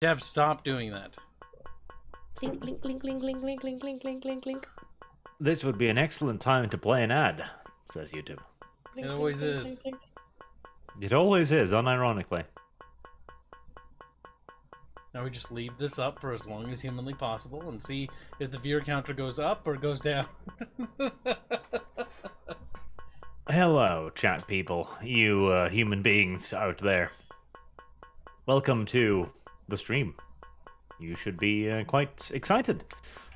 Dev, stop doing that. Clink, clink, clink, clink, clink, clink, clink, clink, clink, clink, clink. This would be an excellent time to play an ad, says YouTube. Clink, It always clink, clink, is. clink, clink. It always is, unironically. Now we just leave this up for as long as humanly possible and see if the viewer counter goes up or goes down. Hello, chat people, you human beings out there. Welcome to the stream. You should be quite excited,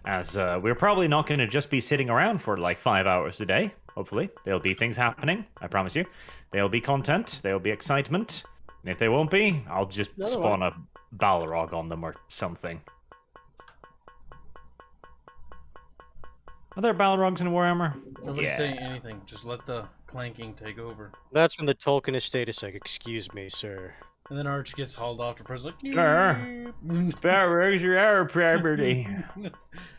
as we're probably not going to just be sitting around for like 5 hours a day. Hopefully, there'll be things happening, I promise you. There'll be content, there'll be excitement, and if there won't be, I'll just spawn a Balrog on them or something. Are there Balrogs in Warhammer? Nobody's saying anything. Just let the clanking take over. That's when the Tolkien estate is like, excuse me, sir. And then Arch gets hauled off to prison. Like, Balrogs are our property.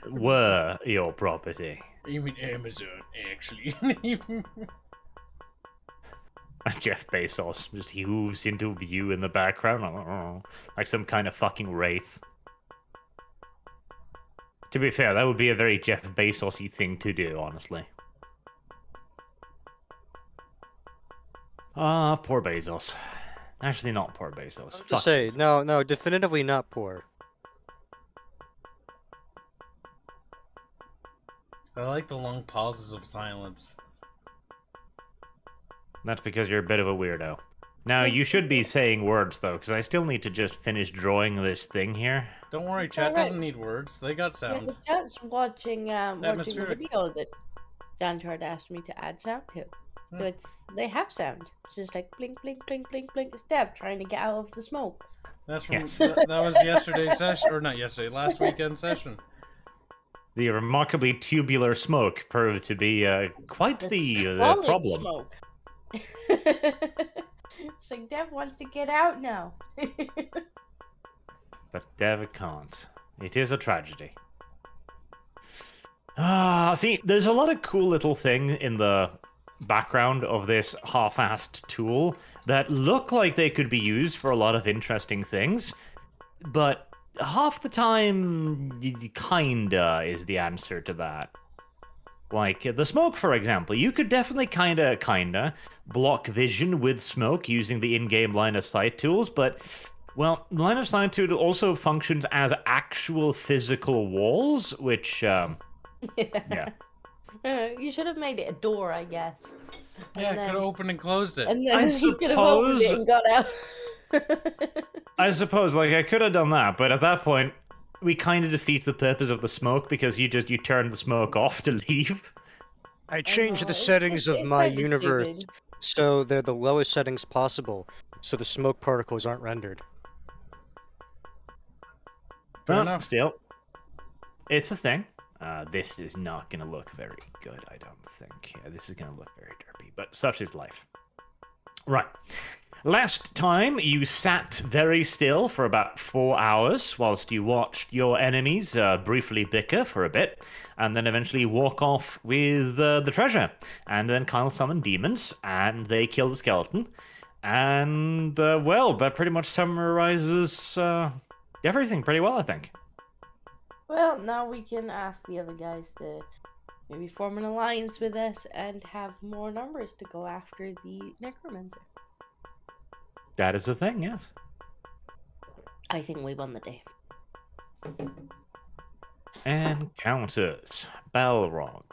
Were your property. You mean Amazon, actually. Jeff Bezos just hooves into view in the background, like some kind of fucking wraith. To be fair, that would be a very Jeff Bezos-y thing to do, honestly. Ah, poor Bezos. Actually, not poor Bezos. To say, no, definitively not poor. I like the long pauses of silence. That's because you're a bit of a weirdo. Now, you should be saying words, though, because I still need to just finish drawing this thing here. Don't worry, chat doesn't need words. They got Yeah, sound. the chat's watching the Atmospheric. video that Danchard asked me to add sound to. So they have sound. It's just like blink, blink, blink, blink, blink. It's Dev trying to get out of the smoke. That's from Yes. that was yesterday's session, or not yesterday, last weekend session. The remarkably tubular smoke proved to be quite the solid problem. smoke. It's like Dev wants to get out now. But Dev can't. It is a tragedy. See, there's a lot of cool little things in the background of this half-assed tool that look like they could be used for a lot of interesting things, but half the time, kinda is the answer to that. Like, the smoke, for example. You could definitely kinda block vision with smoke using the in-game line-of-sight tools, but, well, line-of-sight tool also functions as actual physical walls, which, yeah. You should have made it a door, I guess. Yeah, And could then- have opened and closed it. And then I you could have opened it suppose- and got out. I suppose, like, I could have done that, but at that point, we kind of defeat the purpose of the smoke because you turn the smoke off to leave. I know, changed the it's- settings of it's my kinda universe stupid. so they're the lowest settings possible, so the smoke particles aren't rendered. Fair Well, enough. still, it's a thing. This is not going to look very good, I don't think. Yeah, this is going to look very derpy, but such is life. Right. Last time, you sat very still for about 4 hours whilst you watched your enemies briefly bicker for a bit, and then eventually walk off with the treasure. And then Kyle summoned demons, and they killed the skeleton. And, well, that pretty much summarizes everything pretty well, I think. Well, now we can ask the other guys to maybe form an alliance with us and have more numbers to go after the necromancer. That is the thing, yes. I think we won the day. Encounters. Balrog.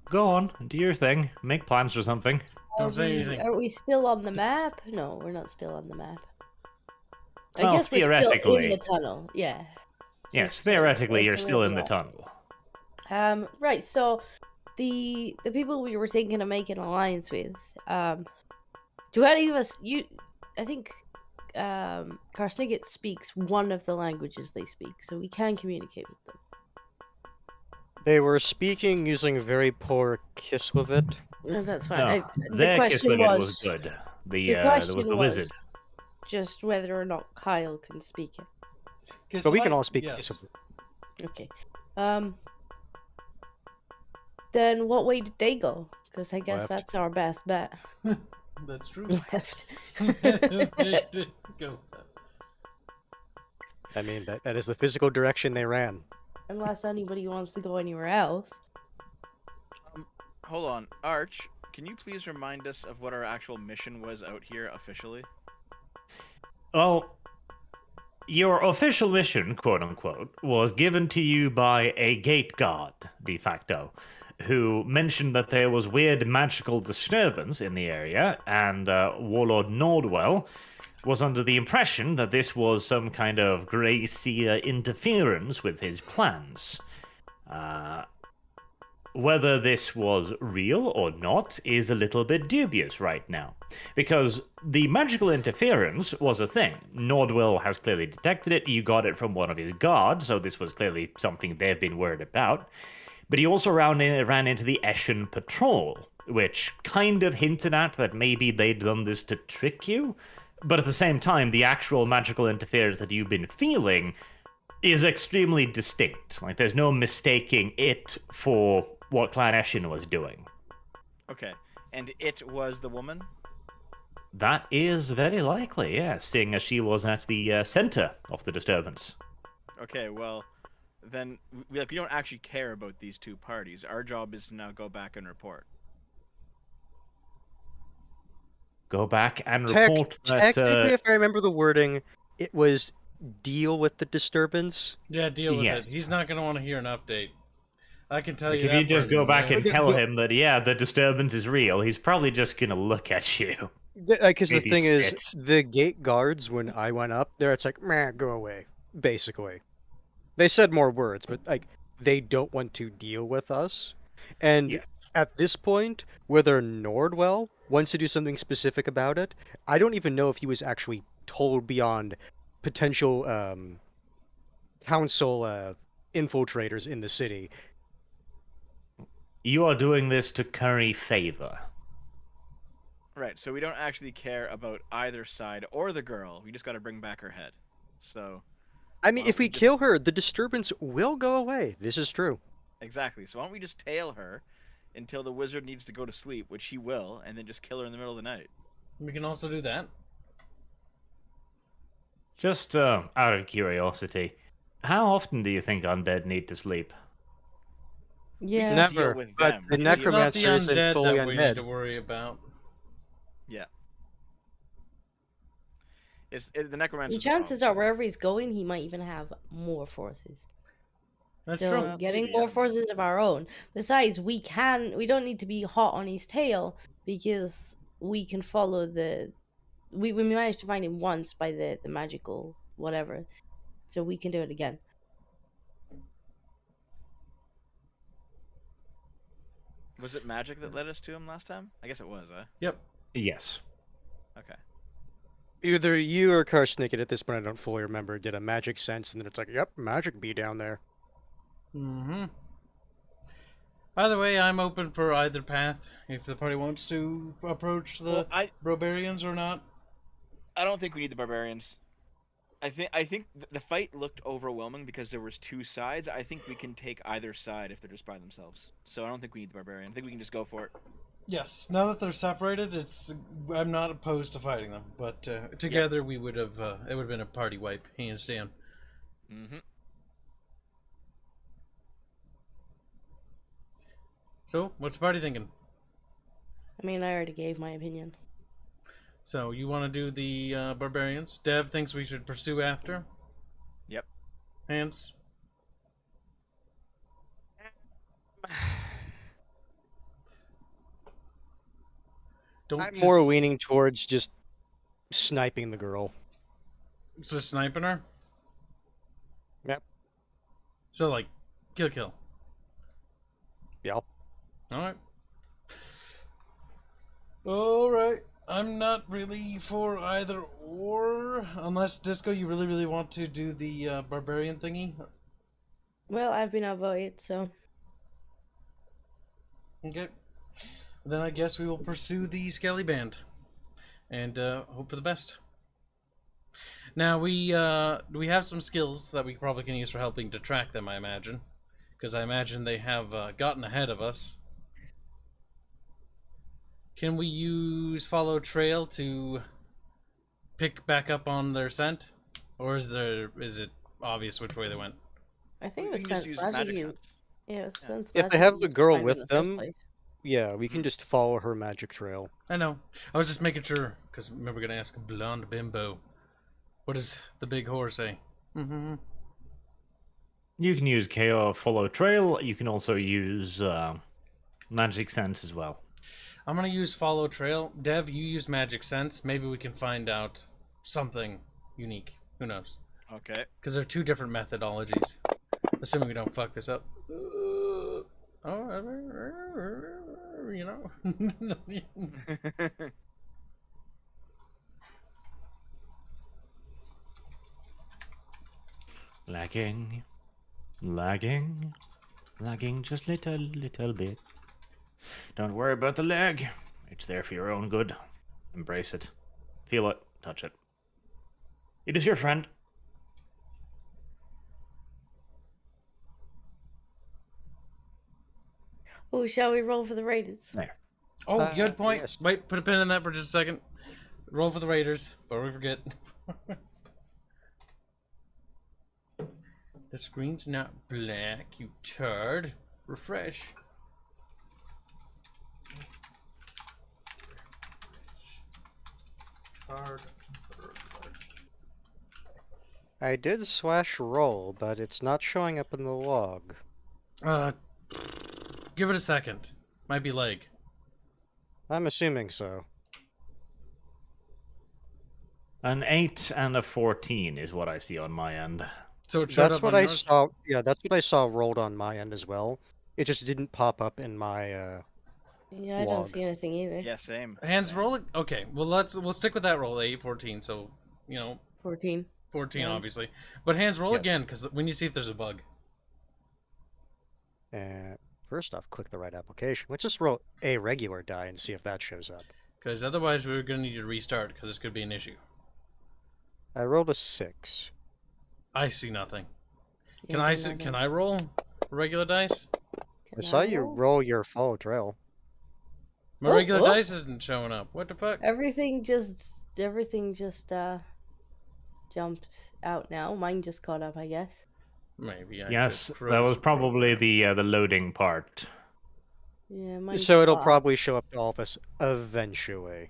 Go on, do your thing. Make plans for something. Don't say anything. Are we still on the map? No, we're not still on the map. I Well, guess we're still in theoretically. the tunnel. Yeah. Yes, Just, theoretically, just you're a still in the little tunnel. Right. So, the people we were thinking of making an alliance with, do any of us? I think, Karsniget speaks one of the languages they speak, so we can communicate with them. They were speaking using very poor Kislevet. No, that's fine. No, The their question Kislevet was was good. the There question was the was wizard. just whether or not Kyle can speak it. But we can all Kislev? speak Yes. Kislevet. Okay. Then what way did they go? Because I guess Left. that's our best bet. That's true. Left. They did go. I mean, that is the physical direction they ran. Unless anybody wants to go anywhere else. Hold on, Arch. Can you please remind us of what our actual mission was out here officially? Well, your official mission, quote unquote, was given to you by a gate guard, de facto, who mentioned that there was weird magical disturbance in the area, and Warlord Nordwell was under the impression that this was some kind of Grey Seer interference with his plans. Whether this was real or not is a little bit dubious right now, because the magical interference was a thing. Nordwell has clearly detected it, you got it from one of his guards, so this was clearly something they've been worried about. But he also ran into the Eshen Patrol, which kind of hinted at that maybe they'd done this to trick you, but at the same time, the actual magical interference that you've been feeling is extremely distinct. Like, there's no mistaking it for what Clan Eshin was doing. Okay, and it was the woman? That is very likely, yeah, seeing as she was at the center of the disturbance. Okay, well, then we don't actually care about these two parties. Our job is to now go back and report. Go back and report that... Technically, if I remember the wording, it was deal with the disturbance. Yeah, deal with Yes. it. He's not going to want to hear an update. I can tell Like, you if that. you just go back and But- tell him that, yeah, the disturbance is real, he's probably just gonna look at you. Because the Maybe thing is, spits. the gate guards, when I went up there, it's like, meh, go away, basically. They said more words, but, like, they don't want to deal with us. And Yes. at this point, whether Nordwell wants to do something specific about it, I don't even know if he was actually told beyond potential council infiltrators in the city. You are doing this to curry favor. Right, so we don't actually care about either side or the girl. We just got to bring back her head. So, I mean, Well, if we we just- kill her, the disturbance will go away. This is true. exactly. So why don't we just tail her until the wizard needs to go to sleep, which he will, and then just kill her in the middle of the night. We can also do that. Just out of curiosity, how often do you think undead need to sleep? Yeah. deal Never. with But them. the It's not the It's not the necromancer isn't undead fully that we need to undead. worry about. Yeah. The necromancer. The chances are wherever he's going, he might even have more forces. That's so true. getting Maybe, more yeah. forces of our own. Besides, we don't need to be hot on his tail because we can follow we managed to find him once by the magical whatever. So we can do it again. Was it magic that led us to him last time? I guess it was, Yep. Yes. Okay. Either you or Karsnicket at this point, I don't fully remember, did a magic sense, and then it's like, yep, magic be down there. Mm-hmm. Either way, I'm open for either path. If the party wants to approach the Well, I Barbarians or not. don't think we need the barbarians. I think the fight looked overwhelming because there was two sides. I think we can take either side if they're just by themselves. So I don't think we need the barbarian. I think we can just go for it. Yes. Now that they're separated, I'm not opposed to fighting them, but together we would have. It would have been a party wipe, hands down. Mm-hmm. So, what's the party thinking? I mean, I already gave my opinion. So, you want to do the Barbarians? Dev thinks we should pursue after. Yep. Hands. Don't I'm more just- leaning towards just sniping the girl. So sniping her? Yep. So like, kill. Yep. Alright. Alright. I'm not really for either or. Unless, Disco, you really want to do the barbarian thingy. Well, I've been outvoted, so Okay. Then I guess we will pursue the Skelly Band. And hope for the best. Now we have some skills that we probably can use for helping to track them. I imagine, because I imagine they have gotten ahead of us. Can we use follow trail to pick back up on their scent, or is it obvious which way they went? I think We it was can just sense use magic. magic You, sense. yeah, it was Yeah. sense If magic they have you the used to girl find in with the first them, place. yeah, we can just follow her magic trail. I know. I was just making sure, because remember we're gonna ask Blonde Bimbo. What does the big whore say? Mm-hmm. You can use KO follow trail. You can also use magic sense as well. I'm gonna use follow trail. Dev, you use magic sense. Maybe we can find out something unique. Who knows? Okay. Because there are two different methodologies. Assuming we don't fuck this up. You know. Lagging just little bit. Don't worry about the lag. It's there for your own good. Embrace it. Feel it. Touch it. It is your friend. Oh, shall we roll for the Raiders? There. Oh, good point. Yes. Wait, put a pin in that for just a second. Roll for the Raiders, before we forget. The screen's not black, you turd. Refresh. Card. I did slash roll, but it's not showing up in the log. Give it a second. Might be leg. I'm assuming so. An 8 and a 14 is what I see on my end. So it showed That's up what on I yours? saw. Yeah, that's what I saw rolled on my end as well. It just didn't pop up in my Yeah, I don't log. see anything either. Yeah, same. Hands same. rolling? Okay, well we'll stick with that roll, 8, 14, so, 14. 14 Yeah. obviously. But hands roll Yes. again, because we need to see if there's a bug. First off, click the right application. Let's just roll a regular die and see if that shows up. Because otherwise we're going to need to restart, because this could be an issue. I rolled a 6. I see nothing. Can Yeah, I nothing. can I roll regular dice? Can I saw you roll? roll your follow trail. My Oh, regular oh. dice isn't showing up. What the fuck? Everything just jumped out now. Mine just caught up, I guess. Maybe I Yes, just that froze was the probably program. the loading part. Yeah, mine So just it'll caught up. probably show up to all of us eventually.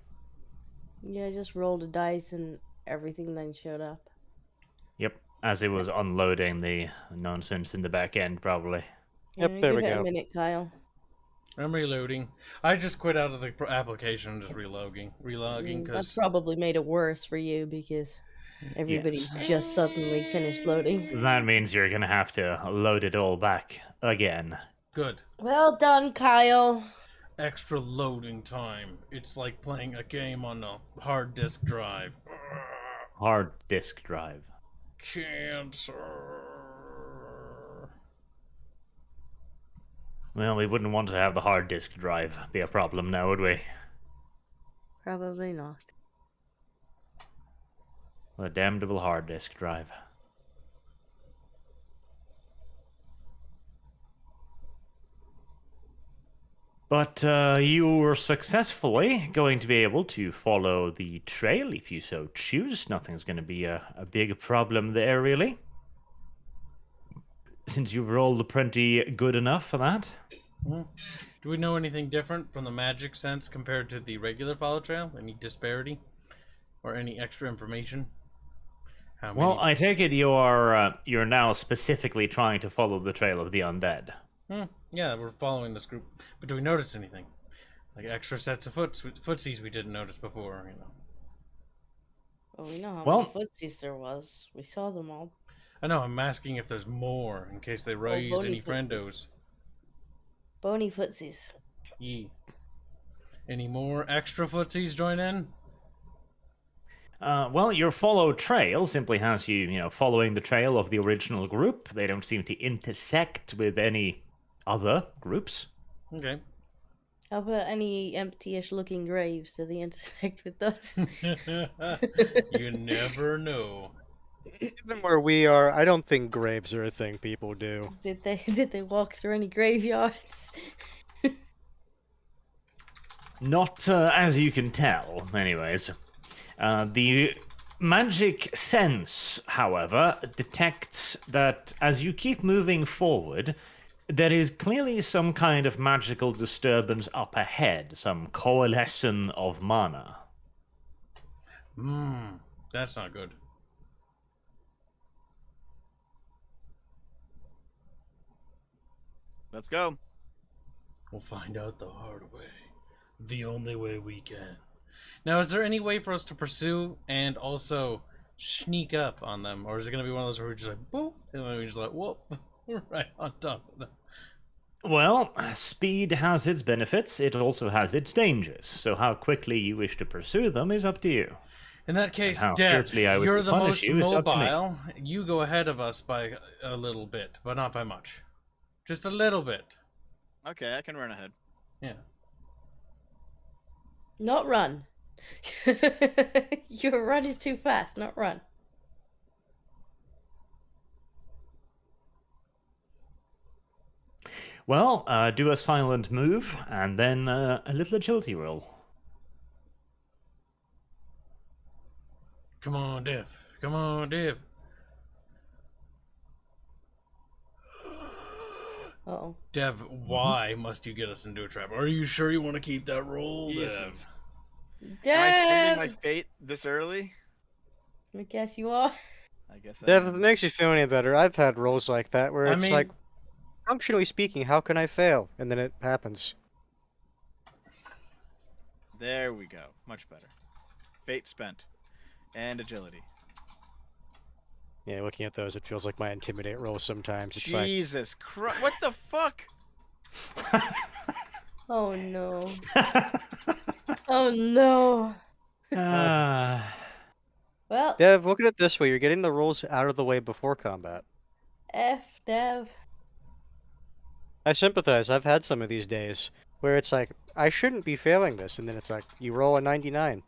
Yeah, I just rolled a dice and everything then showed up. Yep, as it was unloading the nonsense in the back end, probably. Yep, Yeah, there give we it go. a minute, Kyle. I'm reloading. I just quit out of the application and just relogging That's because probably made it worse for you because everybody's just suddenly finished loading. That means you're gonna have to load it all back again. good. Well done, Kyle. Extra loading time. It's like playing a game on a hard disk drive. Hard disk drive. Cancer. Well, we wouldn't want to have the hard disk drive be a problem now, would we? Probably not. The damnable hard disk drive. But you were successfully going to be able to follow the trail if you so choose. Nothing's going to be a big problem there, really. Since you've rolled pretty good enough for that. Do we know anything different from the magic sense compared to the regular follow trail? Any disparity? Or any extra information? How many? Well, I take it you're now specifically trying to follow the trail of the undead. Yeah, we're following this group. But do we notice anything? Like extra sets of footsies we didn't notice before, Well, we know how Well- many footsies there was. We saw them all. I know, I'm asking if there's more, in case they raised bony any footsies. friendos. Bony footsies. Yee. Any more extra footsies join in? Well, your follow trail simply has you following the trail of the original group. They don't seem to intersect with any other groups. Okay. How about any empty-ish looking graves? Do they intersect with those? You never know. Even where we are, I don't think graves are a thing people do. Did they walk through any graveyards? Not as you can tell, anyways. The magic sense, however, detects that as you keep moving forward, there is clearly some kind of magical disturbance up ahead, some coalescence of mana. That's not good. Let's go. We'll find out the hard way. The only way we can. Now, is there any way for us to pursue and also sneak up on them? Or is it going to be one of those where we're just like, boop, and then we just like, whoop, we're right on top of them? Well, speed has its benefits, it also has its dangers, so how quickly you wish to pursue them is up to you. In that case, how Deb, fiercely I wish you're to the punish most you is up to me. mobile. You go ahead of us by a little bit, but not by much. Just a little bit. Okay, I can run ahead. Yeah. Not run. Your run is too fast, not run. Well, do a silent move, and then a little agility roll. Come on, Dev. Come on, Dev. Uh-oh. Dev, why must you get us into a trap? Are you sure you want to keep that roll, Dev? Jesus. Am I spending my Dev! fate this early? I guess you are. I guess I Dev, if am. it makes you feel any better, I've had rolls like that where I it's mean- like, functionally speaking, how can I fail? And then it happens. There we go. Much better. Fate spent. And agility. Yeah, looking at those, it feels like my intimidate roll sometimes. It's like, Jesus Christ. What the fuck? Oh no. Oh no. Ah. Well, Dev, look at it this way. You're getting the rolls out of the way before combat. F Dev. I sympathize. I've had some of these days where it's like, I shouldn't be failing this. And then it's like, you roll a 99.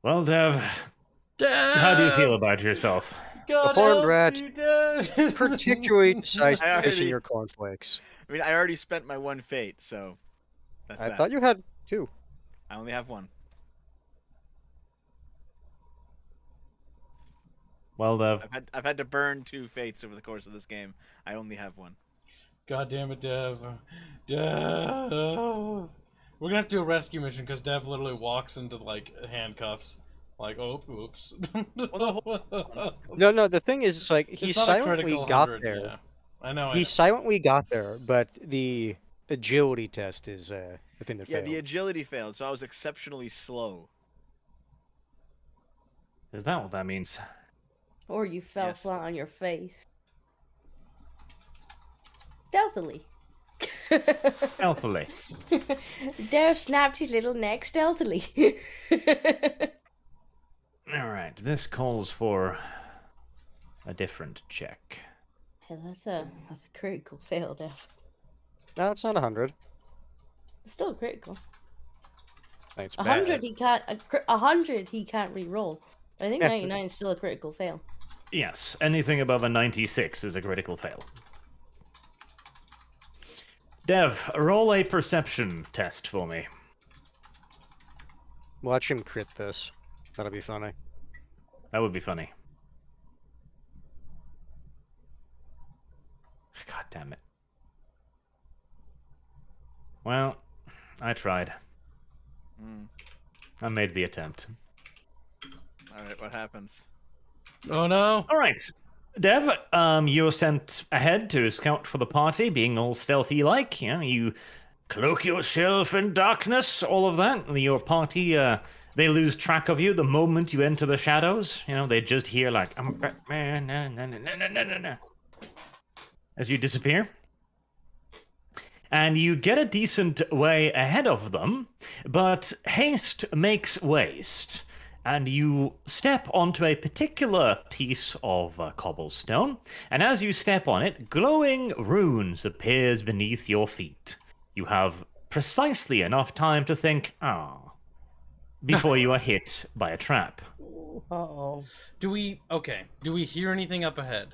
Well, Dev, how do you feel about yourself? God The horned help rat me, Dev. Particularly decides I to fish in already- your cornflakes. I mean, I already spent my one fate, so that's I that. thought you had two. I only have one. Well, Dev, I've had to burn 2 fates over the course of this game. I only have one. God damn it, Dev. Dev. We're gonna have to do a rescue mission because Dev literally walks into like handcuffs. Like, oh, oops. No, the thing is, it's like, he It's not a silently critical got 100, there. yeah. I know. He silently got there, but the agility test is the thing that Yeah, failed. the agility failed, so I was exceptionally slow. is that what that means? Or you fell Yes. flat on your face. Stealthily. Healthily. Dev snapped his little neck stealthily. Alright, this calls for a different check. Yeah, that's a critical fail, Dev. No, it's not 100. It's still critical. It's 100 bad. he can't. 100 he can't re-roll. I think Yeah. 99 is still a critical fail. Yes, anything above a 96 is a critical fail. Dev, roll a perception test for me. Watch him crit this. That'll be funny. That would be funny. God damn it. Well, I tried. Mm. I made the attempt. Alright, what happens? Oh no! All right, Dev, you're sent ahead to scout for the party, being all stealthy-like. You know, you cloak yourself in darkness, all of that. Your party, they lose track of you the moment you enter the shadows. You know, they just hear like, "I'm a Batman," na, as you disappear. And you get a decent way ahead of them, but haste makes waste. And you step onto a particular piece of cobblestone, and as you step on it, glowing runes appears beneath your feet. You have precisely enough time to think, before you are hit by a trap. Uh-oh. Do we hear anything up ahead?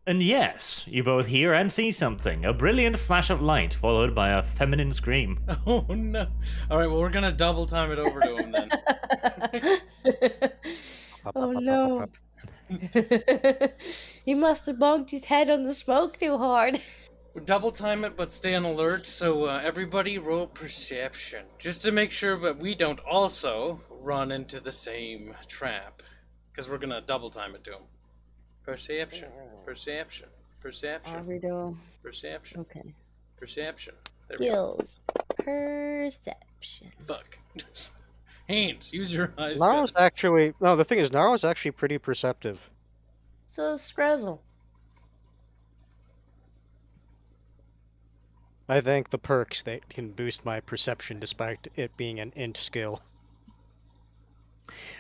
And yes, you both hear and see something. A brilliant flash of light followed by a feminine scream. Oh no. Alright, well we're gonna double time it over to him then. Oh no. He must have bonked his head on the smoke too hard. Double time it, but stay on alert. So everybody roll perception, just to make sure that we don't also run into the same trap, because we're gonna double time it to him. Perception, perception, perception, Arido. perception, Okay. perception. There we go. Skills. Perception. Fuck. Haynes, use your eyes. Naro's better. actually no. The thing is, Naro's actually pretty perceptive. So Scrazzle. I think the perks that can boost my perception despite it being an int skill.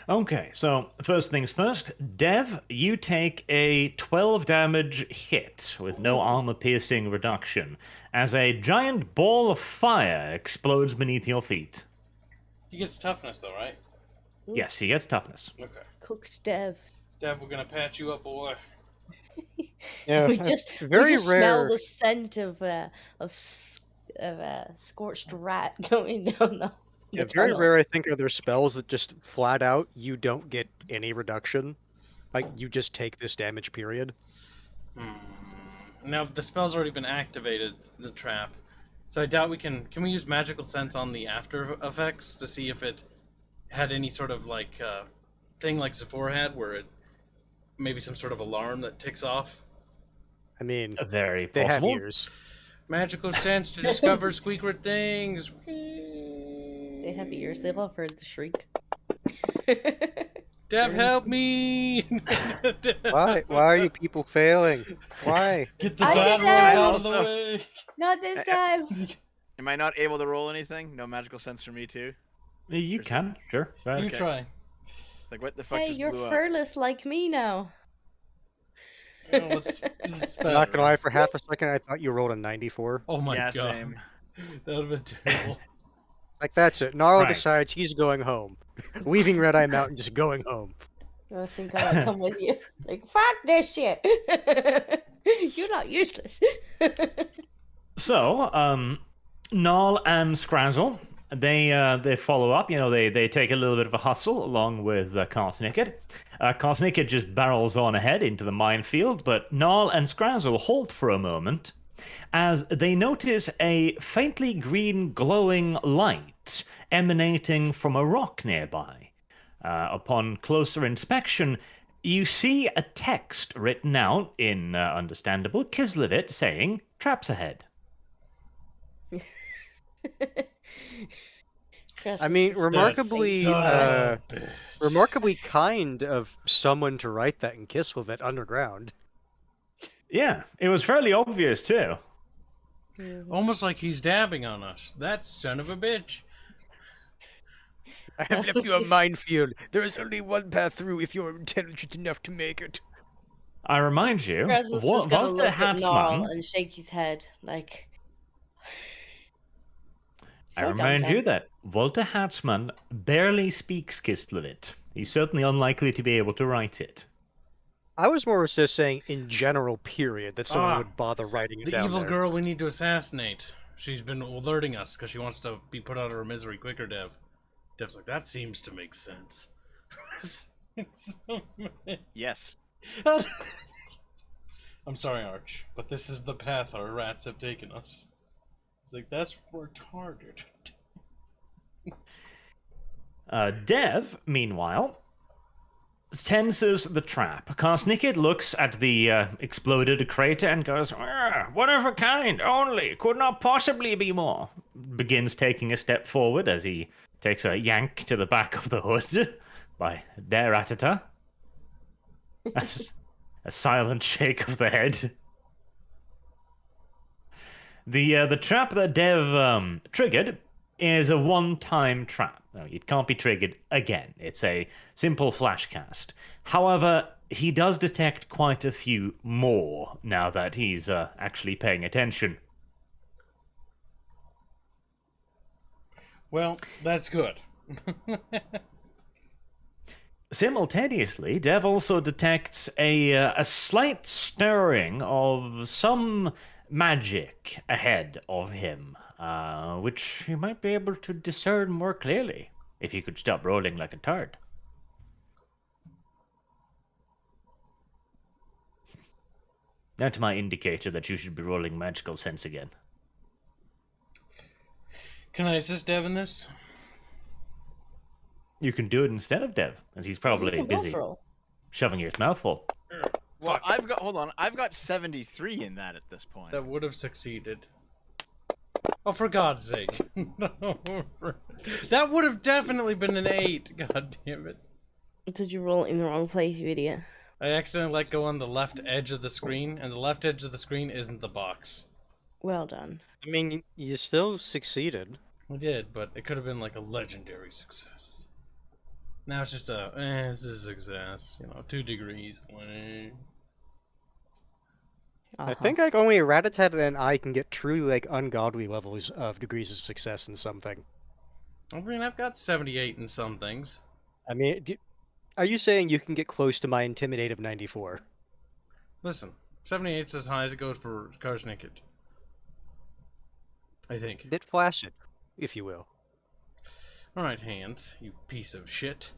Okay, so first things first. Dev, you take a 12 damage hit with no armor piercing reduction as a giant ball of fire explodes beneath your feet. He gets toughness though, right? Yes, he gets toughness. Okay. Cooked Dev. Dev, we're gonna patch you up, boy. Yeah, we it's just very smell rare. the scent of scorched rat going down the Yeah, very tunnel. rare. I think are there spells that just flat out you don't get any reduction, like you just take this damage. Period. Now the spell's already been activated, the trap. So I doubt we can. Can we use magical sense on the after effects to see if it had any sort of like thing like Sephora had, where it maybe some sort of alarm that ticks off? I mean, Very they have possible. ears. Magical sense to discover squeaker things. They have ears. They'll have heard the shriek. Dev, help me! Why? Why are you people failing? Why? Get the I bad did boys that! out of the Also- way! Not this time. Am I not able to roll anything? No magical sense for me too. You can, sure. Go ahead. You Okay. try. Like what the fuck Hey, just you're blew up? furless like me now. Well, let's I'm not gonna lie. For half a second, I thought you rolled a 94. Oh my Yeah, god. same. That would have been terrible. Like that's it. Naro Right. decides he's going home, leaving Red Eye Mountain, just going home. I think I'll come with you. Like, fuck this shit. You're not useless. So, Null and Scrazzle, they follow up. You know, they take a little bit of a hustle along with Karsnicked. Karsnicked just barrels on ahead into the minefield, but Null and Scrazzle halt for a moment as they notice a faintly green glowing light emanating from a rock nearby. Upon closer inspection, you see a text written out in understandable Kislevet saying, "Traps ahead." I mean, remarkably, Son of a bitch. remarkably kind of someone to write that in Kislevet underground. Yeah, it was fairly obvious too. Almost like he's dabbing on us. That son of a bitch. I have left you a minefield. There is only one path through if you're intelligent enough to make it. I remind you, Razzle's just gonna Walter look at Gnarl Hatzman. and shake his head, like... I So remind dumb. you that Walter Hatzman barely speaks Kislevet. He's certainly unlikely to be able to write it. I was more just saying in general, period, that someone Ah, would bother writing it The down evil there. girl we need to assassinate. She's been alerting us because she wants to be put out of her misery quicker, Dev. Dev's like, that seems to make sense. Yes. I'm sorry, Arch, but this is the path our rats have taken us. He's like, that's retarded. Dev, meanwhile, tenses the trap. Karsnicked looks at the exploded crater and goes, "One of a kind, only. Could not possibly be more." Begins taking a step forward as he takes a yank to the back of the hood by Der Ratata. That's a silent shake of the head. The trap that Dev triggered is a one-time trap. No, it can't be triggered again. It's a simple flash cast. However, he does detect quite a few more now that he's actually paying attention. Well, that's good. Simultaneously, Dev also detects a slight stirring of some magic ahead of him, which he might be able to discern more clearly if he could stop rolling like a tard. That's my indicator that you should be rolling magical sense again. Can I assist Dev in this? You can do it instead of Dev, as he's We probably can both busy roll. shoving your mouth full. Well, I've got 73 in that at this point. That would have succeeded. Oh, for God's sake. No. That would have definitely been an 8. God damn it. Did you roll in the wrong place, you idiot? I accidentally let go on the left edge of the screen, and the left edge of the screen isn't the box. Well done. I mean, you still succeeded. I did, but it could have been like a legendary success. Now it's just it's a success. 2 degrees. I think like only Ratatat and I can get true like ungodly levels of degrees of success in something. I mean, I've got 78 in some things. I mean, are you saying you can get close to my Intimidate of 94? Listen, 78's as high as it goes for Karsnicket. I think. Bit flaccid, if you will. Alright, Hands, you piece of shit.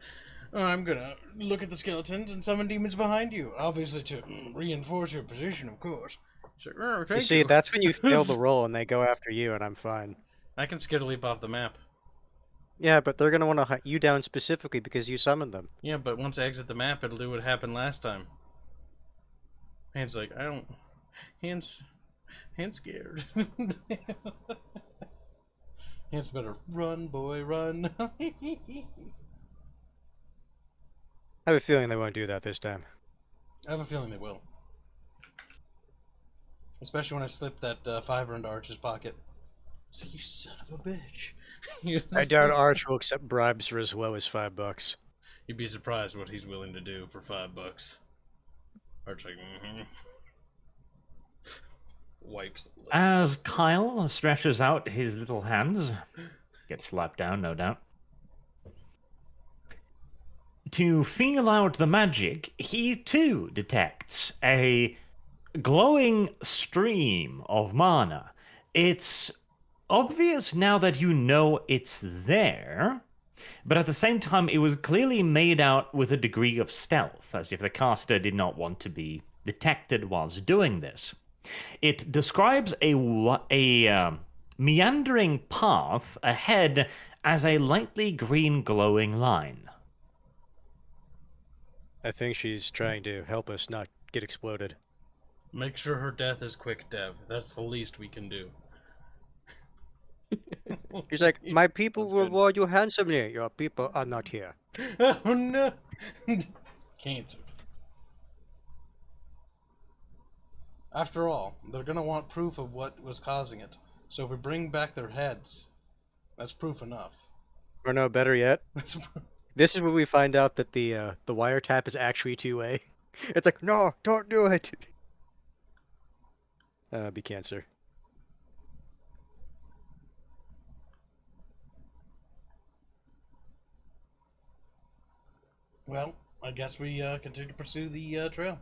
I'm gonna look at the skeletons and summon demons behind you. Obviously to reinforce your position, of course. So, You thank see, that's when you fail the roll and they go after you, and I'm fine. I can skitter leap off the map. Yeah, but they're gonna want to hunt you down specifically because you summoned them. Yeah, but once I exit the map, it'll do what happened last time. Hands like, I don't... Hands scared. Hands better run, boy, run. I have a feeling they won't do that this time. I have a feeling they will. Especially when I slip that fiver into Arch's pocket. So you son of a bitch. I doubt Arch will accept bribes for as low as $5. You'd be surprised what he's willing to do for $5. Arch like, Wipes the lips. As Kyle stretches out his little hands, gets slapped down, no doubt. To feel out the magic, he too detects a glowing stream of mana. It's obvious now that you know it's there, but at the same time, it was clearly made out with a degree of stealth, as if the caster did not want to be detected whilst doing this. It describes a meandering path ahead as a lightly green glowing line. I think she's trying to help us not get exploded. Make sure her death is quick, Dev. That's the least we can do. She's like, my people That's will good. reward you handsomely. Your people are not here. Oh no! Can't. After all, they're gonna want proof of what was causing it. So if we bring back their heads, that's proof enough. Or no, better yet, That's this is where we find out that the wiretap is actually two-way. It's like, no, don't do it. Be Cancer. Well, I guess we continue to pursue the trail.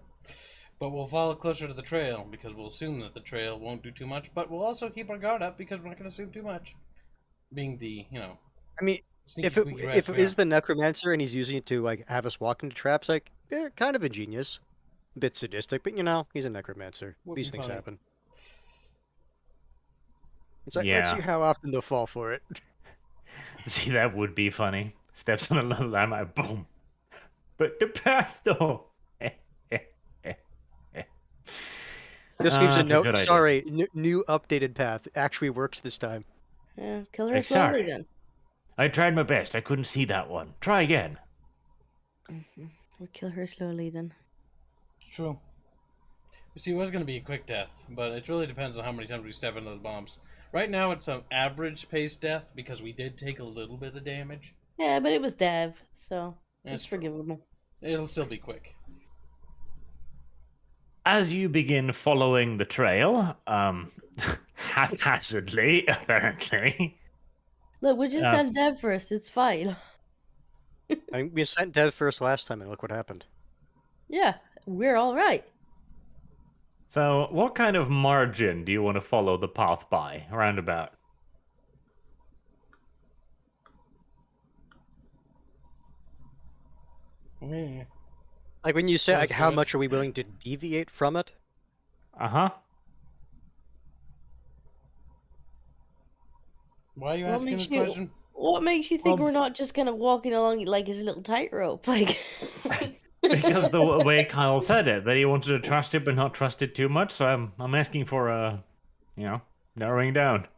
But we'll follow closer to the trail, because we'll assume that the trail won't do too much, but we'll also keep our guard up, because we're not going to assume too much. Being the, I mean, sneaky if it squeaky rats we is are. the necromancer and he's using it to like have us walk into traps, like, kind of ingenious. A bit sadistic, but he's a necromancer. Would These be things funny. happen. It's like, let's Yeah. see how often they'll fall for it. See, that would be funny. Steps on a little landmine, boom. But the path, though. Just leaves a that's a note. good idea. Sorry, new updated path actually works this time. Yeah, kill her Hey, slowly sorry. then. I tried my best. I couldn't see that one. Try again. We'll kill her slowly then. True. You see, it was going to be a quick death, but it really depends on how many times we step into the bombs. Right now, it's an average pace death, because we did take a little bit of damage. Yeah, but it was Dev, so That's it's true. forgivable. It'll still be quick. As you begin following the trail, haphazardly, apparently, Look, we'll just send Dev first. It's fine. I mean, we sent Dev first last time, and look what happened. Yeah, we're all right. So, what kind of margin do you want to follow the path by, roundabout? Yeah. Like when you say, like, Close how to it. much are we willing to deviate from it? Uh-huh. Why are you What asking makes this you- question? What makes you think Well- we're not just kind of walking along like his little tightrope? Like, Because the way Kyle said it, that he wanted to trust it but not trust it too much, so I'm asking for narrowing down.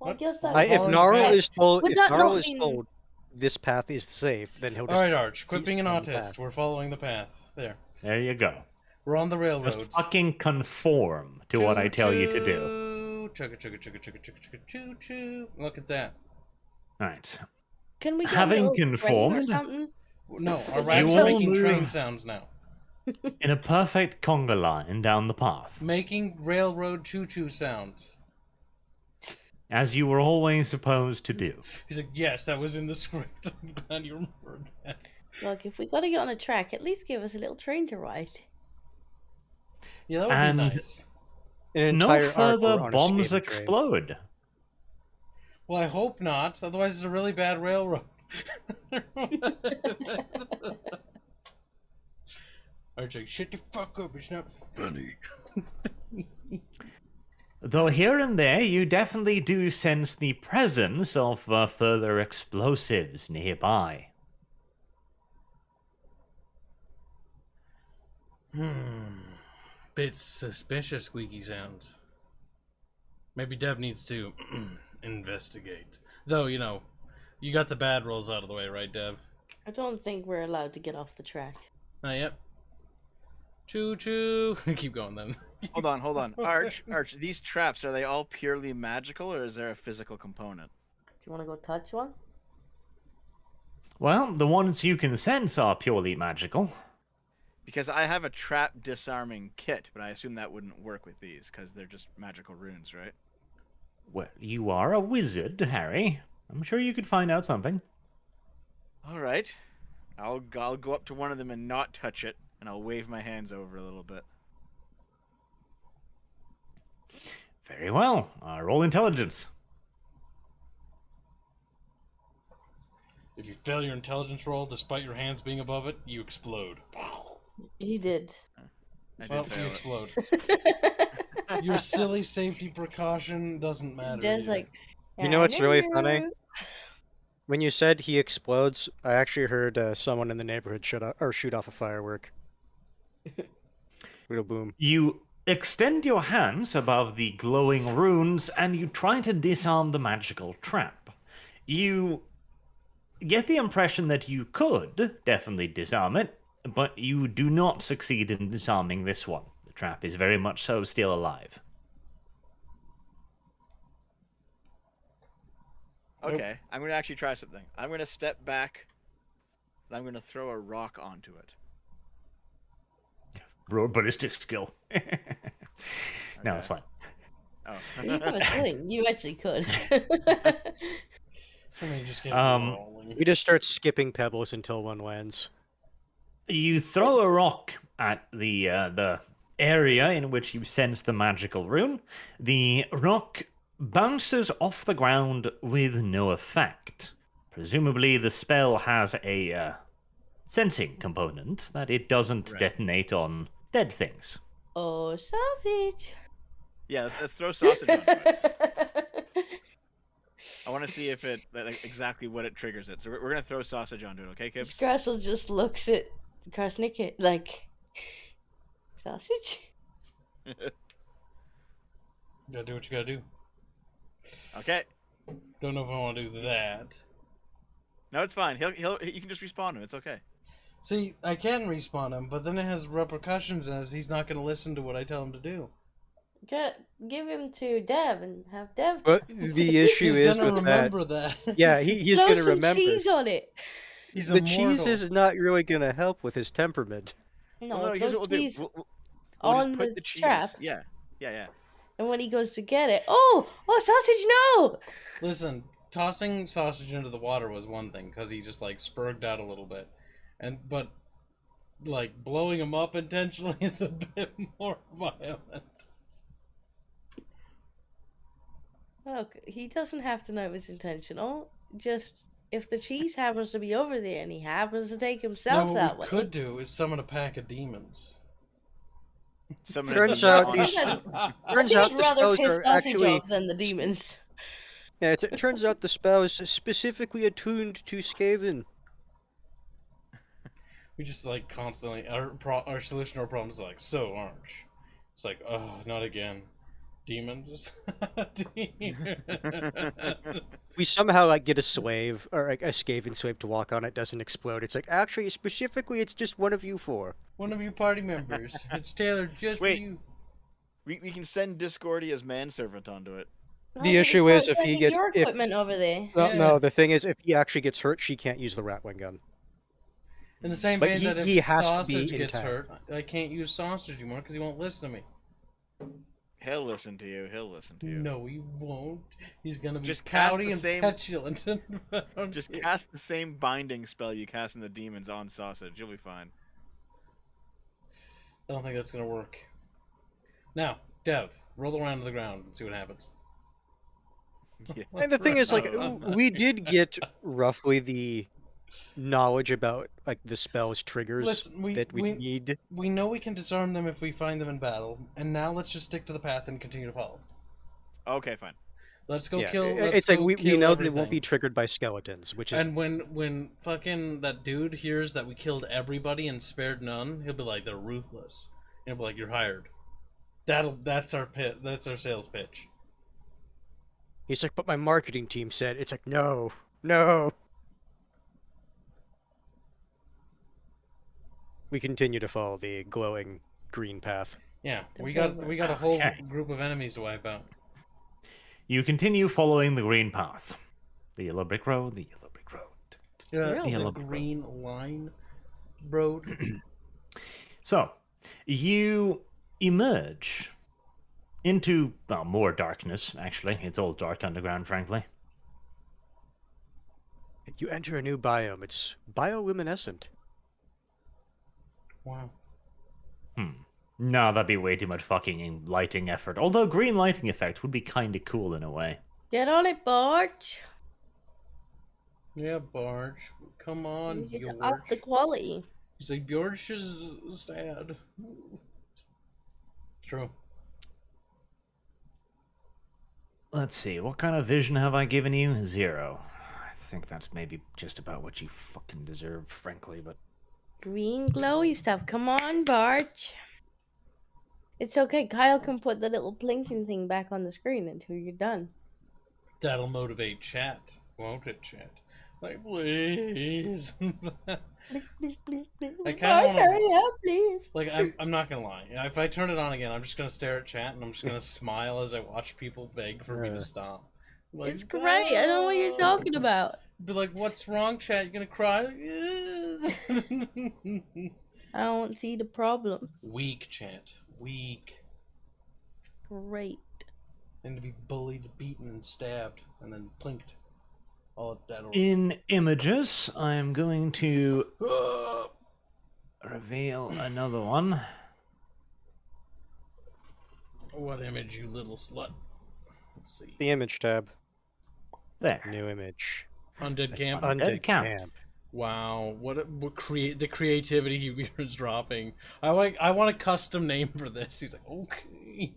Well, I guess that. If If Following Gnarl path. is told, Would if that Gnarl not is mean- told this path is safe, then he'll All just. right, Arch. Quit keep being an following the autist. path. We're following the path. There. There you go. We're on the railroads. Just fucking conform to what I tell you to do. Chugga chugga chugga chugga chugga chugga choo choo. Look at that. Right. Can we get Having a little train or conformed- something? No, our You rats will are making train move. sounds now. In a perfect conga line down the path, Making railroad choo choo sounds. as you were always supposed to do. He's like, yes, that was in the script. I'm glad you remembered that. Look, if we gotta get on a track, at least give us a little train to ride. Yeah, that would And- be nice. An No entire arc further on a bombs Skaven train. explode. Well, I hope not. Otherwise, it's a really bad railroad. Arch's like, shut the fuck up. It's not funny. Though here and there, you definitely do sense the presence of further explosives nearby. Bit suspicious squeaky sounds. Maybe Dev needs to investigate. Though, you got the bad rolls out of the way, right, Dev? I don't think we're allowed to get off the track. Yep. Choo choo. Keep going then. Hold on. Arch, these traps, are they all purely magical or is there a physical component? Do you want to go touch one? Well, the ones you can sense are purely magical. Because I have a trap disarming kit, but I assume that wouldn't work with these because they're just magical runes, right? Well, you are a wizard, Harry. I'm sure you could find out something. All right. I'll go up to one of them and not touch it, and I'll wave my hands over a little bit. Very well. Roll intelligence. If you fail your intelligence roll, despite your hands being above it, you explode. He did. I did Well, fail you it. explode. Your silly safety precaution doesn't matter. Dev's either. like, You know what's really funny? "Hello." When you said he explodes, I actually heard someone in the neighborhood shoot off a firework. Little boom. You extend your hands above the glowing runes and you try to disarm the magical trap. You get the impression that you could definitely disarm it, but you do not succeed in disarming this one. The trap is very much so still alive. Okay, I'm going to actually try something. I'm going to step back, and I'm going to throw a rock onto it. Roll ballistic skill. No, it's fine. Oh. You have a sling. You actually could. I mean, just get rolling. We just start skipping pebbles until one lands. You throw a rock at the area in which you sense the magical rune. The rock bounces off the ground with no effect. Presumably, the spell has a sensing component that it doesn't Right. detonate on dead things. Oh, sausage. Yeah, let's throw sausage onto it. I want to see if it like exactly what it triggers it. So we're gonna throw sausage onto it, okay, kids? Scrassel just looks at Krasniqi like, sausage? You gotta do what you gotta do. Okay. Don't know if I want to do that. No, it's fine. You can just respawn him. It's okay. See, I can respawn him, but then it has repercussions as he's not gonna listen to what I tell him to do. Give him to Dev and have Dev. But the issue He's is gonna with that. remember that. Yeah, he's Throw going to some remember. cheese on it. He's The cheese immortal. is not really going to help with his temperament. No, Well, here's throw what we'll do. cheese We'll on just put the the cheese. trap. Yeah. And when he goes to get it, oh, sausage, no! Listen, tossing sausage into the water was one thing because he just like spurged out a little bit, but like blowing him up intentionally is a bit more violent. Look, he doesn't have to know it was intentional. Just if the cheese happens to be over there and he happens to take himself Now, that what way. we could do is summon a pack of demons. Summon a Turns demon out on- these- I Turns think out I'd the rather spells piss are sausage actually off than the demons. Yeah, it turns out the spell is specifically attuned to Skaven. We just like constantly our solution to our problem is like, so Arch. It's like, oh, not again. Demons. We somehow like get a slave or like a Skaven slave to walk on it, doesn't explode. It's like actually specifically it's just one of you four. One of your party members. It's tailored just Wait. for you. We can send Discordia's manservant onto it. The issue is if he gets your if equipment over there. no, Yeah. no, the thing is if he actually gets hurt, she can't use the Ratwing gun. In the same But vein that he if has to be sausage gets intact. hurt, I can't use sausage anymore because he won't listen to me. He'll listen to you. He'll listen to you. No, he won't. He's gonna be Just cast pouty the and same- petulant. Just cast the same binding spell you cast in the demons on sausage. You'll be fine. I don't think that's gonna work. Now, Dev, roll around to the ground and see what happens. Yeah. And the thing is, like, we did get roughly the knowledge about like the spell's triggers Listen, that we need. we know we can disarm them if we find them in battle, and now let's just stick to the path and continue to follow. Okay, fine. Let's go Yeah, kill. it's let's like go we kill know that it won't everything. be triggered by skeletons, which is And when fucking that dude hears that we killed everybody and spared none, he'll be like, they're ruthless. And he'll be like, you're hired. That's our pit. That's our sales pitch. he's like, but my marketing team said it's like no, no. We continue to follow the glowing green path. Yeah, The we got a whole Okay. group of enemies to wipe out. You continue following the green path. The yellow brick road, the yellow brick road. The Yellow green line road. So, you emerge into, well, more darkness, actually. It's all dark underground, frankly. You enter a new biome. It's bioluminescent. Wow. No, that'd be way too much fucking lighting effort. Although green lighting effect would be kind of cool in a way. Get on it, Barge. Yeah, Barge. Come on, You just Bjorge. up the quality. He's like, Bjorge is sad. True. Let's see, what kind of vision have I given you? 0. I think that's maybe just about what you fucking deserve, frankly, but... Green glowy stuff. Come on, Barge. It's okay. Kyle can put the little blinking thing back on the screen until you're done. That'll motivate chat, won't it, chat? Like, please. Please, please, please, please. I kinda Barge, wanna- hurry up, please. Like, I'm not gonna lie. If I turn it on again, I'm just gonna stare at chat and I'm just gonna smile as I watch people beg for me to stop. Like, It's great. I know what you're talking about. Be like, what's wrong, chat? You gonna cry? Like, "Yes." I don't see the problem. Weak, chat. Weak. Great. And to be bullied, beaten, and stabbed, and then plinked. All at that order. In images, I'm going to reveal another one. What image, you little slut? Let's see. The image tab. There. New image. Undead Camp. Undead camp. camp. Wow, what the creativity he was dropping. I want a custom name for this. He's like, okay.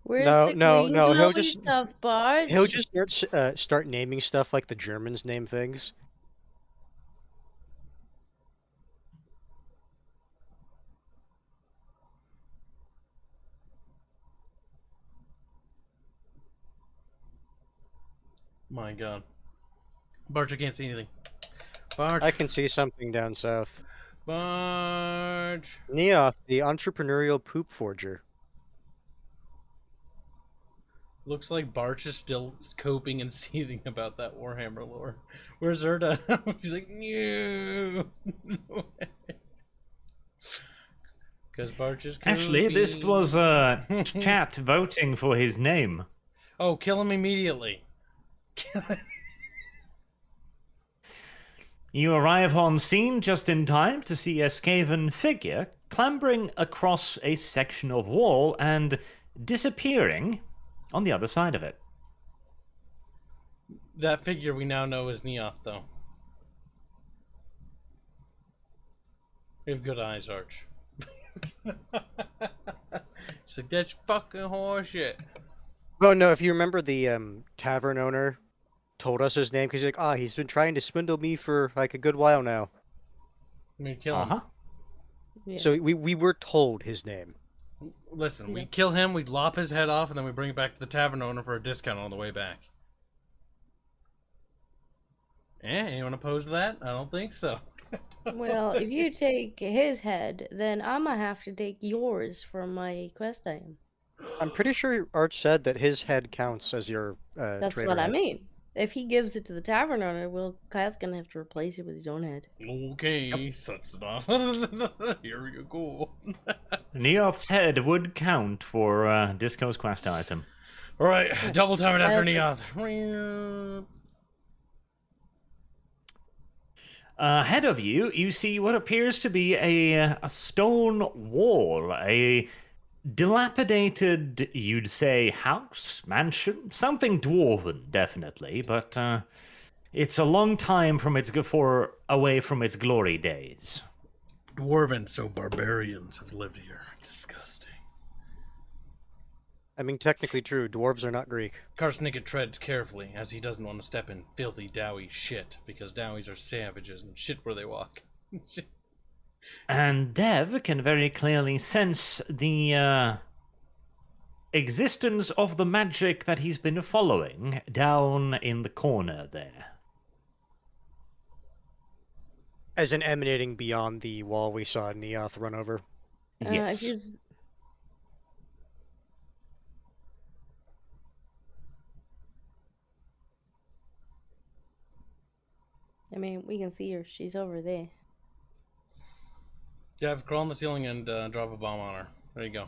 Where's No, the no, green no, he'll glowy just- stuff, Barge? He'll just start naming stuff like the Germans name things. My God, Barge, I can't see anything. Barge, I can see something down south. Barge. Neoth, the entrepreneurial poop forger. Looks like Barge is still coping and seething about that Warhammer lore. Where's Erda? He's like, no. Because Barge is Actually, this coping. was chat voting for his name. Oh, kill him immediately. Kill him. You arrive on scene just in time to see a Skaven figure clambering across a section of wall and disappearing on the other side of it. That figure we now know is Neoth, though. We have good eyes, Arch. It's like, that's fucking horseshit. Oh no, if you remember the tavern owner told us his name because he's like, he's been trying to swindle me for like a good while now. I mean, kill him. Uh-huh. Yeah. So we were told his name. Listen, we kill him, we lop his head off, and then we bring it back to the tavern owner for a discount on the way back. Anyone opposed to that? I don't think so. Well, if you take his head, then I'm gonna have to take yours for my quest item. I'm pretty sure Arch said that his head counts as your That's trader what I head. mean. If he gives it to the tavern owner, Kai's gonna have to replace it with his own head. Okay, sets it off. Here we go. Neoth's head would count for Disco's quest item. Alright, double time it after Okay. Neoth. Ahead of you, you see what appears to be a stone wall, a dilapidated, you'd say, house, mansion, something dwarven, definitely, but it's a long time away from its glory days. Dwarven, so barbarians have lived here. Disgusting. I mean, technically true. Dwarves are not Greek. Karsnicket treads carefully, as he doesn't want to step in filthy Dowie shit, because Dowies are savages and shit where they walk. And Dev can very clearly sense the existence of the magic that he's been following down in the corner there. As in emanating beyond the wall we saw Neoth run over. Yes. I mean, we can see her. She's over there. Dev, crawl on the ceiling and drop a bomb on her. There you go.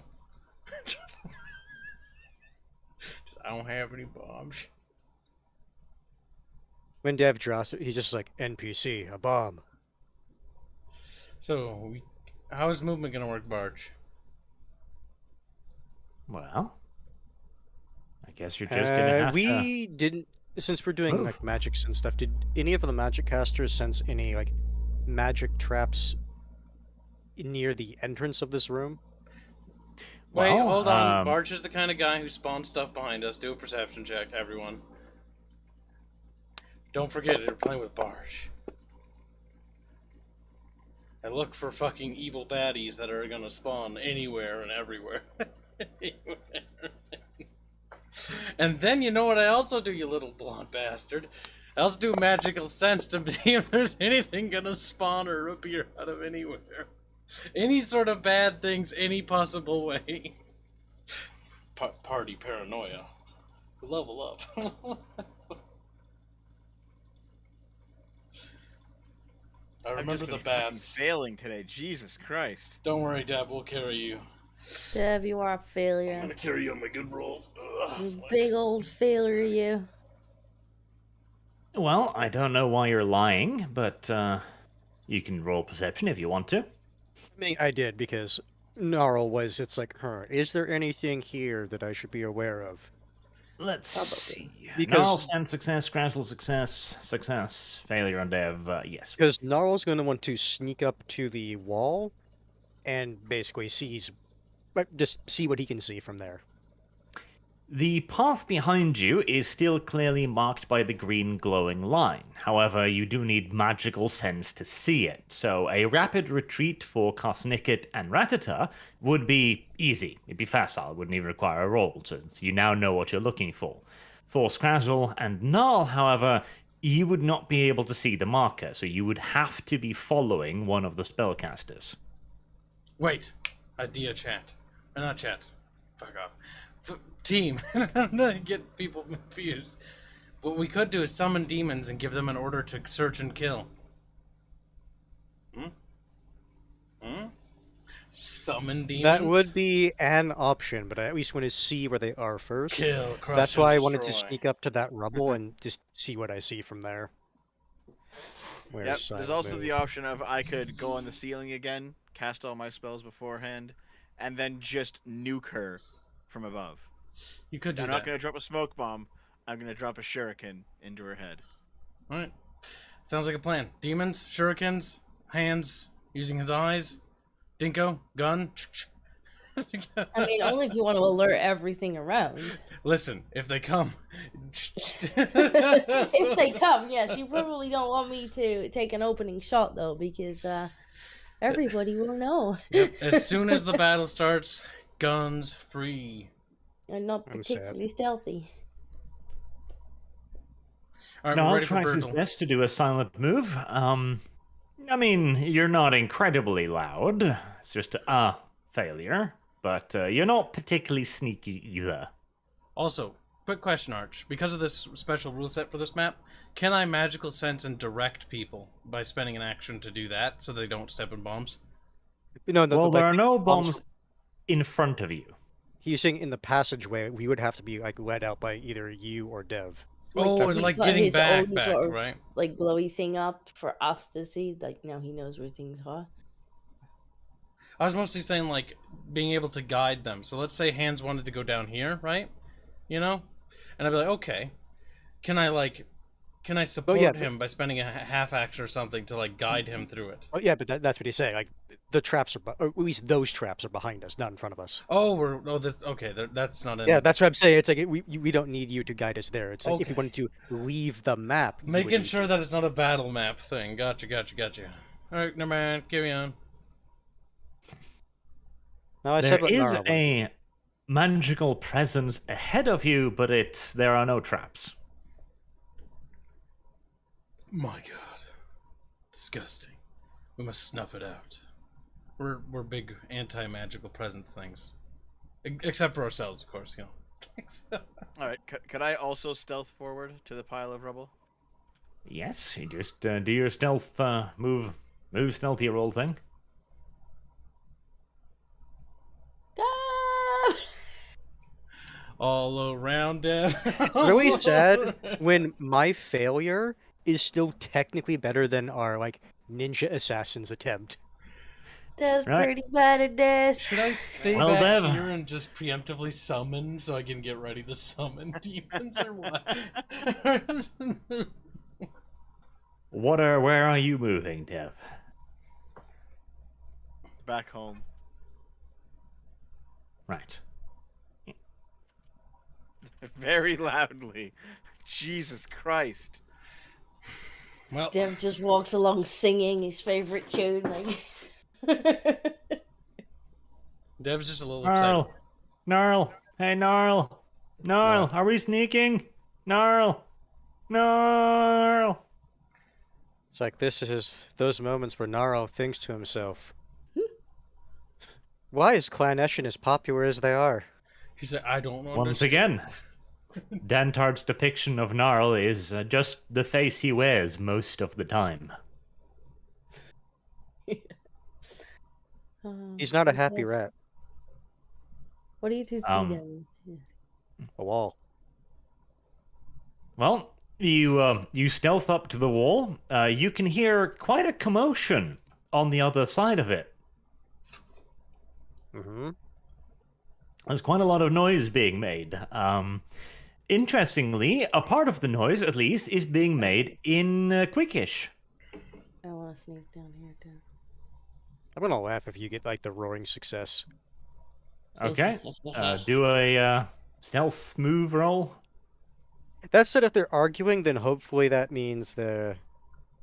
I don't have any bombs. When Dev drops it, he's just like, NPC, a bomb. So, how is movement gonna work, Barge? Well, I guess you're just gonna have to... We didn't, since we're doing Move. like magics and stuff, did any of the magic casters sense any like magic traps near the entrance of this room? Wait, Well, hold on. Barge is the kind of guy who spawns stuff behind us. Do a perception check, everyone. Don't forget, you're playing with Barge. I look for fucking evil baddies that are gonna spawn anywhere and everywhere. And then you know what I also do, you little blonde bastard? I also do magical sense to see if there's anything gonna spawn or appear out of anywhere. Any sort of bad things, any possible way. Party paranoia. Level up. I I've remember just the been fucking bats. failing today. Jesus Christ. Don't worry, Dad, we'll carry you. Dev, you are a I'm failure. gonna carry you on my good rolls. Ugh, You flex. big old failure, you. Well, I don't know why you're lying, but you can roll perception if you want to. I mean, I did because Gnarl was, it's like, is there anything here that I should be aware of? Let's Probably. see. Because- Gnarl, stand success, Scrattle success, failure on Dev, yes. Because Gnarl's going to want to sneak up to the wall and basically just see what he can see from there. The path behind you is still clearly marked by the green glowing line. However, you do need magical sense to see it, so a rapid retreat for Karsnicket and Ratata would be easy. It'd be facile, it wouldn't even require a roll, since you now know what you're looking for. For Scrazzle and Null, however, you would not be able to see the marker, so you would have to be following one of the spellcasters. Wait. Idea chat. Not chat. Fuck off. Team. Get people confused. What we could do is summon demons and give them an order to search and kill. Summon demons? That would be an option, but I at least want to see where they are first. Kill, crush, That's and why I wanted to destroy. sneak up to that rubble and just see what I see from there. Where's Yep. silent There's also move? the option of I could go on the ceiling again, cast all my spells beforehand, and then just nuke her from above. You could do I'm that. not going to drop a smoke bomb. I'm going to drop a shuriken into her head. All right. Sounds like a plan. Demons, shurikens, hands, using his eyes, dinko, gun. I mean, only if you want to alert everything around. Listen, if they come. If they come, yes, you probably don't want me to take an opening shot though, because everybody will know. Yep. As soon as the battle starts, guns free. I'm not I'm sad. particularly stealthy. All right, Now, we're I'll ready for try his Bertel. best to do a silent move. I mean, you're not incredibly loud. It's just a failure. But you're not particularly sneaky either. Also, quick question, Arch. Because of this special rule set for this map, can I magical sense and direct people by spending an action to do that so they don't step in bombs? No, Well, there are no bombs- bombs in front of you. He's saying in the passageway, we would have to be like led out by either you or Dev. Oh, he and like put getting his back, own sort of, right? like glowy thing up for us to see. Like now he knows where things are. I was mostly saying like being able to guide them. So let's say Hands wanted to go down here, right? You know, and I'd be like, okay, can I support yeah, him by spending a half action or something to like guide him through it? Oh yeah, but that's what he's saying. Like the traps are, or at least those traps are behind us, not in front of us. Oh, that's not in. Yeah, that's what I'm saying. It's like we don't need you to guide us there. It's like if you Okay. wanted to leave the map, you would Making need sure to. that it's not a battle map thing. Gotcha. All right, never mind. Carry on. No, I There said what is Nara wanted. a magical presence ahead of you, but there are no traps. My God, disgusting. We must snuff it out. We're big anti-magical presence things, except for ourselves, of course. You know. All right. Could I also stealth forward to the pile of rubble? Yes, you just do your stealth move stealthy roll thing. Ah! All around it. It's really sad when my failure is still technically better than our like ninja assassin's attempt. That's Right. pretty bad at this. Should I stay Well, back Dev. here and just preemptively summon so I can get ready to summon demons or what? Where are you moving, Dev? Back home. Right. Very loudly. Jesus Christ. Well, Dev just walks along singing his favorite tune. Like... Dev's just a little upset. Gnarl. Gnarl. Hey, Gnarl. Gnarl, What? are we sneaking? Gnarl. Gnarl. It's like this is those moments where Naro thinks to himself, "Why is Clan Eshin as popular as they are?" He said, "I don't know." Once again, Dantard's depiction of Gnarl is just the face he wears most of the time. He's not a happy rat. What do you two see down? A wall. Well, you stealth up to the wall. You can hear quite a commotion on the other side of it. Mm-hmm. There's quite a lot of noise being made. Interestingly, a part of the noise, at least, is being made in Quickish. I want to sneak down here too. I'm gonna laugh if you get like the roaring success. Okay. Do a stealth move roll. That said, if they're arguing, then hopefully that means the.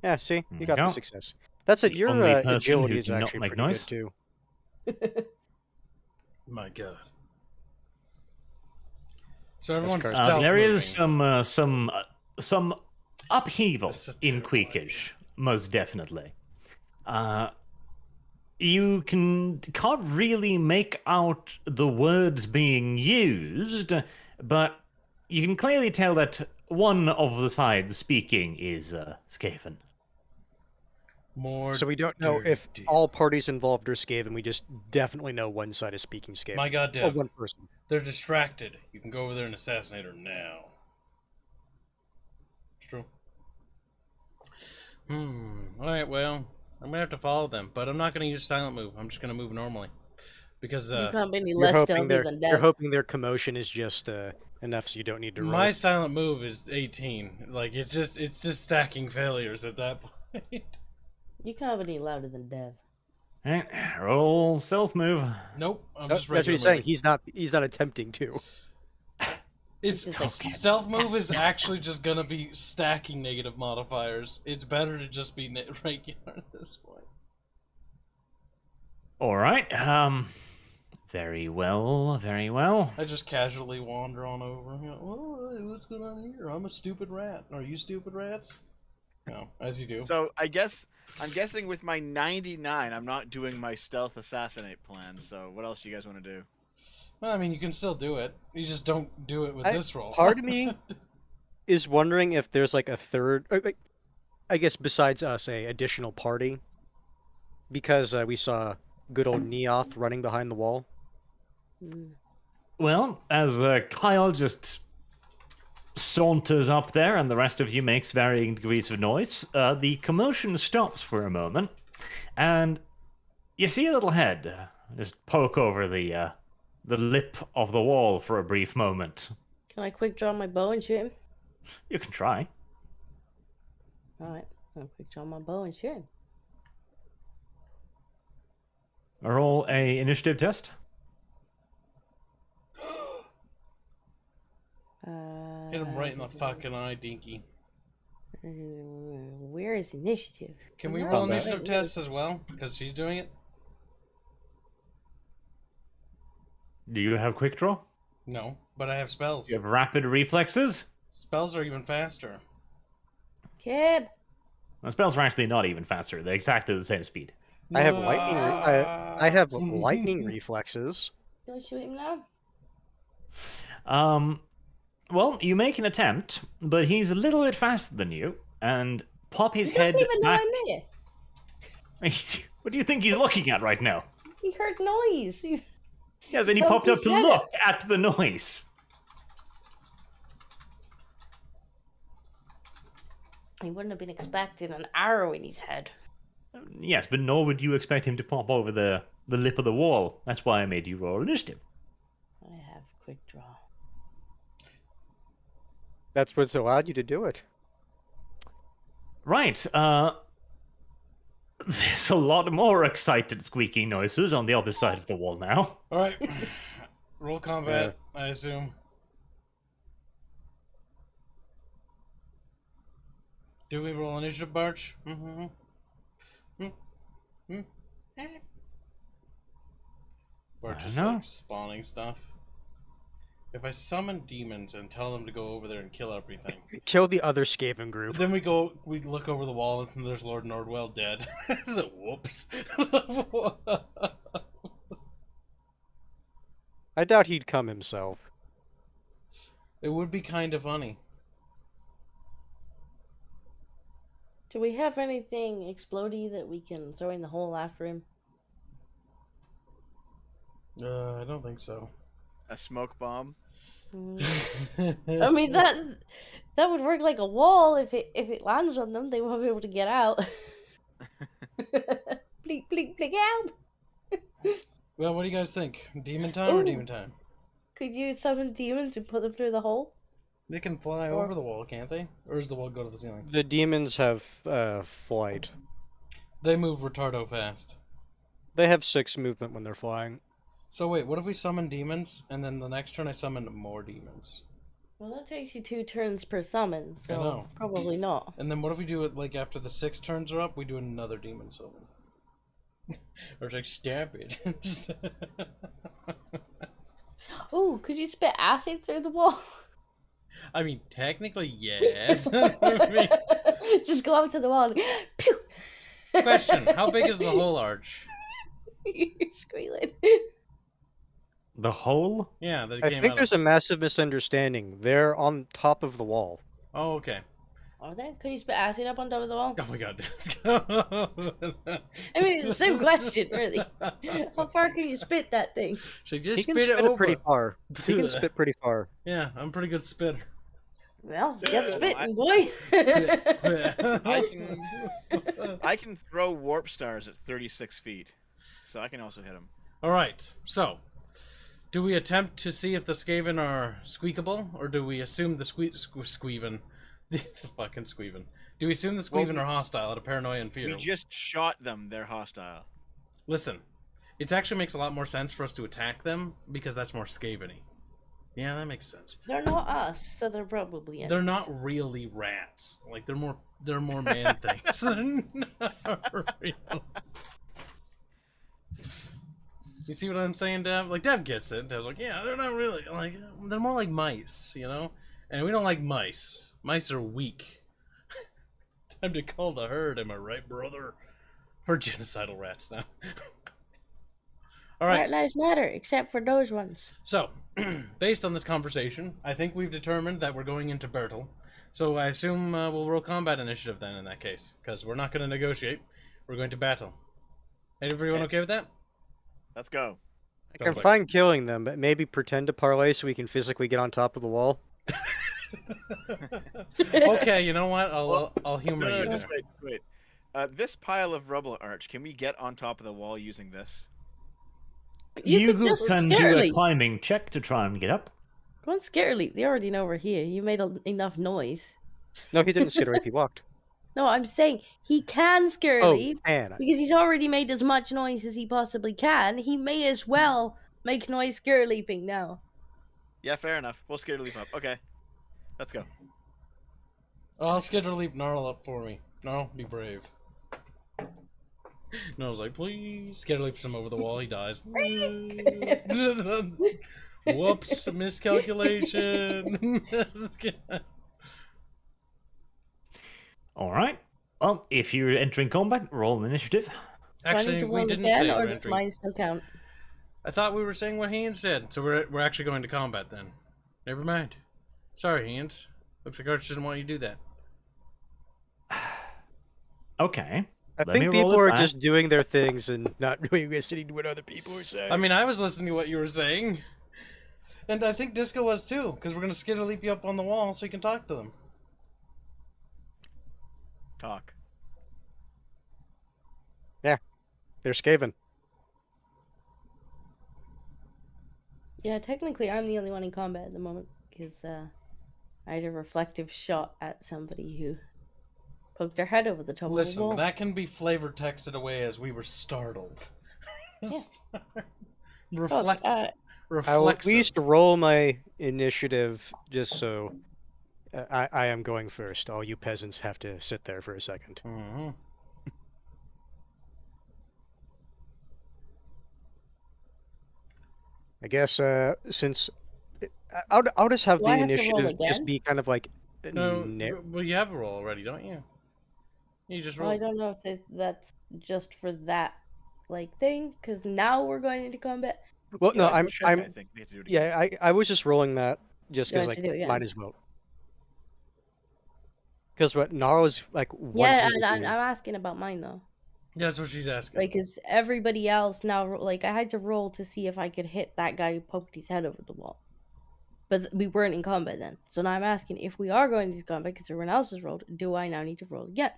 Yeah, see, There you you got the go. success. That said, The your only person agility who is do not actually make pretty noise. good too. My God. So That's everyone's correct. stealth There is moving. some upheaval This is in terrible. Quickish, most definitely. You can't really make out the words being used, but you can clearly tell that one of the sides speaking is Skaven. More. So we don't know if dirty. all parties involved are Skaven. We just definitely know one side is speaking Skaven. My God, Or Dev. one person. They're distracted. You can go over there and assassinate her now. It's true. Alright, well, I'm gonna have to follow them, but I'm not gonna use silent move. I'm just gonna move normally. Because, You can't be any You're less hoping stealthy their than you're Dev. hoping their commotion is just enough so you don't need to roll. my silent move is 18. Like, it's just stacking failures at that point. You can't be any louder than Dev. Alright, roll stealth move. Nope, I'm That's just what regular he's saying. moving. He's not attempting to. It's It's just like- stealth move is actually just gonna be stacking negative modifiers. It's better to just be regular at this point. Alright, very well, very well. I just casually wander on over. You know, oh, what's going on here? I'm a stupid rat. Are you stupid rats? No, as you do. So I'm guessing with my 99, I'm not doing my stealth assassinate plan. So what else do you guys want to do? Well, I mean, you can still do it. You just don't do it with this roll. Part of me is wondering if there's like a third, or, like, I guess besides us, a additional party, because we saw good old Neoth running behind the wall. Mm. Well, as Kyle just saunters up there and the rest of you makes varying degrees of noise, the commotion stops for a moment, and you see a little head just poke over the lip of the wall for a brief moment. Can I quick draw my bow and shoot him? You can try. Alright, I'll quick draw my bow and shoot him. Roll a initiative test. Hit him right in the fucking eye, Dinky. Where is initiative? Can we No, roll but- initiative tests as well? Because she's doing it? Do you have quick draw? No, but I have spells. You have rapid reflexes? Spells are even faster. Kib! Well, spells are actually not even faster. They're exactly the same speed. I have lightning. I have lightning reflexes. Do I shoot him now? Well, you make an attempt, but he's a little bit faster than you, and pop his He head doesn't even know back. I'm there. What do you think he's looking at right now? He heard noise. Yes, and he Poked popped up his to head look at the noise. He wouldn't have been expecting an arrow in his head. Yes, but nor would you expect him to pop over the lip of the wall. That's why I made you roll initiative. I have quick draw. That's what's allowed you to do it. Right, there's a lot more excited squeaky noises on the other side of the wall now. Alright. Roll combat, I assume. Do we roll initiative, Barch? Barch is know. like spawning stuff. If I summon demons and tell them to go over there and kill everything, Kill the other Skaven group. then we look over the wall and there's Lord Nordwell dead. So, whoops. I doubt he'd come himself. It would be kind of funny. Do we have anything explodey that we can throw in the hole after him? I don't think so. A smoke bomb. I mean that would work like a wall if it lands on them. They won't be able to get out. Blink, blink, blink out. Well, what do you guys think? Demon time or Ooh. demon time? Could you summon demons and put them through the hole? They can fly Or- over the wall, can't they? Or does the wall go to the ceiling? The demons have flight. They move retardo fast. They have 6 movement when they're flying. So wait, what if we summon demons, and then the next turn I summon more demons? Well, that takes you 2 turns per summon, I so know. probably not. And then what if we do it like after the 6 turns are up, we do another demon summon? Or like stab it. Ooh, could you spit acid through the wall? I mean, technically, yes. I mean, Just go up to the wall and pew! question, how big is the whole arch? You're squealing. The hole? Yeah, that it I came think out there's of... a massive misunderstanding. They're on top of the wall. Oh, okay. Are they? Could you spit acid up on top of the wall? Oh my god. I mean, it's the same question, really. How far can you spit that thing? Should just He can spit spit it it over. pretty far. He can spit pretty far. Yeah, I'm a pretty good spitter. Well, get Well, spitting, boy. I can throw warp stars at 36 feet, so I can also hit him. All right. So, do we attempt to see if the Skaven are squeakable, or do we assume the Squeven, the fucking Squeven? Do we assume the Squeven Well, are hostile out of paranoia and fear? We just shot them. They're hostile. Listen, it actually makes a lot more sense for us to attack them because that's more Skaven-y. Yeah, that makes sense. They're not us, so they're probably They're not really rats. Like they're more man things. They're not real. You see what I'm saying, Dev? Like Dev gets it. Dev's like, yeah, they're not really like they're more like mice, you know? And we don't like mice. Mice are weak. Time to call the herd, am I right, brother? We're genocidal rats now. All right. White lives matter, except for those ones. So, based on this conversation, I think we've determined that we're going into Bertel. So I assume we'll roll combat initiative then in that case, because we're not going to negotiate. We're going to battle. Everyone okay with that? Let's go. I'm Sounds like- fine killing them, but maybe pretend to parlay so we can physically get on top of the wall. Okay, you know what? Well, I'll humor No, you. just there. wait. This pile of rubble arch, can we get on top of the wall using this? You could just can do scare a leap. climbing check to try and get up. Go on, scare leap. They already know we're here. You made enough noise. No, he didn't skid away, he walked. No, I'm saying he can scare Oh, leap and because he's already made as much noise as he possibly can. He may as well make noise scare leaping now. Yeah, fair enough. We'll skid leap up. Okay. Let's go. I'll schedule leap Gnarl up for me. Gnarl, be brave. Gnarl's like, please. Schedule leaps him over the wall, he dies. Whoops, miscalculation. All right. Well, if you're entering combat, roll an initiative. Do I need Actually, to we roll didn't again, say or our does entry. mine still count? I thought we were saying what Haynes said, so we're actually going to combat then. Never mind. Sorry, Haynes. Looks like Arch didn't want you to do that. Okay. I Let me think roll people it are back. just doing their things and not really listening to what other people are saying. I mean, I was listening to what you were saying. And I think Disco was too, because we're going to skid leap you up on the wall so you can talk to them. Talk. they're Skaven. Yeah, technically, I'm the only one in combat at the moment because I had a reflective shot at somebody who poked their head over the top of the Listen, wall. that can be flavor texted away as we were startled. Reflect. I will at Reflexive. least roll my initiative just so I am going first. All you peasants have to sit there for a second. Mhm. I guess since I'll just have Do the I have to roll initiative just again? be kind of like No, nar- well, you have a roll already, don't you? You just Well, I roll. don't know if that's just for that thing because now we're going into combat. Well, Yeah, no, that's I'm the check, I I'm think. We have to do it again. yeah, I was just rolling that just You because have like to do it, yeah. might as well. Because what Naro's like one Yeah, turn and I'm away. asking about mine though. Yeah, that's what she's asking. Like, is everybody else now I had to roll to see if I could hit that guy who poked his head over the wall. But we weren't in combat then. So now I'm asking if we are going into combat because everyone else has rolled, do I now need to roll again?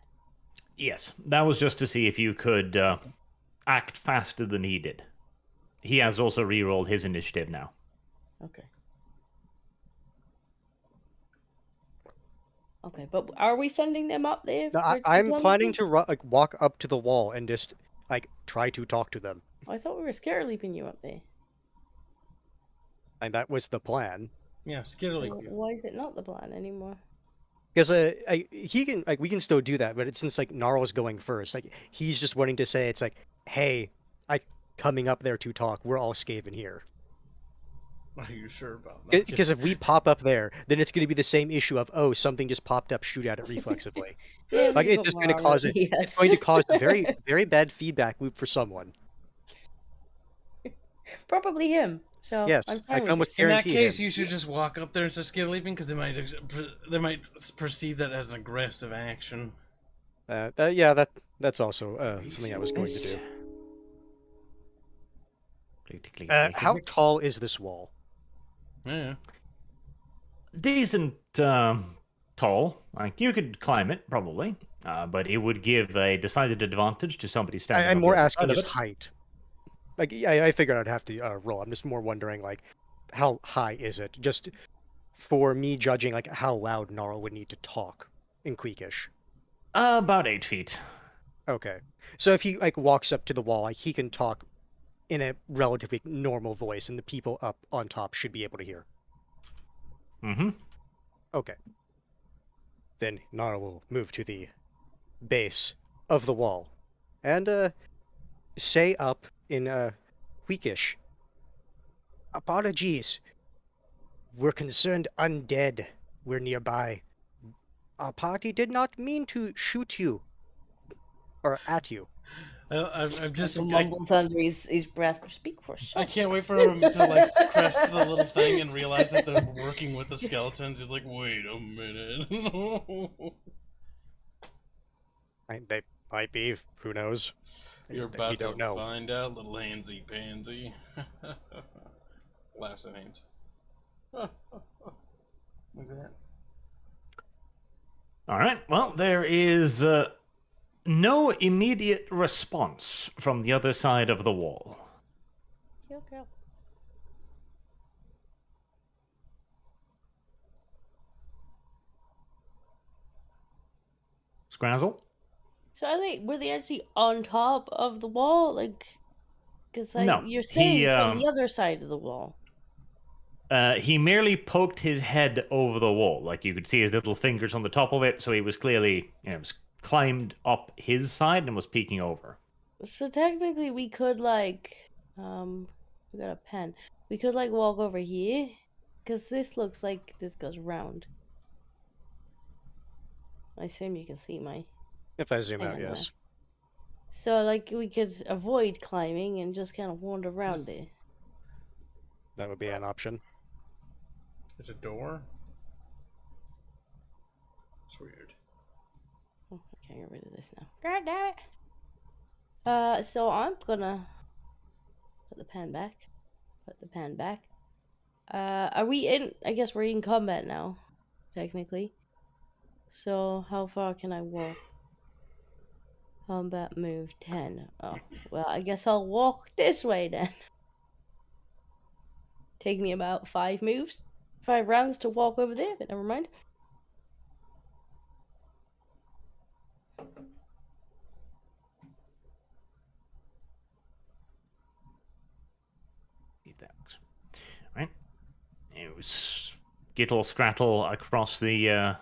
Yes, that was just to see if you could act faster than he did. He has also re-rolled his initiative now. Okay. Okay, but are we sending them up there? No, for I'm planning diplomacy? to walk up to the wall and just like try to talk to them. I thought we were scared leaping you up there. And that was the plan. Yeah, skid leap you. Why is it not the plan anymore? Because he can we can still do that, but it's since like Gnarl's going first, like he's just wanting to say it's like, hey, coming up there to talk. We're all Skaven here. Are you sure about that? Because if we pop up there, then it's going to be the same issue of something just popped up, shoot at it reflexively. Yeah, Like we've it's got just more going to cause it. already, It's yes. going to cause a very very bad feedback loop for someone. Probably him. So Yes, I'm I fine can with almost it. In that guarantee case, him. you should just walk up there and say skid leaping because they might perceive that as an aggressive action. That's also something I was going to do. How tall is this wall? Yeah. decent tall. Like you could climb it probably, but it would give a decided advantage to somebody standing I'm on more the other asking side of just it. height. Like, I figured I'd have to roll. I'm just more wondering, like, how high is it? Just for me judging, like, how loud Gnarl would need to talk in Queekish. About 8 feet. Okay. So if he, like, walks up to the wall, like, he can talk in a relatively normal voice, and the people up on top should be able to hear. Mm-hmm. Okay. Then Gnarl will move to the base of the wall and say up in Queekish. Apologies. We're concerned undead. We're nearby. Our party did not mean to shoot you. Or at you. I'm just. Michael mumbles under his breath. Speak for I yourself. can't wait for him to like crest the little thing and realize that they're working with the skeletons. He's like, wait a minute. They might be. Who knows? You're We about to don't know. find out, little handsy pansy. Laughs at Haynes. Look at that. All right. Well, there is no immediate response from the other side of the wall. Kill girl. Scrazzle? So were they actually on top of the wall? Like, because No, you're saying from he the other side of the wall. he merely poked his head over the wall. Like you could see his little fingers on the top of it, so he was clearly, was climbed up his side and was peeking over. So technically, we could we got a pen. We could like walk over here, because this looks like this goes round. I assume you can see my. If I zoom out, pen there. yes. So like we could avoid climbing and just kind of wander around it. That would be an option. There's a door? It's weird. Oh, I can't get rid of this now. God damn it. So I'm gonna put the pen back. Put the pen back. Are we in? I guess we're in combat now, technically. So how far can I walk? Combat move 10. Oh, well, I guess I'll walk this way then. Take me about 5 rounds to walk over there, but never mind. See if that works. Right. It was skittle scrattle across the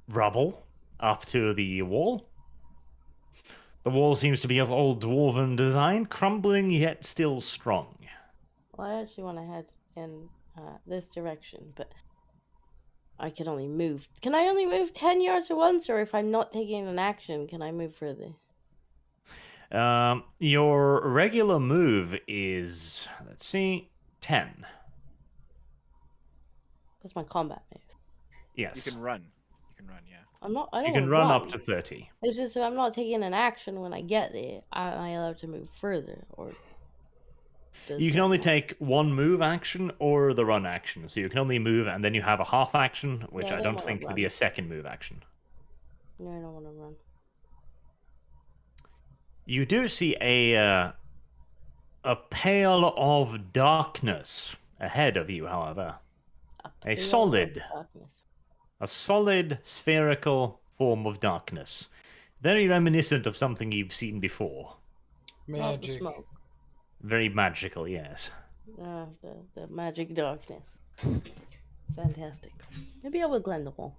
rubble up to the wall. The wall seems to be of old dwarven design, crumbling yet still strong. Well, I actually want to head in this direction, but I can only move. Can I only move 10 yards at once, or if I'm not taking an action, can I move further? Your regular move is, let's see, 10. That's my combat move. Yes. You can run. You can run, yeah. I don't You can wanna run up to 30. It's just if I'm not taking an action when I get there, am I allowed to move further, or? You can only take one move action or the run action. So you can only move and then you have a half action, which Yeah, I I don't don't wanna think would run. be a second move action. No, I don't want to run. You do see a pale of darkness ahead of you, however. Pale of solid. darkness. A solid, spherical form of darkness. Very reminiscent of something you've seen before. Not the Magic. smoke. Very magical, yes. The magic darkness. Fantastic. Maybe I will climb the wall.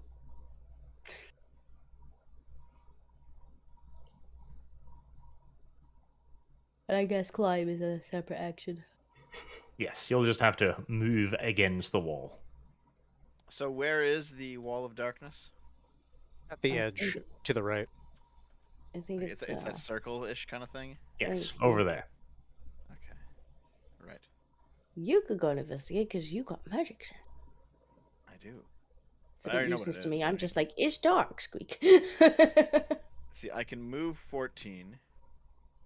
But I guess climb is a separate action. Yes, you'll just have to move against the wall. So where is the wall of darkness? At the I edge, think it's- to the right. I think Okay, it's it's that circle-ish kind of thing? Yes, Thank over you. there. Okay. Right. You could go and investigate because you got magic sense. I do. So I get already know what useless it to is, me. so I'm I just need like, it's dark, squeak. See, I can move 14.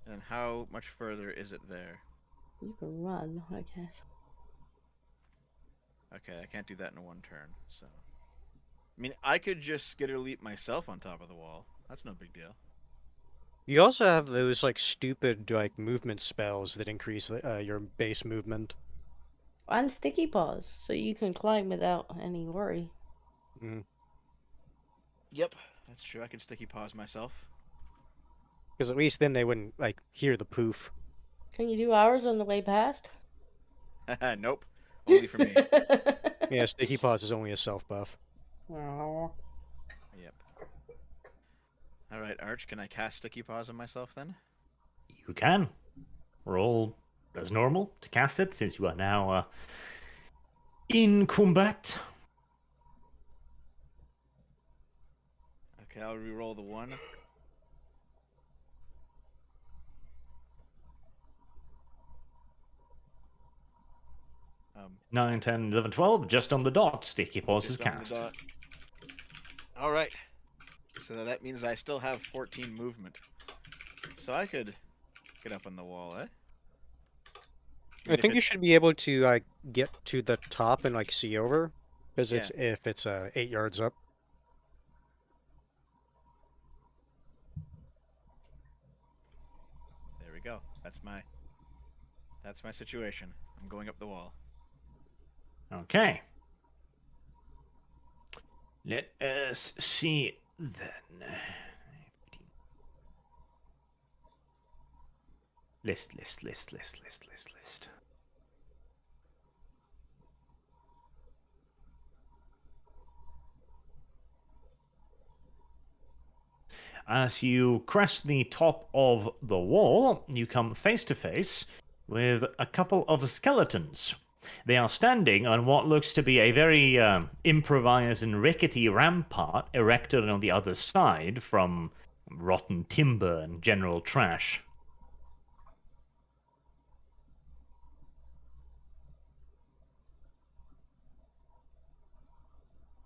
And how much further is it there? You can run, I guess. Okay, I can't do that in one turn. So, I mean, I could just skitter leap myself on top of the wall. That's no big deal. You also have those like stupid like movement spells that increase your base movement. And sticky paws, so you can climb without any worry. Yep, that's true. I could sticky pause myself. Because at least then they wouldn't like hear the poof. Can you do hours on the way past? Nope, only for me. Yeah, sticky paws is only a self buff. Aw. Yep. All right, Arch, can I cast sticky pause on myself then? You can roll as normal to cast it, since you are now in combat. Okay, I'll re-roll the 1. 9, 10, 11, 12, just on the dot. Sticky pause is Just on the cast. dot. All right. So that means I still have 14 movement. So I could get up on the wall, eh? I think you should be able to get to the top and like see over, because Yeah. if it's 8 yards up. There we go. That's my situation. I'm going up the wall. Okay. Let us see then. List. As you crest the top of the wall, you come face to face with a couple of skeletons. They are standing on what looks to be a very improvised and rickety rampart erected on the other side from rotten timber and general trash.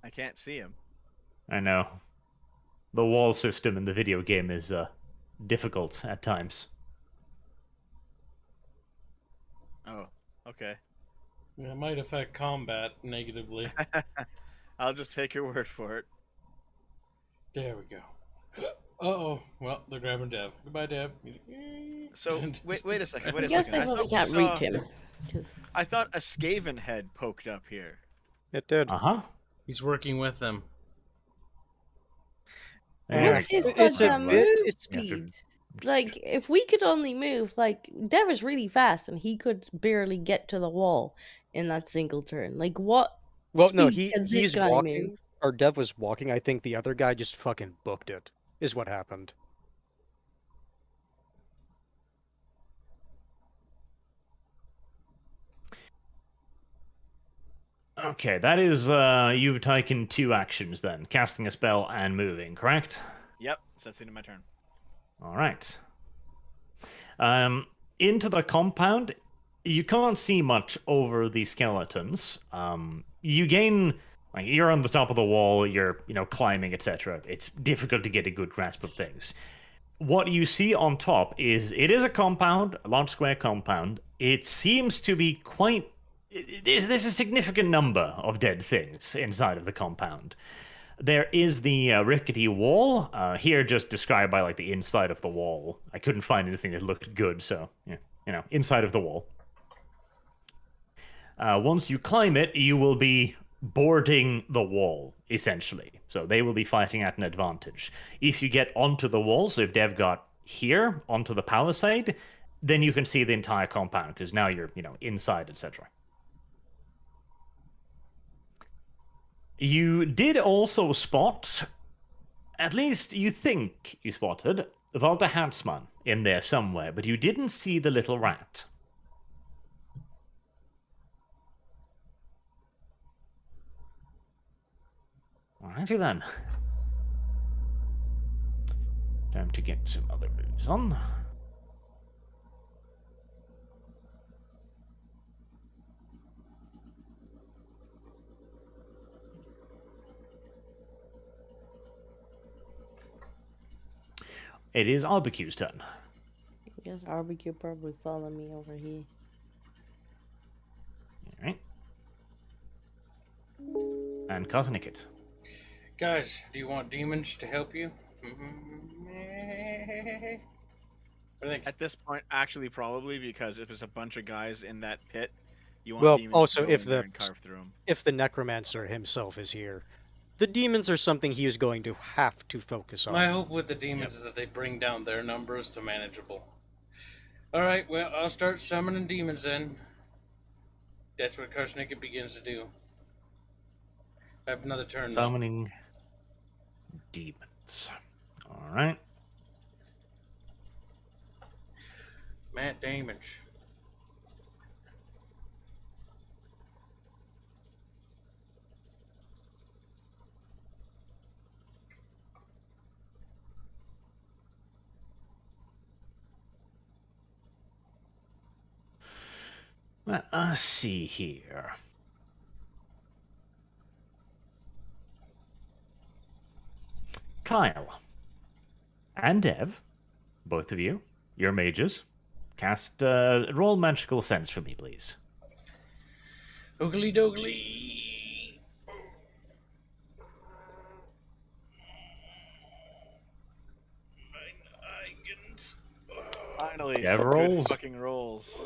I can't see him. I know. The wall system in the video game is difficult at times. Oh, okay. It might affect combat negatively. I'll just take your word for it. There we go. Uh-oh. Well, they're grabbing Dev. Goodbye, Dev. So, wait a second, wait I a guess second. they I probably thought we can't saw- reach him. 'Cause I thought a Skaven head poked up here. It did. Uh-huh. He's working with them. what's his It's a goddamn bit- move it's- speed? Like, if we could only move, like, Dev is really fast, and he could barely get to the wall in that single turn. Like, what? Well, no, speed can this he's guy walking, move? or Dev was walking. I think the other guy just fucking booked it, is what happened. Okay, that is, you've taken 2 actions then. Casting a spell and moving, correct? Yep, so that's the end of my turn. Alright. Into the compound, you can't see much over the skeletons. You gain, like, you're on the top of the wall, you're, climbing, etc. It's difficult to get a good grasp of things. What you see on top is, it is a compound, a large square compound. It seems to be quite... There's a significant number of dead things inside of the compound. There is the rickety wall, here just described by like the inside of the wall. I couldn't find anything that looked good, so, yeah, inside of the wall. Once you climb it, you will be boarding the wall, essentially. So they will be fighting at an advantage. If you get onto the wall, so if Dev got here, onto the palisade, then you can see the entire compound, because now you're, inside, etc. You did also spot, at least you think you spotted, Walter Hansman in there somewhere, but you didn't see the little rat. Alrighty then. Time to get some other moves on. It is Arbecue's turn. I guess Barbecue probably follow me over here. Alright. and Kosnikit. Guys, do you want demons to help you? What do you think? At this point, actually, probably because if there's a bunch of guys in that pit, you want Well, demons also, to go if in there the- and carve through them. If the necromancer himself is here, the demons are something he is going to have to focus on. My hope with the demons is that they bring down their numbers to manageable. Alright, well, I'll start summoning demons then. That's what Karsnikit begins to do. I have another turn though. Summoning demons. All right. Matt Damage. Let us see here. Kyle and Dev, both of you, you're mages. Cast roll magical sense for me, please. Oogly doogly. Finally, Yeah, some rolls. good fucking rolls.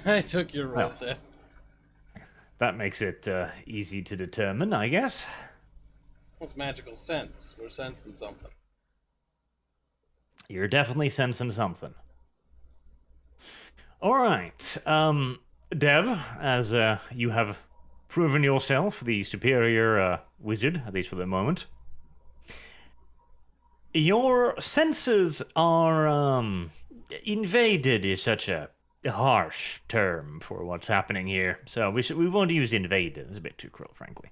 I took your rolls, Well. Dad. That makes it easy to determine, I guess. What's magical sense? We're sensing something. You're definitely sensing something. All right, Dev, as you have proven yourself the superior wizard, at least for the moment, your senses are invaded is such a harsh term for what's happening here, so we won't use invaded. It's a bit too cruel, frankly.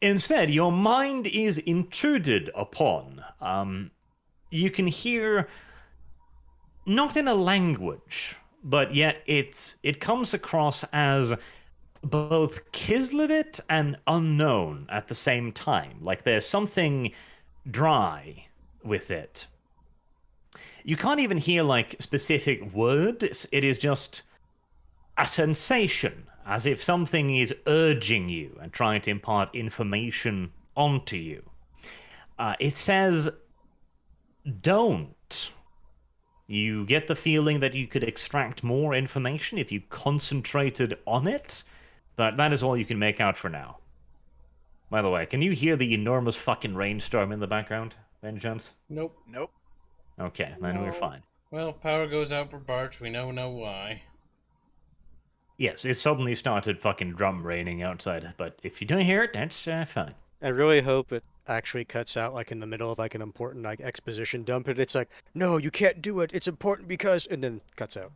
Instead, your mind is intruded upon. You can hear, not in a language, but yet it comes across as both Kislevet and unknown at the same time. Like there's something dry with it. You can't even hear like specific words. It is just a sensation, as if something is urging you and trying to impart information onto you. It says, don't. You get the feeling that you could extract more information if you concentrated on it, but that is all you can make out for now. By the way, can you hear the enormous fucking rainstorm in the background, by any chance? Nope. Nope. Okay, then we're No. fine. Well, if power goes out for Barch, we know why. Yes, it suddenly started fucking drum raining outside, but if you don't hear it, that's fine. I really hope it actually cuts out like in the middle of like an important like exposition dump, and it's like, no, you can't do it. It's important because, and then cuts out.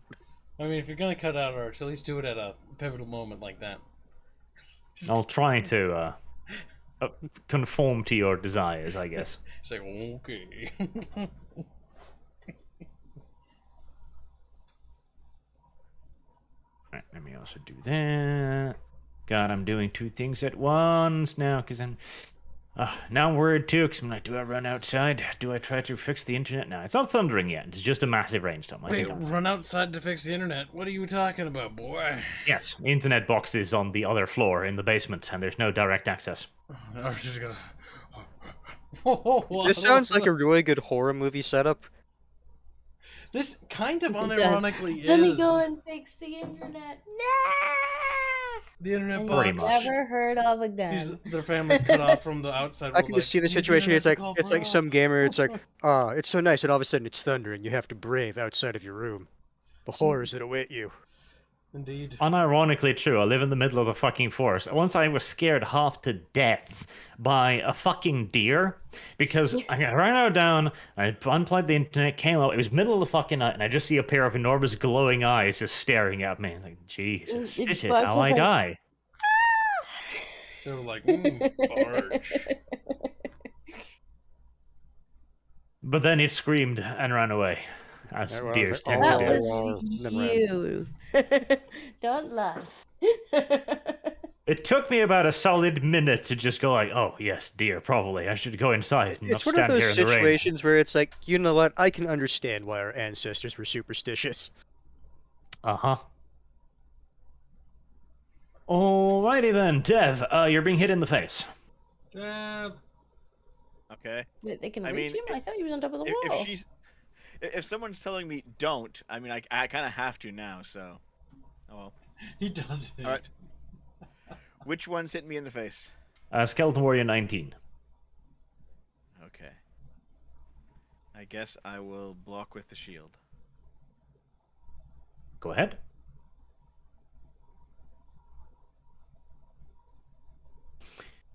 I mean, if you're gonna cut out Arch, at least do it at a pivotal moment like that. I'll try to conform to your desires, I guess. It's like, okay. Right, let me also do that. God, I'm doing two things at once now, because I'm... now I'm worried too, because I'm like, do I run outside? Do I try to fix the internet? No, it's not thundering yet. It's just a massive rainstorm. I Wait, think I'm... run outside to fix the internet? What are you talking about, boy? Yes, internet box is on the other floor in the basement, and there's no direct access. Arch is gonna... This sounds like a really good horror movie setup. This kind of It does. unironically is. Let me go and fix the internet. Nah! The internet And Pretty box. much. never heard of again. Their family's cut off from the outside I world. can just like, see the "We need your situation. internet It's to like call it's like for some help." gamer. It's like, it's so nice, and all of a sudden it's thundering. You have to brave outside of your room. The horrors that await you. Indeed. Unironically true, I live in the middle of the fucking forest. Once I was scared half to death by a fucking deer because I ran out down, I unplugged the internet, came out, it was middle of the fucking night, and I just see a pair of enormous glowing eyes just staring at me. Like, Jesus, It this is bugs how us I like- die. They were like, Barch. But then it screamed and ran away, as Everyone was deers like, tend That to do. was Never mind. you. Don't lie. It took me about a solid minute to just go like, oh, yes, deer, probably. I should go inside and not It's one of stand here those in the rain. situations where it's like, you know what? I can understand why our ancestors were superstitious. Uh-huh. Alrighty then, Dev. You're being hit in the face. Okay. Wait, they can I reach mean, him? I thought he was on top of the If wall. if someone's telling me don't, I mean, I kind of have to now. So, oh well. He does it. All right. Which one's hitting me in the face? Skeleton Warrior 19. Okay. I guess I will block with the shield. Go ahead.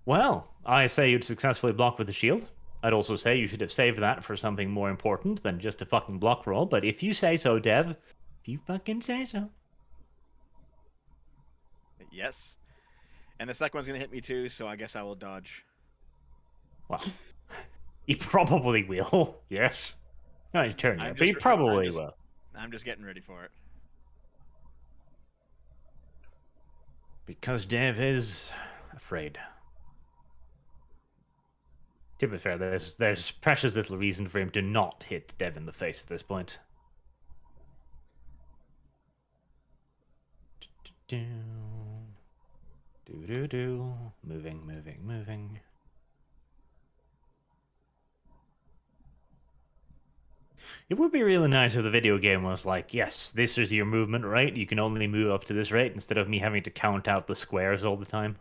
Well, I say you'd successfully block with the shield. I'd also say you should have saved that for something more important than just a fucking block roll, but if you say so, Dev, if you fucking say so. Yes. And the second one's gonna hit me too, so I guess I will dodge. Well, he probably will, yes. Not his turn yet, but he probably will. I'm just getting ready for it. Because Dev is afraid. To be fair, there's precious little reason for him to not hit Dev in the face at this point. Do. Moving. It would be really nice if the video game was like, yes, this is your movement rate. You can only move up to this rate instead of me having to count out the squares all the time.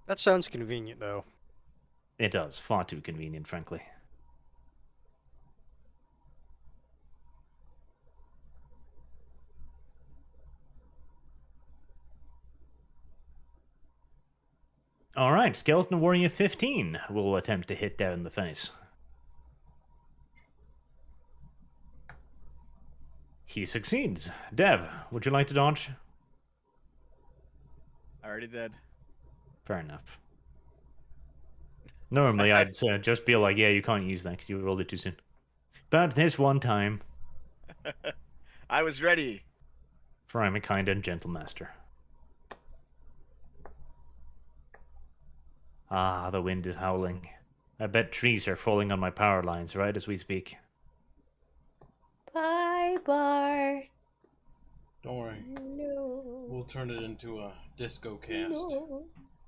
That sounds convenient, though. It does. Far too convenient, frankly. Alright, Skeleton Warrior 15 will attempt to hit Dev in the face. He succeeds. Dev, would you like to dodge? I already did. Fair enough. Normally, I'd just be like, yeah, you can't use that because you rolled it too soon. But this one time... I was ready. For I'm a kind and gentle master. Ah, the wind is howling. I bet trees are falling on my power lines right as we speak. Bye, Bart. Don't worry. No. We'll turn it into a disco cast. No.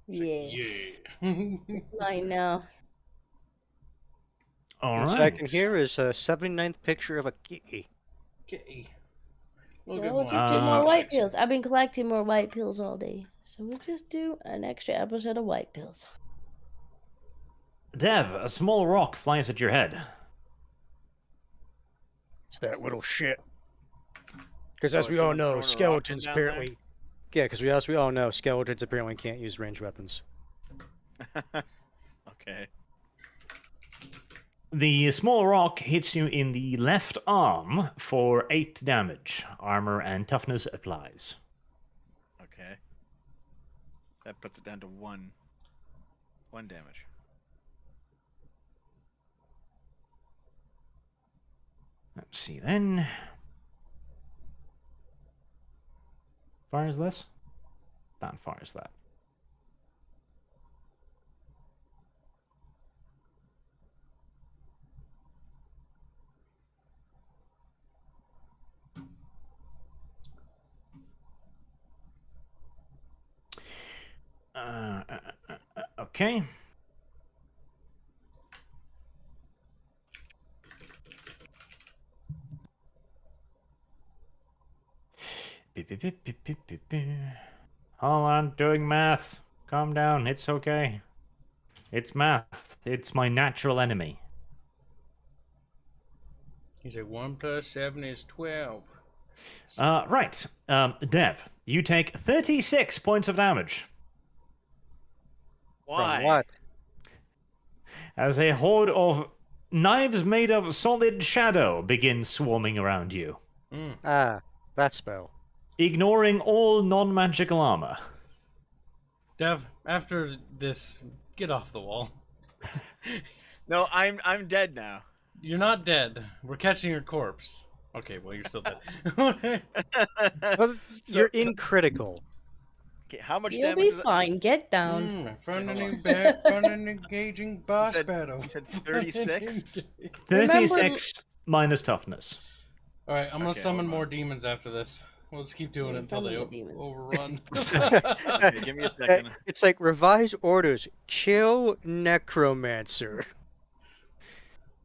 It's Yeah. like, yeah. I know. Alright. What I can hear is a 79th picture of a kitty. Okay. So Look at we'll my just do more white collection. pills. I've been collecting more white pills all day. So we'll just do an extra episode of white pills. Dev, a small rock flies at your head. It's that little shit. Because as Oh, we all someone throwing a know, rock skeletons down there? apparently... Yeah, because as we all know, skeletons apparently can't use ranged weapons. Okay. The small rock hits you in the left arm for 8 damage. Armor and toughness applies. Okay. That puts it down to 1 damage. Let's see then. Far as this? Not far as that. Okay. Hold on, doing math. Calm down, it's okay. It's math. It's my natural enemy. He's like 1 + 7 is 12. Right. Dev, you take 36 points of damage Why? From what? as a horde of knives made of solid shadow begins swarming around you, Ah, that spell. ignoring all non-magical armor. Dev, after this, get off the wall. No, I'm dead now. You're not dead. We're catching your corpse. Okay, well, you're still dead. Well, you're in critical. Okay, how much You'll damage be is fine. Get down. Front and engaging boss said- battle. you said 36? 36 minus toughness. Alright, I'm gonna Okay, summon hold more on. demons after this. We'll just keep doing Yeah, it until they summon the demons. overrun. Okay, give me a second. It's like revise orders. Kill necromancer.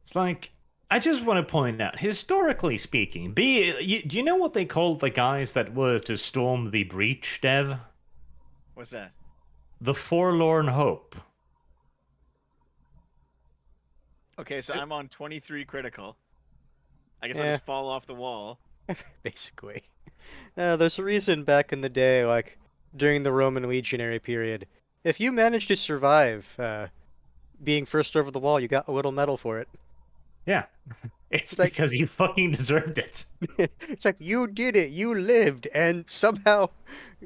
It's like, I just want to point out, historically speaking, do you know what they called the guys that were to storm the breach, Dev? What's that? The Forlorn Hope. Okay, so I'm on 23 critical. I guess I'll Yeah. just fall off the wall. Basically. There's a reason back in the day, like during the Roman legionary period, if you managed to survive being first over the wall, you got a little medal for it. Yeah. It's like- because you fucking deserved it. It's like, you did it, you lived, and somehow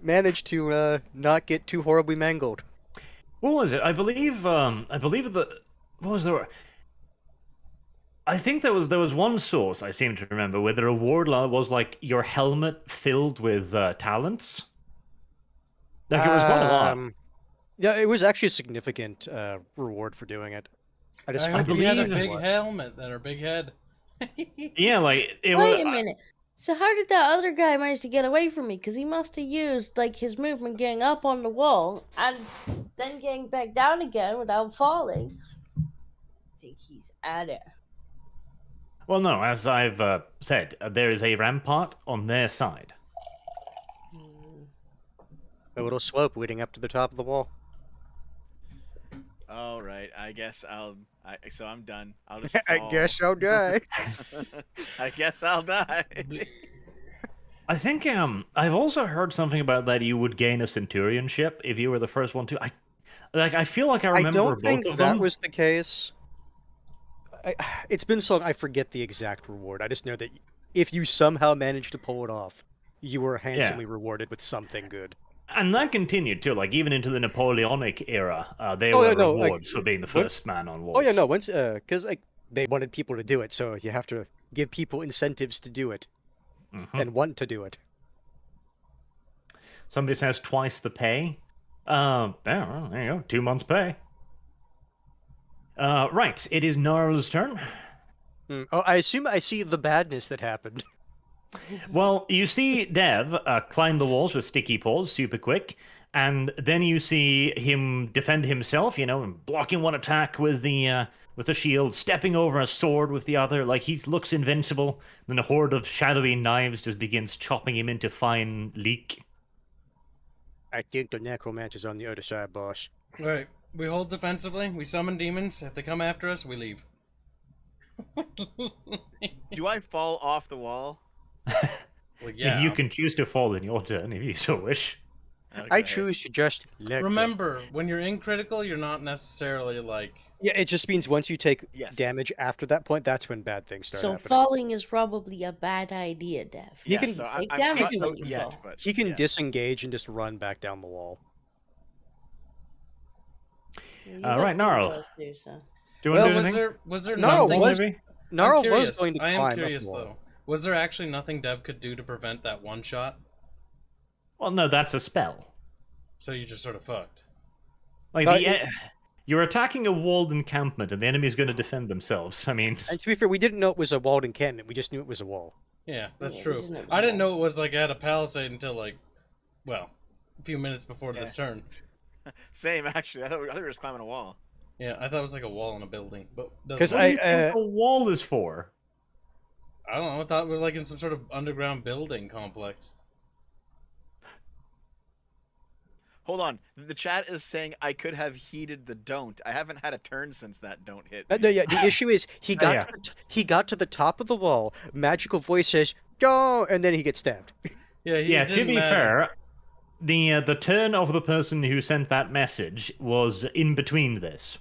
managed to not get too horribly mangled. What was it? I believe what was the... I think there was one source I seem to remember where the reward was like your helmet filled with talents. Like it was quite a lot. Yeah, it was actually a significant reward for doing it. I just I forget hope he had a exactly big what. helmet then, or big head. Yeah, like it Wait a was. minute. So how did that other guy manage to get away from me? Because he must have used like his movement getting up on the wall and then getting back down again without falling. I think he's at it. Well, no, as I've said, there is a rampart on their side. A little slope leading up to the top of the wall. All right, I guess so I'm done. I'll just. I fall. guess I'll die. I guess I'll die. I think I've also heard something about that you would gain a centurionship if you were the first one to. I feel like I remember I don't both think of that them. was the case. It's been so long, I forget the exact reward. I just know that if you somehow managed to pull it off, you were handsomely rewarded with something good. And that continued too, like even into the Napoleonic era, there Oh, were yeah, no, like, rewards for being the when- first man on walls. Oh yeah, no, once because like they wanted people to do it, so you have to give people incentives to do it Mhm. and want to do it. Somebody says twice the pay. Yeah, well, there you go, 2 months' pay. Right, it is Gnarl's turn. Oh, I assume I see the badness that happened. Well, you see Dev climb the walls with sticky paws super quick, and then you see him defend himself, and blocking one attack with the shield, stepping over a sword with the other, like he looks invincible. Then a horde of shadowy knives just begins chopping him into fine leek. I think the necromancer's on the other side, boss. Alright, we hold defensively, we summon demons, if they come after us, we leave. Do I fall off the wall? Well, yeah. You can choose to fall in your turn if you so wish. I Okay. choose to just let go. Remember, when you're in critical, you're not necessarily like... Yeah, it just means once you take Yes. damage after that point, that's when bad things start So happening. falling is probably a bad idea, Dev. You can so take I'm damage not when out you yet, fall. but He can yeah. disengage and just run back down the wall. You Right, must do Gnarl. those too, so. Do you want to do was anything? there No, nothing... was- maybe? Gnarl I'm curious. was going to I climb am up curious, the wall. though. Was there actually nothing Dev could do to prevent that one shot? Well, no, that's a spell. So you just sort of fucked. Like But you're attacking a walled encampment, and the enemy's going to defend themselves. I mean, And to be fair, we didn't know it was a walled encampment. We just knew it was a wall. Yeah, that's Yeah, true. isn't it I didn't wall? know it was like I had a palisade until like, well, a few minutes before this turn. Same actually. I thought we were just climbing a wall. Yeah, I thought it was like a wall in a building, but doesn't 'Cause work. what do you think the wall is for? I don't know. I thought we were like in some sort of underground building complex. Hold on. The chat is saying I could have heeded the don't. I haven't had a turn since that don't hit. No, yeah, the issue is he got yeah. he got to the top of the wall. Magical voice says "Go," and then he gets stabbed. Yeah, Yeah, to be fair, the turn of the person who sent that message was in between this.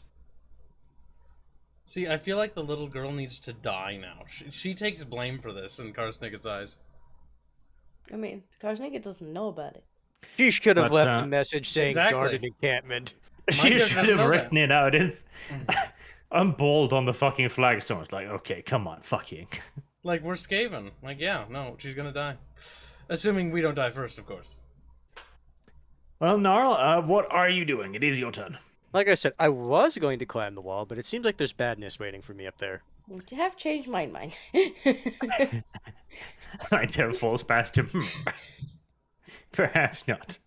See, I feel like the little girl needs to die now. She takes blame for this in Karsnicket's eyes. I mean, Karsnicket doesn't know about it. She should have But, left the message saying exactly. "guarded encampment." She Micah should doesn't have know written that. it out. I'm bold on the fucking flagstone. It's like, okay, come on, fuck you. Like, we're Skaven. Like, yeah, no, she's gonna die. Assuming we don't die first, of course. Well, Gnarl, what are you doing? It is your turn. Like I said, I was going to climb the wall, but it seems like there's badness waiting for me up there. You have changed my mind. Nightdove falls past him. Perhaps not.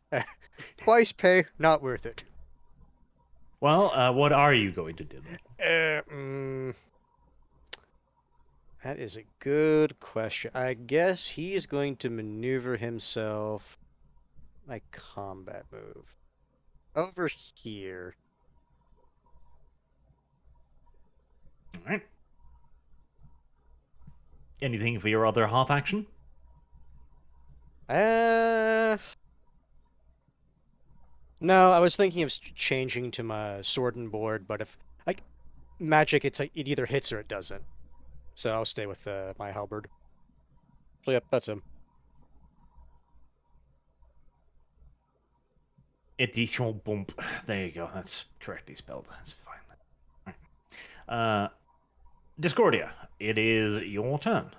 Twice pay, not worth it. Well, what are you going to do then? That is a good question. I guess he's going to maneuver himself. My combat move. Over here. Alright. Anything for your other half action? No, I was thinking of changing to my sword and board, but if like magic, it's like it either hits or it doesn't. So I'll stay with my halberd. So yep, that's him. Edition bump. There you go. That's correctly spelled. That's fine. Right. Discordia, it is your turn.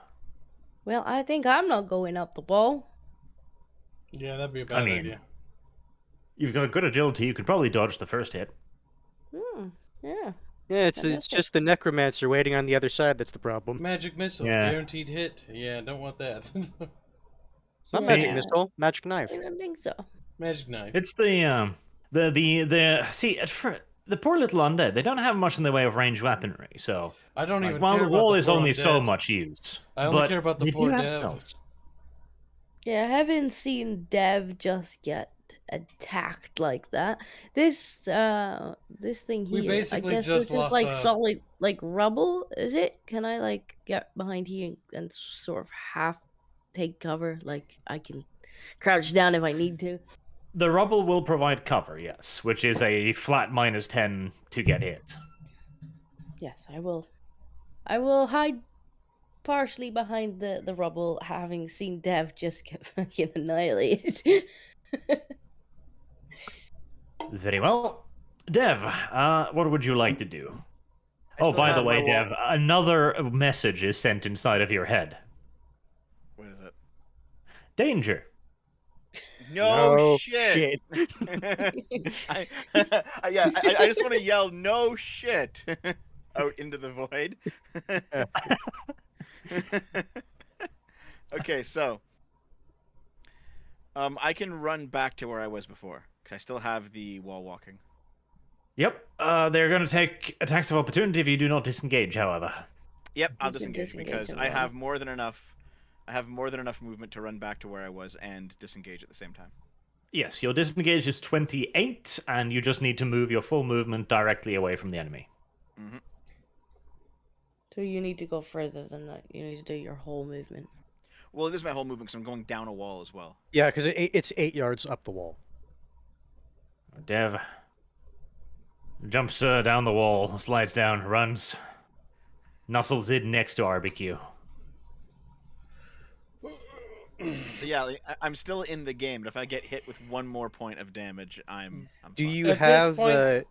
Well, I think I'm not going up the wall. Yeah, that'd be a bad idea. You've got good agility. You could probably dodge the first hit. Yeah. Yeah, it's just the necromancer waiting on the other side that's the problem. Magic missile, Yeah. guaranteed hit. Yeah, don't want that. Not Yeah. magic missile, magic knife. I don't think so. Magic knife. It's the poor little undead. They don't have much in the way of ranged weaponry. So I don't even while care the about wall the is poor only so undead. much use, I only but care about the they poor do have dev. spells. Yeah, I haven't seen Dev just get attacked like that. This thing here, We basically I guess just this is lost like a- solid like rubble, is it? Can I like get behind here and sort of half take cover? Like I can crouch down if I need to. The rubble will provide cover, yes, which is a flat -10 to get hit. Yes, I will. I will hide partially behind the rubble, having seen Dev just get fucking annihilated. Very well. Dev, what would you like to do? I Oh, still by the have my way, wall- Dev, another message is sent inside of your head. What is it? Danger. No, shit. I just want to yell no shit out into the void. Okay, so I can run back to where I was before because I still have the wall walking. Yep, they're going to take attacks of opportunity if you do not disengage, however. Yep, I'll You can disengage disengage because and I run. have more than enough. I have more than enough movement to run back to where I was and disengage at the same time. Yes, your disengage is 28, and you just need to move your full movement directly away from the enemy. Mm-hmm. So you need to go further than that. You need to do your whole movement. Well, it is my whole movement because I'm going down a wall as well. Yeah, because it's 8 yards up the wall. Dev jumps down the wall, slides down, runs, nuzzles in next to RBQ. So yeah, like, I'm still in the game, but if I get hit with one more point of damage, I'm Do fine. you have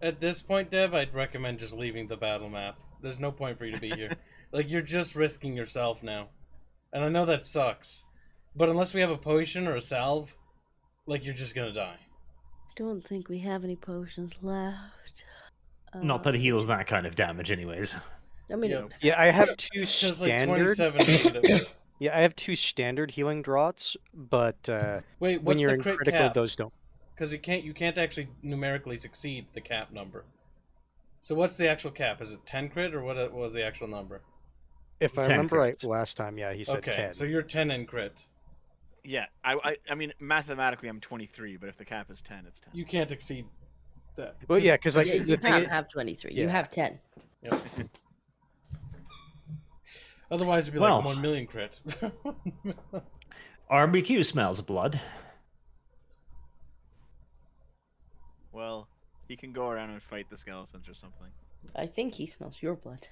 At this point, Dev, I'd recommend just leaving the battle map. There's no point for you to be here. Like, you're just risking yourself now. And I know that sucks. But unless we have a potion or a salve, like, you're just gonna die. I don't think we have any potions left. Not that it heals that kind of damage, anyways. I mean, Yep. Yeah, I have 2 Just like standard. 27 negative. Yeah, I have 2 standard healing draughts, but Wait, when what's you're the in crit critical, cap? those don't. Because you can't actually numerically succeed the cap number. So what's the actual cap? Is it 10 crit, or what was the actual number? If I 10 remember right, crits. last time, yeah, he said Okay, 10. so you're 10 in crit. Yeah, I mean mathematically I'm 23, but if the cap is 10, it's 10. You can't exceed that. Well, yeah, because like yeah, the you thing can't is, have 23. You yeah. have 10. Yep. Otherwise, it'd be Well. like 1 million crit. RBQ smells blood. Well, he can go around and fight the skeletons or something. I think he smells your blood.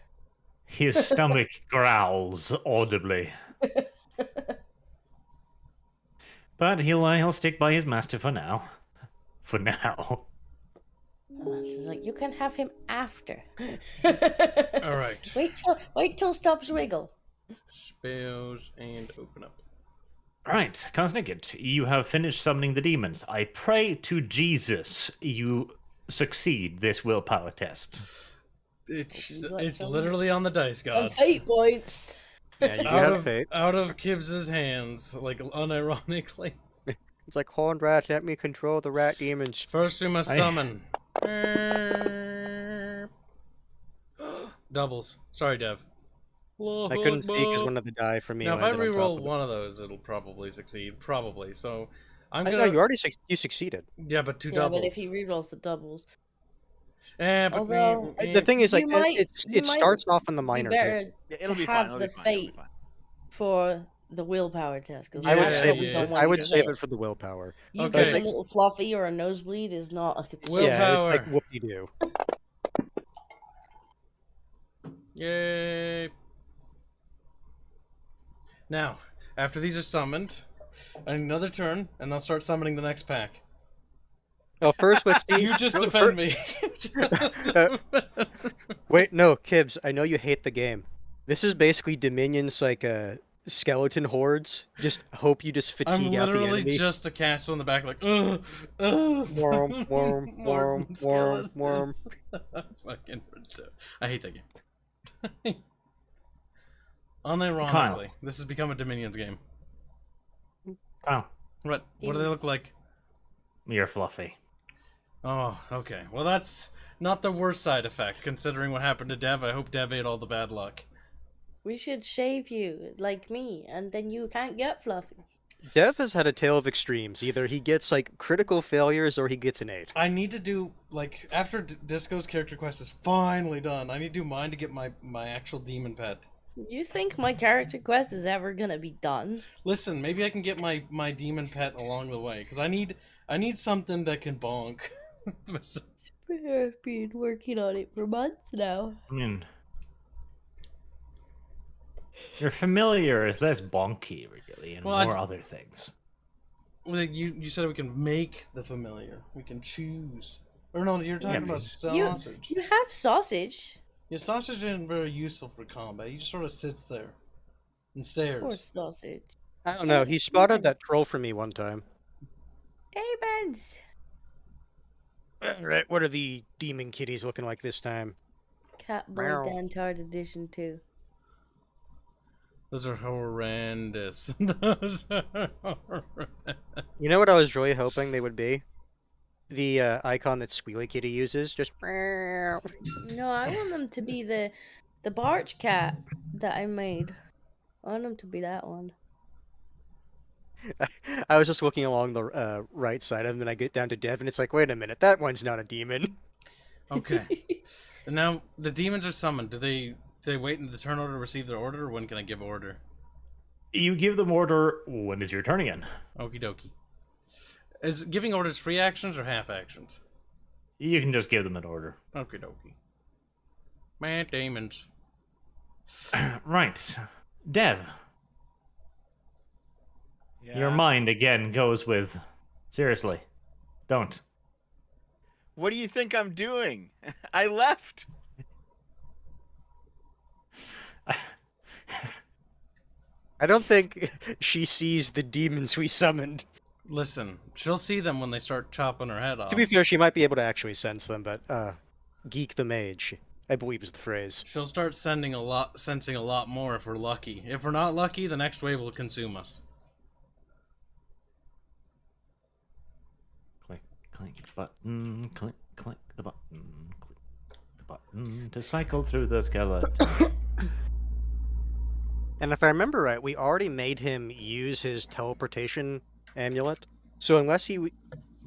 His stomach growls audibly. But he'll stick by his master for now. For now. She's like, you can have him after. All right. Wait till stops wiggle. Spells and open up. Right, Kosnicket, you have finished summoning the demons. I pray to Jesus you succeed this willpower test. It's You got some- literally on the dice Some gods. fate points. Yeah, you do out have of fate. out of Kibbs's hands, like unironically. It's like horned rat. Let me control the rat demons. First, we must I- summon. Doubles. Sorry, Dev. I couldn't see because one of the die for me Now, if I landed on top reroll of it. one of those, it'll probably succeed. Probably. So, I'm I gonna. know you already you succeeded. Yeah, but two Yeah, doubles. but if he rerolls the doubles, Eh, but Although- The thing is, like, You might- it you might starts off in the be minor case. better Yeah, it'll to be fine. have It'll the be fine. It'll be fate fine. for the willpower test. Because I would Yeah, save yeah. it. I would save it for the willpower. You Okay. get a little fluffy or a nosebleed is not a Will- Yeah, it's like Willpower. whoop de doo. Yay! Now, after these are summoned, I need another turn, and I'll start summoning the next pack. Oh, first let's see. You just no, defend me. Wait, no, Kibbs. I know you hate the game. This is basically Dominion's like skeleton hordes. Just hope you just I'm fatigue out the literally enemy. just a castle in the back, like, ugh, ugh. Worm, worm, More worm, worm, worm. skeletons. Fucking I hate that game. Unironically, this has become a Dominion's game. Oh, What do they look like? you're fluffy. Oh, okay. Well, that's not the worst side effect, considering what happened to Dev. I hope Dev ate all the bad luck. We should shave you like me, and then you can't get fluffy. Dev has had a tale of extremes. Either he gets like critical failures or he gets an 8. I need to do, like, after Disco's character quest is finally done, I need to do mine to get my actual demon pet. You think my character quest is ever gonna be done? Listen, maybe I can get my demon pet along the way, because I need something that can bonk. I've been working on it for months now. I mean, your familiar is less bonky, really, and Well, more other things. Well, you said we can make the familiar. We can choose. Or no, you're talking about sausage. You have sausage. Yeah, sausage isn't very useful for combat. He just sort of sits there and stares. Or sausage. I don't know. He spotted that troll for me one time. Demons! Alright, what are the demon kitties looking like this time? Catboy Meow. Dantard edition 2. Those are horrendous. Those are horrendous. You know what I was really hoping they would be? The icon that Squealy Kitty uses. Just. No, I want them to be the Barch cat that I made. I want them to be that one. I was just looking along the right side, and then I get down to Dev, and it's like, wait a minute, that one's not a demon. Okay. And now the demons are summoned. Do they wait in the turn order to receive their order, or when can I give order? You give them order. When is your turn again? Okie dokie. Is giving orders free actions or half actions? You can just give them an order. Okie dokie. Man, demons. Right, Dev. Your Yeah. mind again goes with. Seriously, don't. What do you think I'm doing? I left. I don't think she sees the demons we summoned. Listen, she'll see them when they start chopping her head off. To be fair, she might be able to actually sense them, but Geek the Mage, I believe is the phrase. She'll start sensing a lot more if we're lucky. If we're not lucky, the next wave will consume us. Click, click the button, click the button, click the button to cycle through the skeletons. And if I remember right, we already made him use his teleportation amulet. So unless he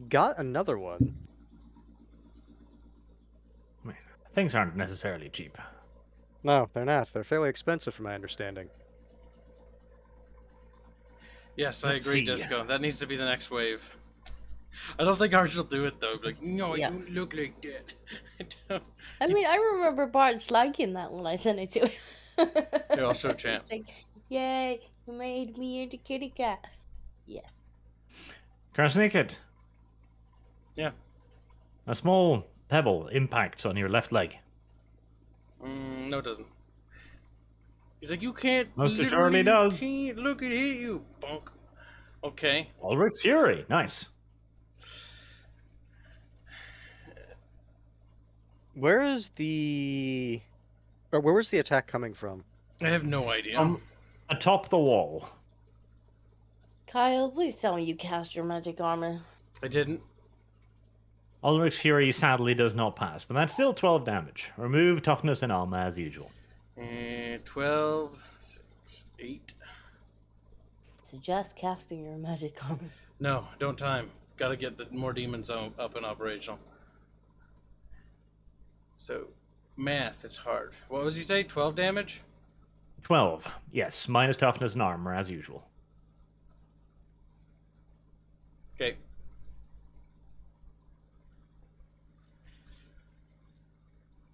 got another one... I mean, things aren't necessarily cheap. No, they're not. They're fairly expensive from my understanding. Yes, I Let's agree, see. Disco. That needs to be the next wave. I don't think ours will do it though. Be like, no, Yeah. you don't look like that. I don't. I mean, I remember Barch liking that when I sent it to him. Here, I'll show Champ. He's like, yay, you made me into kitty cat. Yes. Krasnikid. Yeah. A small pebble impacts on your left leg. No, it doesn't. He's like, you can't. Most literally assuredly does. Can't look at hit you, bunk. Okay. Ulrich's Fury. Nice. Where was the attack coming from? I have no idea. atop the wall. Kyle, please tell me you cast your magic armor. I didn't. Ulrich's Fury sadly does not pass, but that's still 12 damage. Remove toughness and armor as usual. And 12, 6, 8. Suggest casting your magic armor. No, don't time. Gotta get the more demons up and operational. So, math is hard. What was you say? 12 damage? 12, yes, minus toughness and armor as usual. Okay.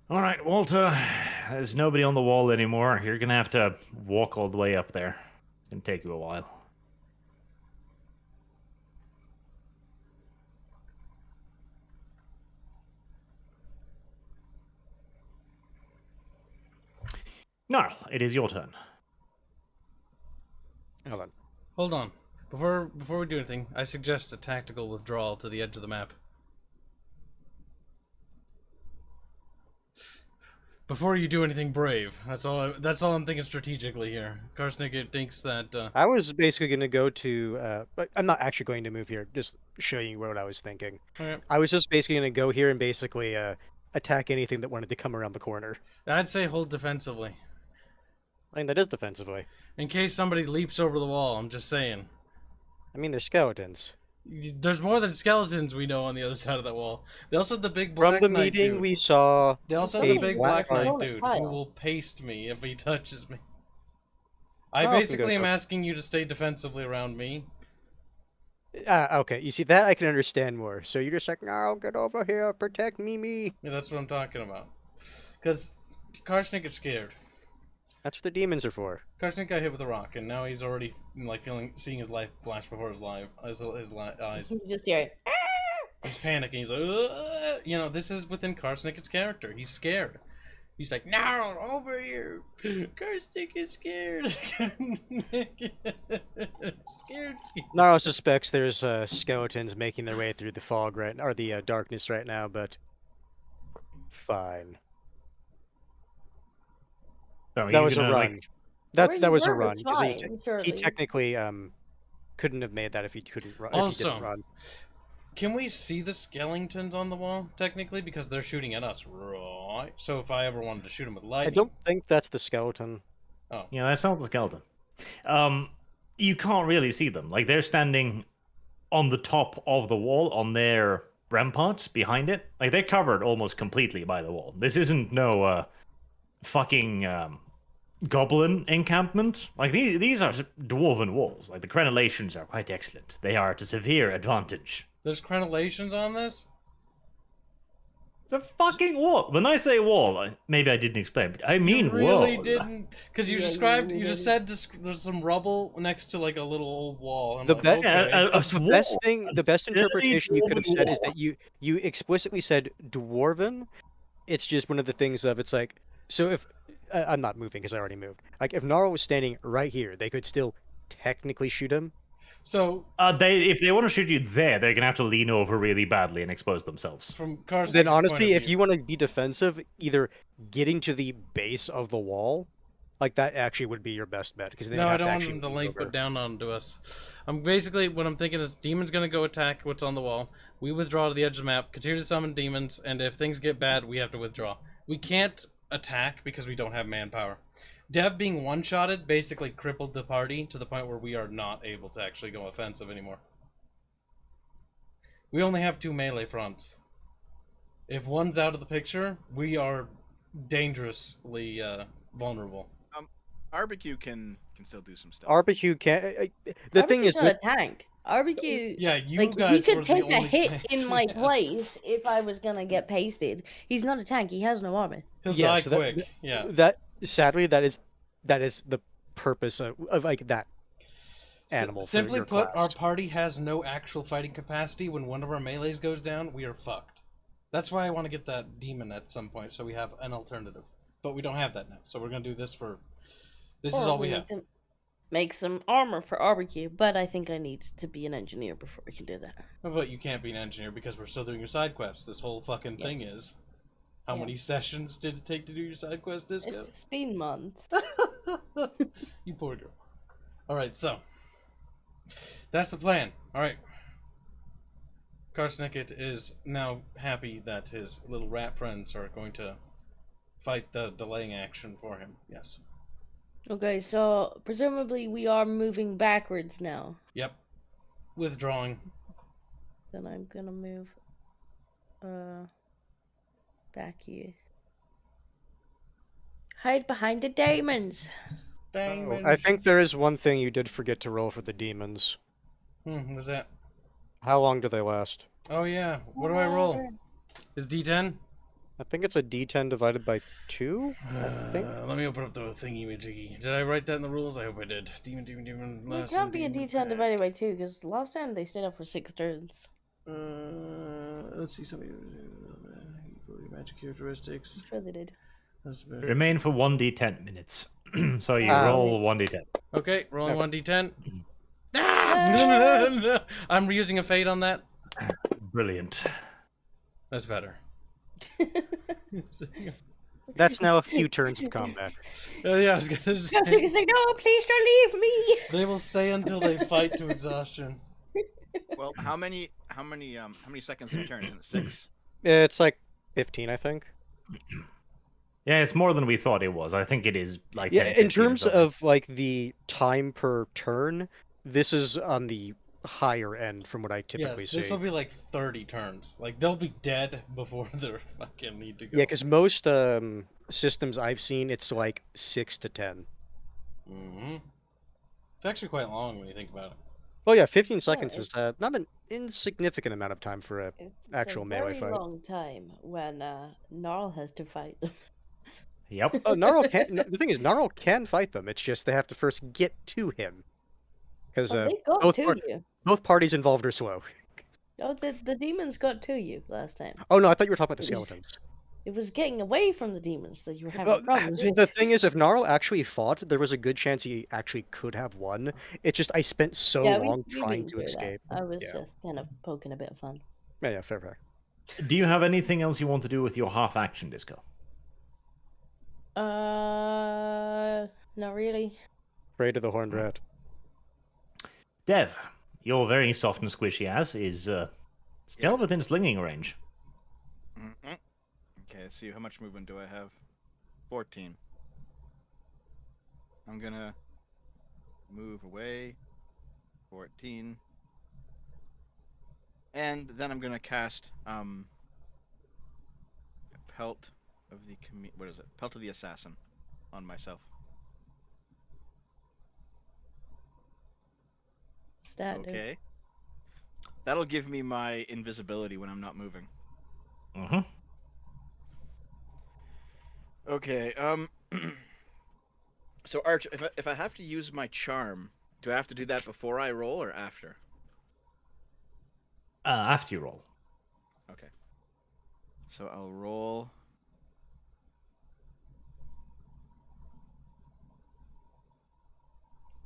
All right, Walter, there's nobody on the wall anymore. You're gonna have to walk all the way up there. It's gonna take you a while. Gnarl, it is your turn. Hold on. Hold on. Before we do anything, I suggest a tactical withdrawal to the edge of the map. Before you do anything brave. That's all I'm thinking strategically here. Karsnik thinks that I was basically going to go to, but I'm not actually going to move here, just showing you what I was thinking. okay. I was just basically going to go here and basically attack anything that wanted to come around the corner. I'd say hold defensively. I mean, that is defensively. In case somebody leaps over the wall, I'm just saying. I mean, they're skeletons. There's more than skeletons we know on the other side of that wall. They also have the big From black the knight meeting, dude. we saw They also have a the big black black knight knight. dude Kyle. who will paste me if he touches me. I Oh, okay, basically am good. asking you to stay defensively around me. Okay, you see, that I can understand more. So you're just like, no, get over here, protect me. Yeah, that's what I'm talking about. Because Karsnik is scared. That's what the demons are for. Karsnik got hit with a rock, and now he's already like seeing his life flash before his eyes. You just hear it. He's panicking. He's like, "Ugh!" You know, this is within Karsnik's character. He's scared. He's like, no, over here. Karsnik is scared. scared. Naro suspects there's skeletons making their way through the fog or the darkness right now, but fine. So That was a run. Where That you was a were run. 'Cause fine, he surely. technically couldn't have made that if he couldn't run. If he Also, didn't run. can we see the skeletons on the wall, technically? Because they're shooting at us, right? So if I ever wanted to shoot them with I lightning... don't think that's the skeleton. Yeah, that's not the skeleton. You can't really see them. Like, they're standing on the top of the wall, on their ramparts behind it. Like, they're covered almost completely by the wall. This isn't no fucking goblin encampment. Like, these are dwarven walls. Like, the crenellations are quite excellent. They are at a severe advantage. There's crenellations on this? It's a fucking wall. When I say wall, maybe I didn't explain, but I mean you really wall. didn't, because you Yeah, described, you you just said there's some rubble next to like a little old wall. I'm The like, be- okay. The best interpretation you could have said is wall. that you explicitly said dwarven. It's just one of the things of, it's like, so if I'm not moving because I already moved. Like, if Naro was standing right here, they could still technically shoot him. So If they want to shoot you there, they're gonna have to lean over really badly and expose themselves. from Karsk's Then point honestly, of if view- you want to be defensive, either getting to the base of the wall, like that actually would be your best bet, because then No, you I have don't to want actually them to lean link over. put down onto us. Basically what I'm thinking is demon's gonna go attack what's on the wall. We withdraw to the edge of the map, continue to summon demons, and if things get bad, we have to withdraw. We can't attack because we don't have manpower. Dev being one-shotted basically crippled the party to the point where we are not able to actually go offensive anymore. We only have 2 melee fronts. If one's out of the picture, we are dangerously vulnerable. Barbecue can still do some stuff. Barbecue can't. The thing is, not a tank. Barbecue. Yeah, you Like, guys he were could the take a only hit tanks in we my had. place if I was gonna get pasted. He's not a tank. He has no armor. He'll Yeah, die so that- quick. Yeah. that sadly that is the purpose of like that animal. for Simply your put, our class. party has no actual fighting capacity. When one of our melees goes down, we are fucked. That's why I want to get that demon at some point, so we have an alternative. But we don't have that now, so we're gonna do this for... This is Or all we need have. to make some armor for barbecue, but I think I need to be an engineer before we can do that. But you can't be an engineer because we're still doing your side quest. This whole fucking thing Yes. is... How Yeah. many sessions did it take to do your side quest, Disco? It's been months. You poor girl. Alright, so. That's the plan. Alright. Karsnicket is now happy that his little rat friends are going to fight the delaying action for him. Yes. Okay, so presumably we are moving backwards now. Yep. Withdrawing. Then I'm gonna move back here. Hide behind the diamonds. Oh, I think there is one thing you did forget to roll for the demons. What's that? How long do they last? Oh yeah. What do I roll? Is D10? I think it's a D10 divided by 2, I think. Let me open up the thingy majiggy. Did I write that in the rules? I hope I did. Demon. It Lesson, can't be a demon D10 divided by 2, because last time they stayed up for 6 turns. Let's see something. Magic characteristics. I'm sure they did. Remain for 1d10 minutes. So you Ah. roll 1d10. Okay, rolling Okay. 1d10. Ah! I'm using a fade on that. Brilliant. That's better. That's now a few turns of combat. Yeah, I was gonna say. It's like, no, please don't leave me. They will stay until they fight to exhaustion. Well, how many seconds in a turn? Isn't it 6? It's like 15, I think. Yeah, it's more than we thought it was. I think it is like Yeah, 10, in 15 or terms something. of like the time per turn, this is on the higher end from what I typically Yes, see. this will be like 30 turns. Like they'll be dead before they're fucking need to go. Yeah, because most systems I've seen, it's like 6 to 10. Mm-hmm. It's actually quite long when you think about it. Oh yeah, 15 seconds it's- is not an insignificant amount of time for a It's actual a melee very fight. long time when Gnarl has to fight them. Yep. Oh, Gnarl can. The thing is, Gnarl can fight them. It's just they have to first get to him, because Oh, they got both to you. both parties involved are slow. Oh, the demons got to you last time. Oh no, I thought you were talking about the It was- skeletons. It was getting away from the demons that you were having Well, problems with. the thing is, if Gnarl actually fought, there was a good chance he actually could have won. It just I spent so Yeah, long we trying didn't to do that. escape. I was Yeah. just kind of poking a bit of fun. Yeah, fair. Do you have anything else you want to do with your half action, Disco? Not really. Afraid of the horned rat. Dev, your very soft and squishy ass is still within slinging range. Mm-mm. Okay, let's see. How much movement do I have? 14. I'm gonna move away. 14. And then I'm gonna cast Pelt of the what is it? Pelt of the Assassin on myself. Stat, dude. Okay. That'll give me my invisibility when I'm not moving. Mm-hmm. Okay. So Arch, if I have to use my charm, do I have to do that before I roll or after? After you roll. Okay. So I'll roll.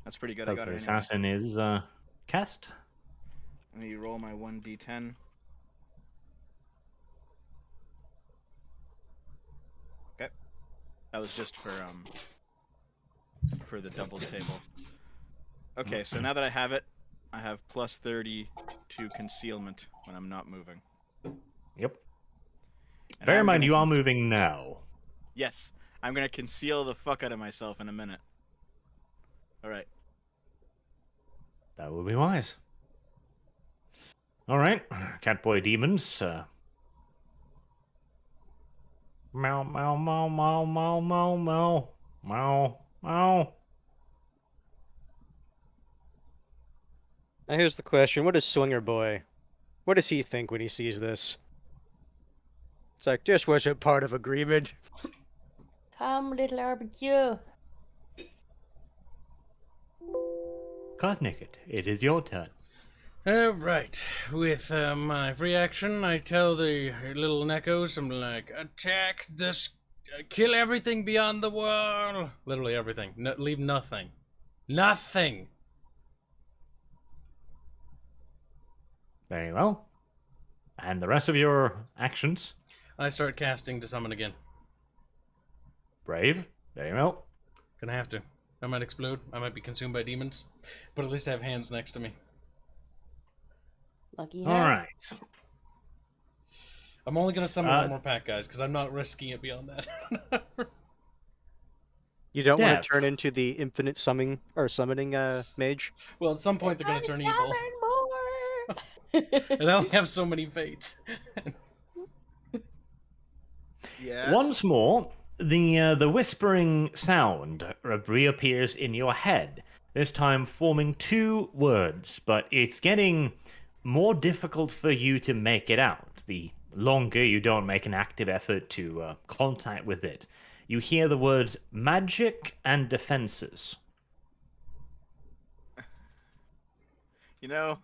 That's pretty good. I That's got the it anyway. assassin is cast. Let me roll my 1d10. Okay. That was just for the doubles table. Okay, so now that I have it, I have plus 30 to concealment when I'm not moving. Yep. And Bear in I'm mind, gonna you are con- moving now. Yes, I'm gonna conceal the fuck out of myself in a minute. All right. That will be wise. All right, Catboy demons. Meow, meow, meow, meow, meow, meow, meow, meow, meow. Now here's the question: what is Swinger Boy? What does he think when he sees this? It's like this wasn't part of agreement. Come, little barbecue. Cosnicket, it is your turn. Right. With my free action, I tell the little Neckos, I'm like, attack this, kill everything beyond the wall. Literally everything. Leave nothing. Nothing. Very well. And the rest of your actions? I start casting to summon again. Brave. Very well. Gonna have to. I might explode. I might be consumed by demons. But at least I have hands next to me. Lucky All hand. right. I'm only gonna summon one more pack, guys, because I'm not risking it beyond that. You don't Yeah. want to turn into the infinite summoning mage. Well, at some point they're gonna turn evil. More! And I only have so many fates. Yes. Once more, the whispering sound reappears in your head. This time forming 2 words, but it's getting more difficult for you to make it out. The longer you don't make an active effort to contact with it. You hear the words magic and defenses. You know.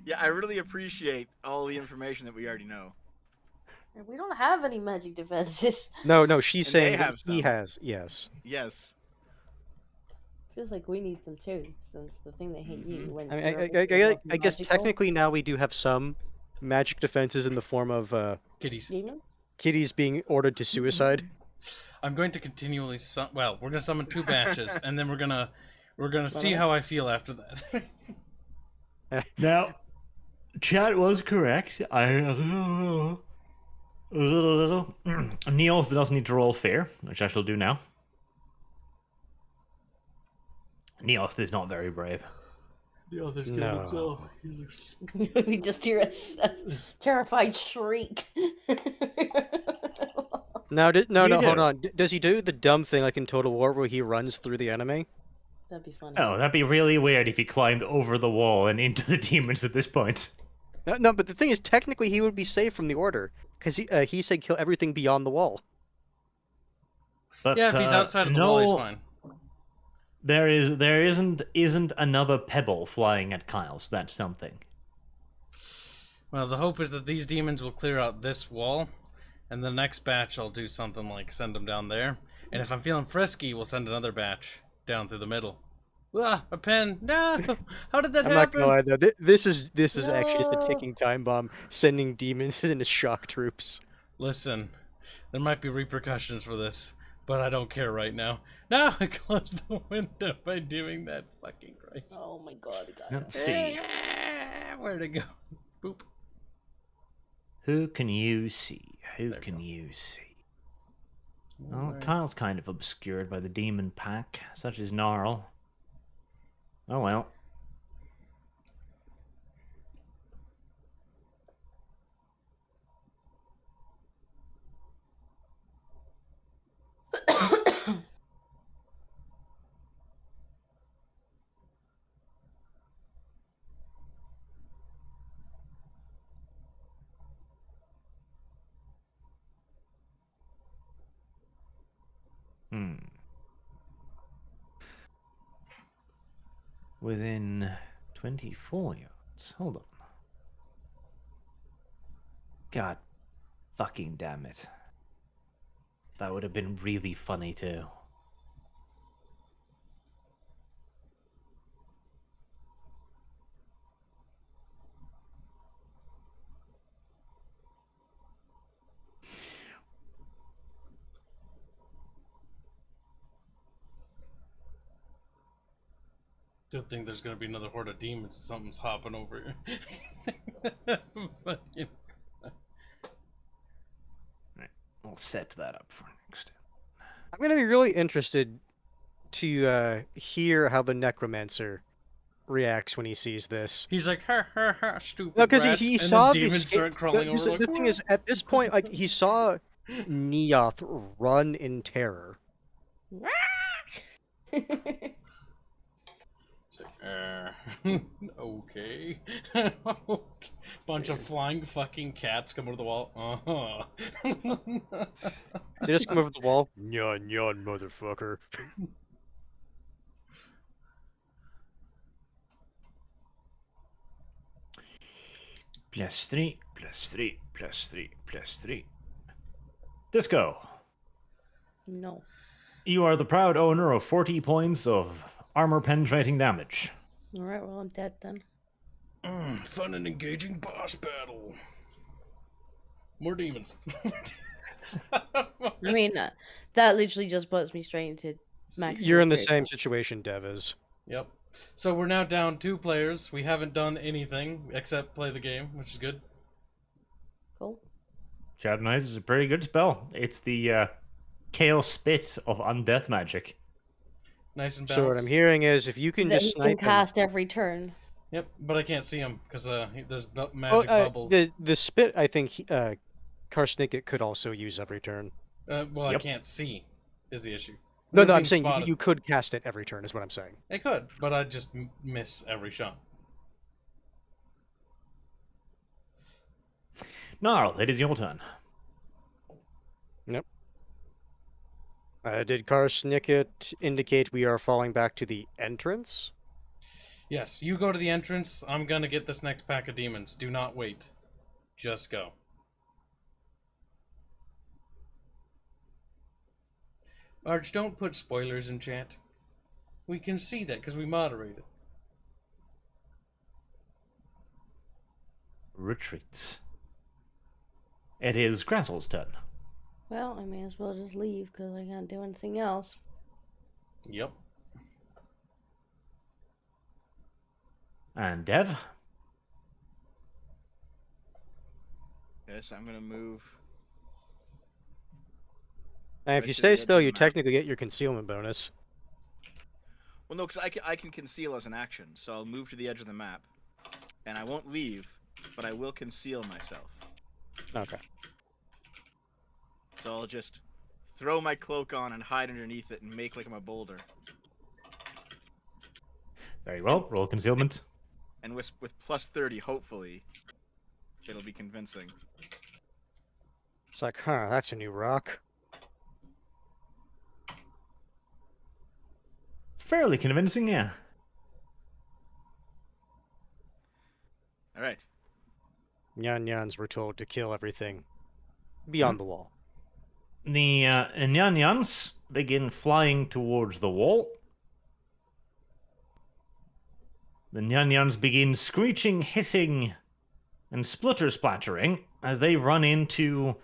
Yeah, I really appreciate all the information that we already know. We don't have any magic defenses. No, she's And they saying that have he some. has. Yes. Yes. Feels like we need them too, since the thing that hit you when I mean, you're I guess magical technically now we do have some magic defenses in the form of Kitties. demon? kitties being ordered to suicide. I'm going to continually well, we're gonna summon 2 batches, and then we're gonna see how I feel after that. Now, chat was correct. Niels does need to roll fear, which I shall do now. Niels is not very brave. The other's No. himself. We just hear a terrified shriek. Now, no, You hold do. on. Does he do the dumb thing like in Total War where he runs through the enemy? That'd be funny. Oh, that'd be really weird if he climbed over the wall and into the demons at this point. No, but the thing is, technically he would be safe from the order because he said kill everything beyond the wall. But Yeah, if he's outside of the wall, he's fine. There isn't another pebble flying at Kyle's. That's something. Well, the hope is that these demons will clear out this wall, and the next batch I'll do something like send them down there. And if I'm feeling frisky, we'll send another batch down through the middle. Ah, a pen! No! How did that I'm not happen? gonna lie though. This is actually just a No. ticking time bomb, sending demons into shock troops. Listen, there might be repercussions for this, but I don't care right now. Now I closed the window by doing that fucking Christ. Oh my god, guys. Let's see. Where'd it go? Boop. Who can you see? Who There we can go. you see? Well, Kyle's kind of obscured by the demon pack, such as Gnarl. Oh well. Within 24 yards. Hold on. God fucking damn it. That would have been really funny too. Good thing there's gonna be another horde of demons. Something's hopping over here. But, you know. We'll set that up for next time. I'm gonna be really interested to hear how the necromancer reacts when he sees this. He's like, ha ha ha, stupid. No, because rats," he and saw then the demons start crawling over. the Like, thing is, at this point, like he saw Neoth run in terror. Okay. Bunch of flying fucking cats come over the wall. Uh-huh. They just come over the wall. Nyan, motherfucker. +3, +3, +3, +3. Disco. No. You are the proud owner of 40 points of armor penetrating damage. Alright, well, I'm dead then. Fun and engaging boss battle. More demons. I mean, that literally just puts me straight into maximum You're in the critical. same situation Dev is. Yep. So we're now down 2 players. We haven't done anything except play the game, which is good. Cool. Shadow Knight is a pretty good spell. It's the chaos spit of undeath magic. Nice and So what balanced. I'm hearing is if you can That just he can snipe him. cast every turn. Yep, but I can't see him because there's Oh, magic bubbles. the spit, I think Karsnicket could also use every turn. Well, I Yep. can't see is the issue. No, We're no, I'm being saying spotted. you could cast it every turn, is what I'm saying. I could, but I'd just miss every shot. Gnarl, it is your turn. Did Karsnicket indicate we are falling back to the entrance? Yes, you go to the entrance. I'm gonna get this next pack of demons. Do not wait. Just go. Arch, don't put spoilers in chat. We can see that because we moderated. Retreats. It is Grassel's turn. Well, I may as well just leave because I can't do anything else. Yep. And Dev. Yes, I'm gonna move. And if Right you to stay the edge still, of the you map. technically get your concealment bonus. Well, no, because I can conceal as an action, so I'll move to the edge of the map, and I won't leave, but I will conceal myself. Okay. So I'll just throw my cloak on and hide underneath it and make like I'm a boulder. Very well. Roll concealment. And with plus 30, hopefully, it'll be convincing. It's like, huh, that's a new rock. It's fairly convincing, yeah. All right. Nyan Nyans were told to kill everything beyond the wall. The Nyanyans begin flying towards the wall. The Nyanyans begin screeching, hissing, and splutter-splattering as they run into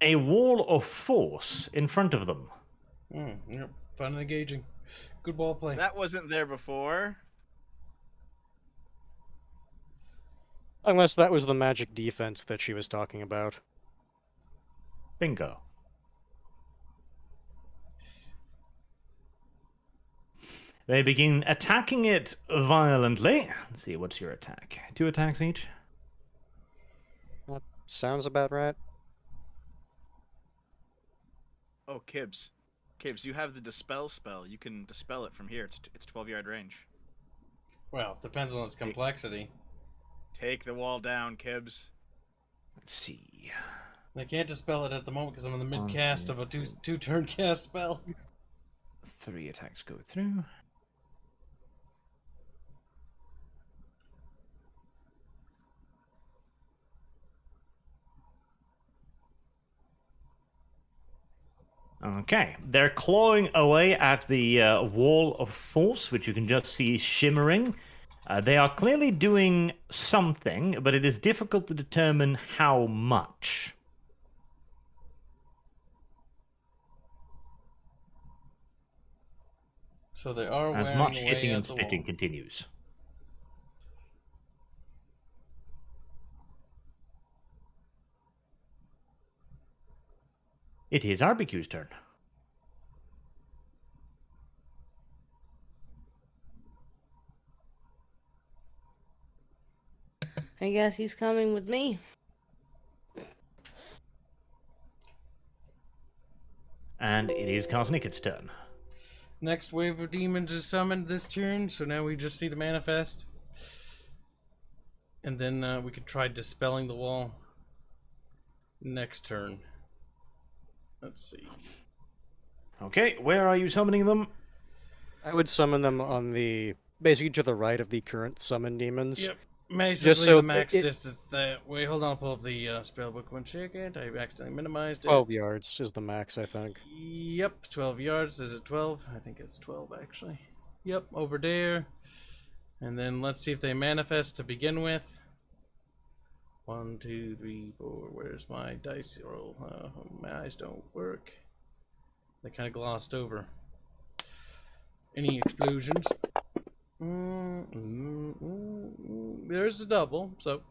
a wall of force in front of them. Yep. Fun and engaging. Good ball play. That wasn't there before. Unless that was the magic defense that she was talking about. Bingo. They begin attacking it violently. Let's see, what's your attack? 2 attacks each? That sounds about right. Oh, Kibbs. Kibbs, you have the dispel spell. You can dispel it from here. It's 12-yard range. Well, depends on its complexity. Take the wall down, Kibbs. Let's see. I can't dispel it at the moment because I'm in the One, mid-cast two, of a two-turn cast spell. 3 attacks go through. Okay, they're clawing away at the wall of force, which you can just see shimmering. They are clearly doing something, but it is difficult to determine how much. So they are As wearing much away hitting at and the spitting wall. continues. It is RBQ's turn. I guess he's coming with me. And it is Karsnicket's turn. Next wave of demons is summoned this turn, so now we just see the manifest. And then we could try dispelling the wall next turn. Let's see. Okay, where are you summoning them? I would summon them on the basically to the right of the current summon demons. Yep. Basically, so the max it- distance that... Wait, hold on, I'll pull up the spellbook one second. I accidentally minimized it. 12 yards is the max, I think. Yep, 12 yards. Is it 12? I think it's 12, actually. Yep, over there. And then let's see if they manifest to begin with. 1, 2, 3, 4. Where's my dice roll? My eyes don't work. They kind of glossed over. Any explosions? There's a double, so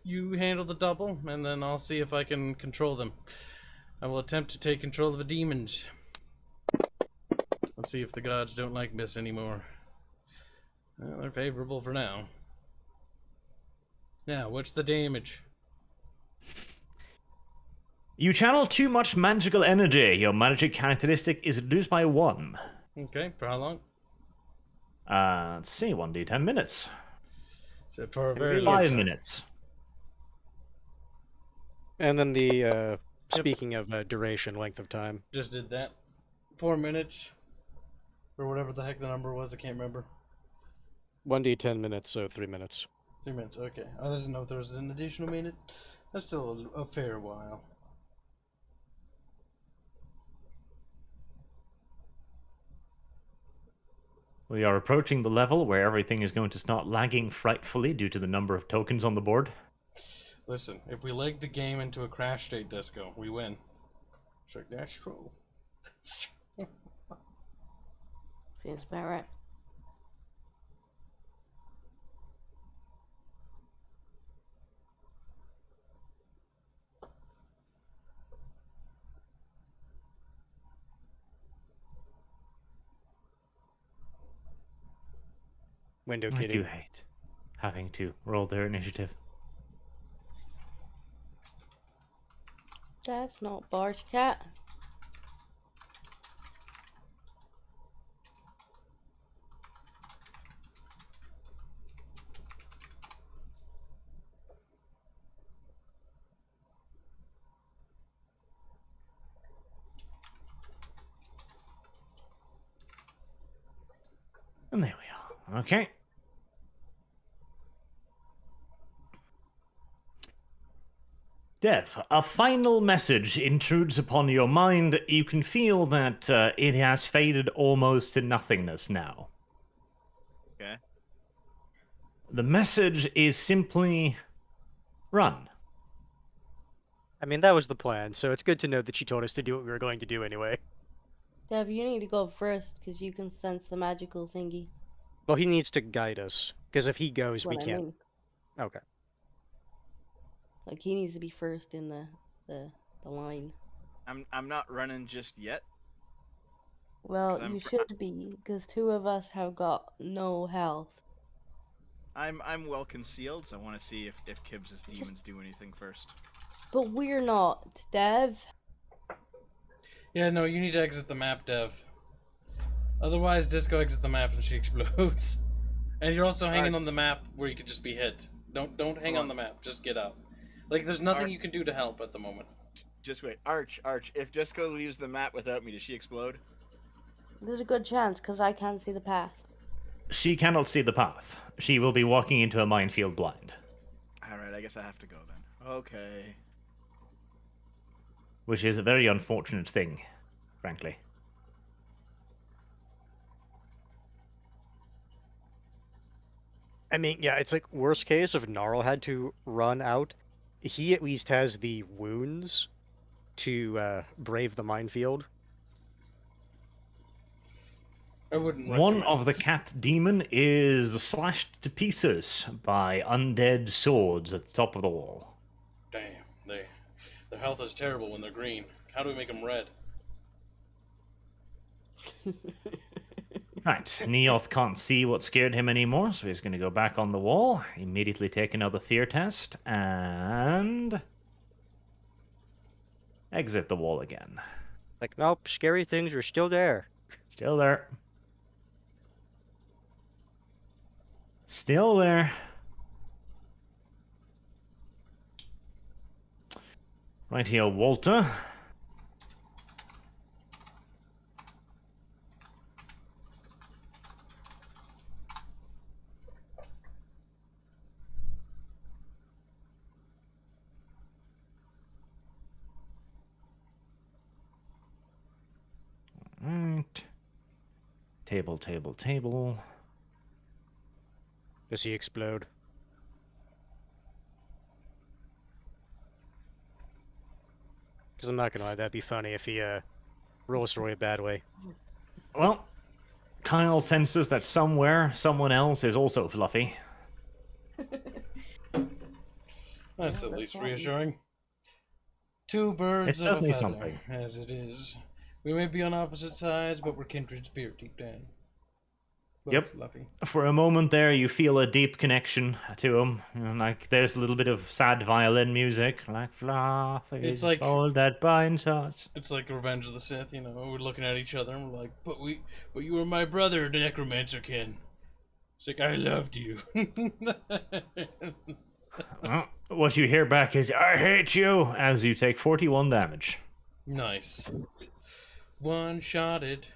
you handle the double, and then I'll see if I can control them. I will attempt to take control of the demons. Let's see if the gods don't like this anymore. Well, they're favorable for now. Now, what's the damage? You channel too much magical energy. Your magic characteristic is reduced by 1. Okay, for how long? Let's see, 1d10 minutes. So for a very Convenient. long 5 time. minutes. And then the speaking of duration, length of time. Just did that. 4 minutes. Or whatever the heck the number was, I can't remember. 1d10 minutes, so 3 minutes. 3 minutes, okay. I didn't know if there was an additional minute. That's still a fair while. We are approaching the level where everything is going to start lagging frightfully due to the number of tokens on the board. Listen, if we leg the game into a crash state, Disco, we win. It's like, that's true. Seems about right. Window I kitty. do hate having to roll their initiative. That's not Barge Cat. And there we are. Okay. Dev, a final message intrudes upon your mind. You can feel that it has faded almost to nothingness now. Okay. The message is simply run. I mean, that was the plan, so it's good to know that she told us to do what we were going to do anyway. Dev, you need to go first because you can sense the magical thingy. Well, he needs to guide us, because if he goes, we What I can't. mean. Okay. Like he needs to be first in the line. I'm not running just yet. Well, 'Cause I'm you pr- should be because 2 of us have got no health. I'm well concealed, so I want to see if Kibbs's demons do anything first. But we're not, Dev. Yeah, no, you need to exit the map, Dev. Otherwise, Disco exits the map and she explodes. And you're also hanging on the map where you could just be hit. Don't hang on the map. Just get out. Like, there's nothing you can do to help at the moment. Just wait, Arch. If Disco leaves the map without me, does she explode? There's a good chance because I can't see the path. She cannot see the path. She will be walking into a minefield blind. Alright, I guess I have to go then. Okay. Which is a very unfortunate thing, frankly. I mean, yeah, it's like worst case if Gnarl had to run out, he at least has the wounds to brave the minefield. I wouldn't One recommend of the it. cat demon is slashed to pieces by undead swords at the top of the wall. Damn, their health is terrible when they're green. How do we make them red? Right, Neoth can't see what scared him anymore, so he's going to go back on the wall, immediately take another fear test, and exit the wall again. Like, nope, scary things are still there. Still there. Still there. Right here, Walter. Right. Table, table, table. Does he explode? Because I'm not gonna lie, that'd be funny if he rolls really bad way. Well, Kyle senses that somewhere, someone else is also fluffy. That's at that's least fine. reassuring. Two birds It's of a certainly feather, something. as it is. We may be on opposite sides, but we're kindred spirit deep down. Both Yep. fluffy. For a moment there, you feel a deep connection to him. You know, like there's a little bit of sad violin music, like fluff It's is like- all that binds us. It's like Revenge of the Sith, you know. We're looking at each other and we're like, but you were my brother, the Necromancer Kin. It's like I loved you. What you hear back is, I hate you, as you take 41 damage. Nice. One-shotted.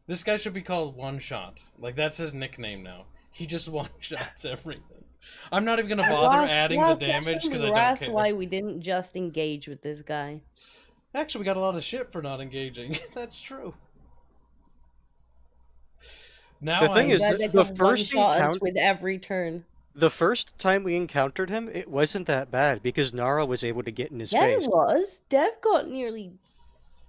This guy should be called One Shot. Like, that's his nickname now. He just one-shots everything. I'm not even gonna bother adding the damage because I don't care. why we didn't just engage with this guy. Actually, we got a lot of shit for not engaging. That's true. Now The thing I'm- is, Guys the that can first one-shot us encounter- with every turn. The first time we encountered him, it wasn't that bad because Nara was able to get in his Yeah, face. it was. Dev got nearly.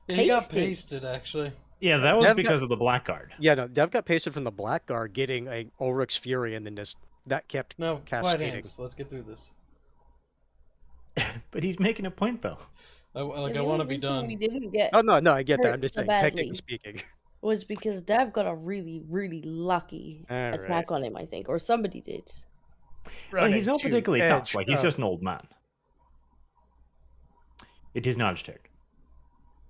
Yeah, he got pasted. pasted, actually. Yeah, that was Dev because of the Blackguard. Yeah, no, Dev got pasted from the Blackguard getting a Ulrich's Fury, and then that kept No, quiet cascading. hands. Let's get through this. But he's making a point, though. I The want to only be reason done. We didn't get Oh no, I get that. hurt I'm just so saying, badly. technically speaking. was because Dev got a really, really lucky Alright. attack on him, I think, or somebody did. Well, he's not Running to particularly edge tough. Like, he's of- just an old man. It is Nodge turn.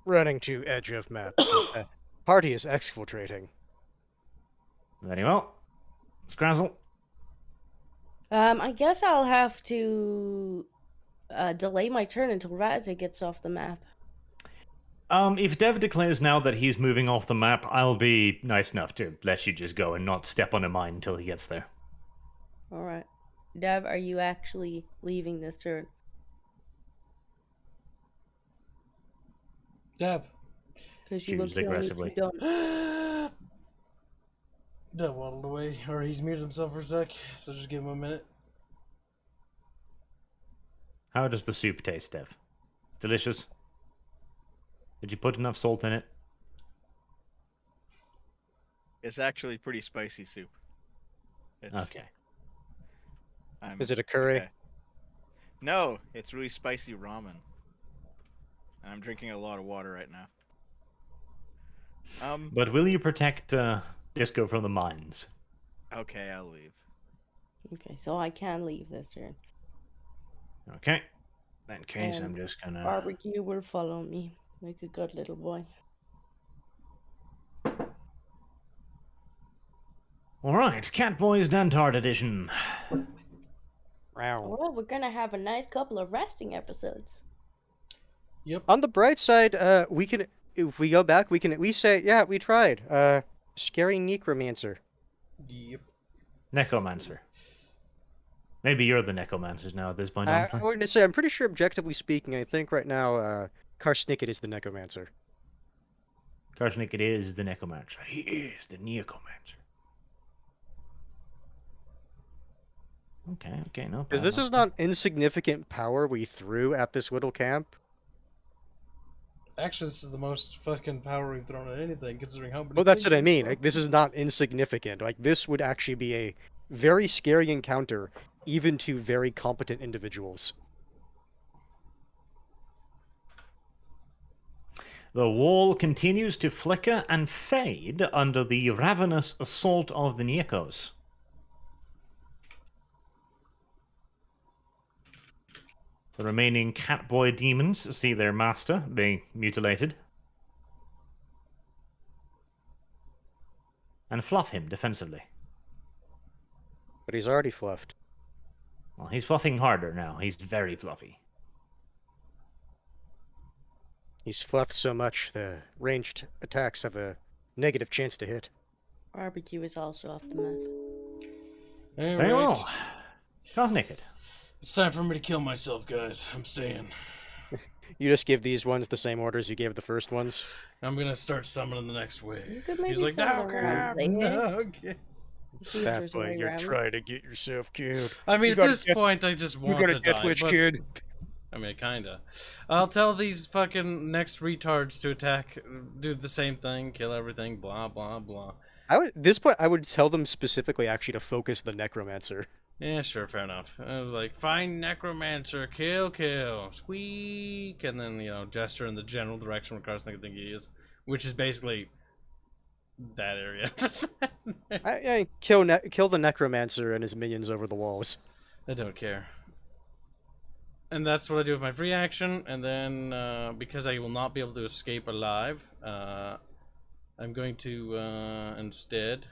running to edge of map. Party is exfiltrating. Very well. Scrazzle. I guess I'll have to delay my turn until Radza gets off the map. If Dev declares now that he's moving off the map, I'll be nice enough to let you just go and not step on a mine until he gets there. All right, Dev, are you actually leaving this turn? Dev. Because you will Choose kill me if aggressively. you don't. Dev waddled away, or he's muted himself for a sec, so just give him a minute. How does the soup taste, Dev? Delicious? Did you put enough salt in it? It's actually pretty spicy soup. It's, Okay. Is it a curry? okay. No, it's really spicy ramen. And I'm drinking a lot of water right now. But will you protect Disco from the mines? Okay, I'll leave. Okay, so I can leave this turn. Okay. In that case, I'm Um, just gonna... Barbecue will follow me like a good little boy. Alright, Catboys Dantard edition. Well, we're gonna have a nice couple of resting episodes. Yep. On the bright side, we can, if we go back, we can at least say, yeah, we tried. Scary necromancer. Yep. Necromancer. Maybe you're the necromancers now at this point, I honestly. wanted to say, I'm pretty sure, objectively speaking, I think right now, Karsnicket is the necromancer. Karshnicket is the necromancer. He is the necromancer. Okay, no Because this is not insignificant power we threw at this little camp. Actually, this is the most fucking power we've thrown at anything, considering how many. Well, that's what I things mean. we've Like, this is not insignificant. Like, this would actually be a very scary encounter, even to very competent individuals. The wall continues to flicker and fade under the ravenous assault of the Niekos. The remaining Catboy demons see their master being mutilated and fluff him defensively. But he's already fluffed. Well, he's fluffing harder now. He's very fluffy. He's fluffed so much, the ranged attacks have a negative chance to hit. Barbecue is also off the map. Very well. Cosnicket. It's time for me to kill myself, guys. I'm staying. You just give these ones the same orders you gave the first ones. I'm gonna start summoning the next wave. You could maybe He's like, summon no, the Cap, one no, thing. okay. See if there's a way around it. to get yourself killed. I mean, You at got a this death- point, I just want to die. But, kid. I mean, kinda. I'll tell these fucking next retards to attack, do the same thing, kill everything, blah, blah, blah. At this point, I would tell them specifically actually to focus the necromancer. Yeah, sure, fair enough. I was like, find necromancer, kill, squeak, and then gesture in the general direction where Carson I think he is, which is basically that area. I kill the necromancer and his minions over the walls. I don't care. And that's what I do with my free action, and then because I will not be able to escape alive, I'm going to instead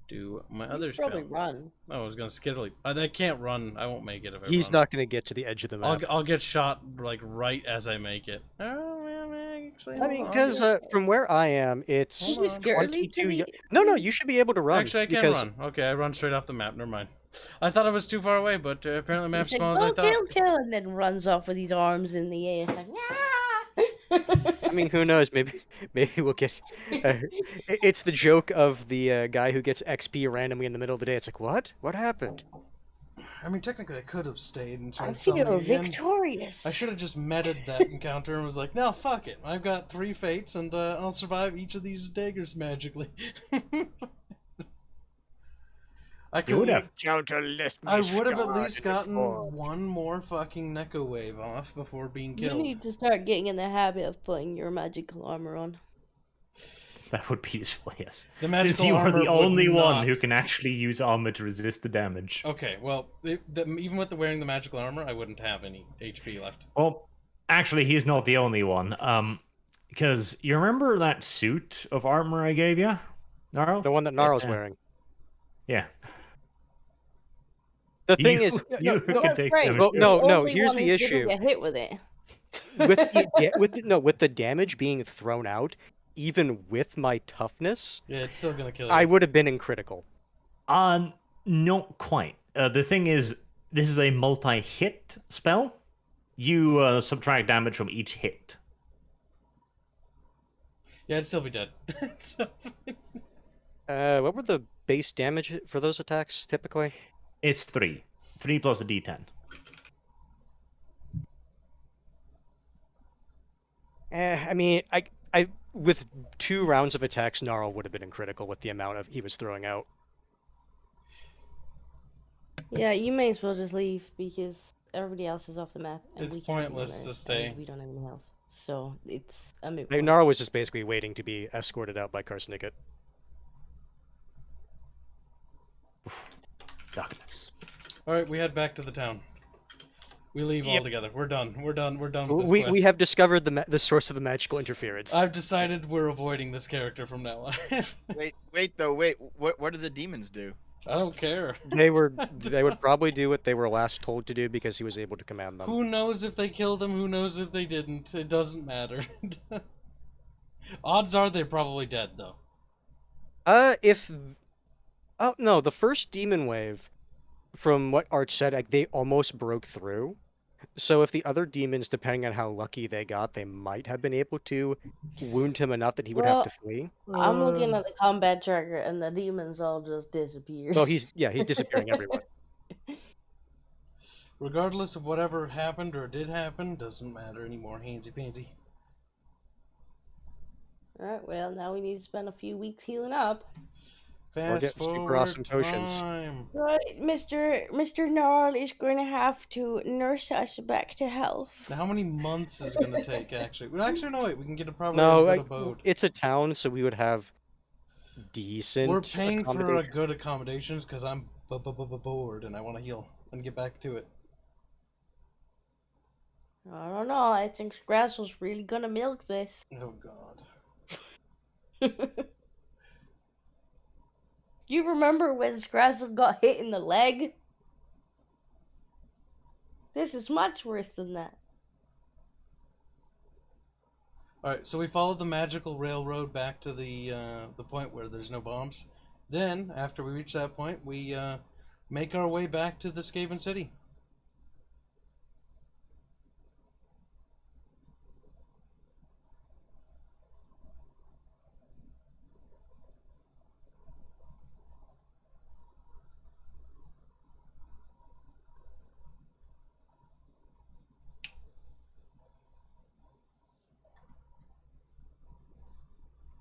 do my other spell. Probably run. Oh, I was gonna skiddly. I can't run. I won't make it if I He's run. not going to get to the edge of the map. I'll get shot like right as I make it. Oh, actually, I mean, because from where I am, it's Did you scare me 22. to the- No, you should be able to run. actually I can because run. Okay, I run straight off the map. Never mind. I thought I was too far away, but apparently the He map's said, smaller than I "Go thought. kill," and then runs off with his arms in the air. Like, I mean, who knows? Maybe we'll get. It's the joke of the guy who gets XP randomly in the middle of the day. It's like, what? What happened? I mean, technically, I could have stayed and I tried feel summoning again. victorious. I should have just meted that encounter and was like, no, fuck it. I've got 3 fates, and I'll survive each of these daggers magically. I You would could have. I would have at least gotten one more fucking Neko wave off before being You killed. need to start getting in the habit of putting your magical armor on. That would be useful, yes. The Since magical you are armor the only would one not. who can actually use armor to resist the damage. Okay, well, even with wearing the magical armor, I wouldn't have any HP left. Well, actually, he's not the only one. Because you remember that suit of armor I gave you, Gnarl? The one that Gnarl's Yeah. wearing. Yeah. The thing is, you no, can That's take great. damage Well, too. no, The no, only here's one the who didn't issue. Get hit with it. with the damage being thrown out, even with my toughness, Yeah, it's still gonna kill you. I would have been in critical. Not quite. The thing is, this is a multi-hit spell. You subtract damage from each hit. Yeah, I'd still be dead. So- What were the base damage for those attacks typically? It's 3. 3 plus a d10. I mean, I with 2 rounds of attacks, Gnarl would have been in critical with the amount of he was throwing out. Yeah, you may as well just leave because everybody else is off the map. And It's we can't be on pointless it, to stay. and we don't have any health. So it's a moot Like, point. Gnarl was just basically waiting to be escorted out by Karsnicket. Darkness. Alright, we head back to the town. We leave Yep. altogether. We're done. We're done with this We quest. have discovered the source of the magical interference. I've decided we're avoiding this character from now on. Wait. What do the demons do? I don't care. They would probably do what they were last told to do because he was able to command them. Who knows if they killed him? Who knows if they didn't? It doesn't matter. Odds are they're probably dead, though. Oh no, the first demon wave, from what Arch said, like, they almost broke through. So if the other demons, depending on how lucky they got, they might have been able to wound him enough that he would have to flee. I'm looking at the combat tracker, and the demons all just disappeared. So he's disappearing everyone. Regardless of whatever happened or did happen, doesn't matter anymore. Handsy pansy. Alright, well, now we need to spend a few weeks healing up. Fast get super forward awesome potions. time. Right, Mr. Gnarl is going to have to nurse us back to health. Now, how many months is it going to take, actually? Well, actually, no, wait. We can get a probably No, good like, abode. it's a town, so we would have decent. We're paying for accommodation. good accommodations because I'm bored and I want to heal and get back to it. I don't know, I think Grassel's really going to milk this. Oh, God. You remember when Scrazzle got hit in the leg? This is much worse than that. Alright, so we followed the magical railroad back to the point where there's no bombs. Then, after we reach that point, we make our way back to the Skaven city.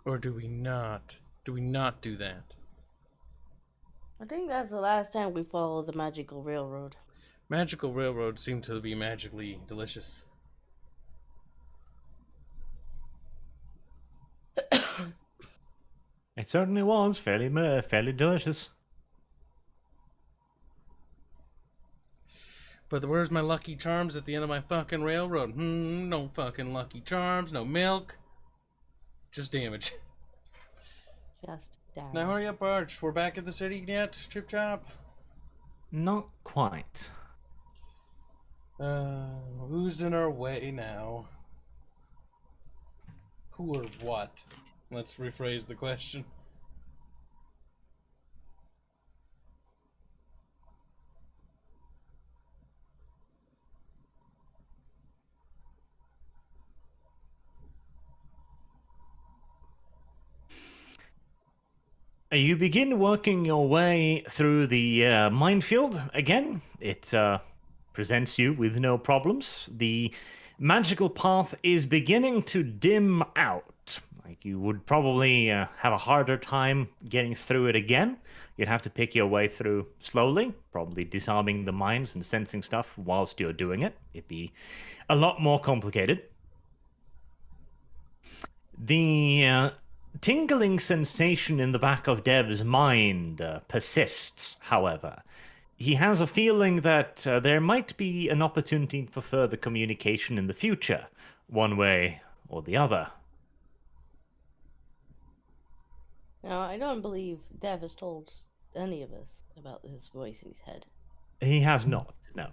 Or do we not? Do we not do that? I think that's the last time we follow the magical railroad. Magical railroads seem to be magically delicious. It certainly was fairly delicious. But where's my Lucky Charms at the end of my fucking railroad? No fucking Lucky Charms, no milk. Just damage. Just down. Now hurry up, Arch. We're back at the city yet? Chip chop? Not quite. Who's in our way now? Who or what? Let's rephrase the question. You begin working your way through the minefield again. It presents you with no problems. The magical path is beginning to dim out. Like you would probably have a harder time getting through it again. You'd have to pick your way through slowly, probably disarming the mines and sensing stuff whilst you're doing it. It'd be a lot more complicated. The tingling sensation in the back of Dev's mind persists, however. He has a feeling that there might be an opportunity for further communication in the future, one way or the other. Now, I don't believe Dev has told any of us about this voice in his head. He has not, no.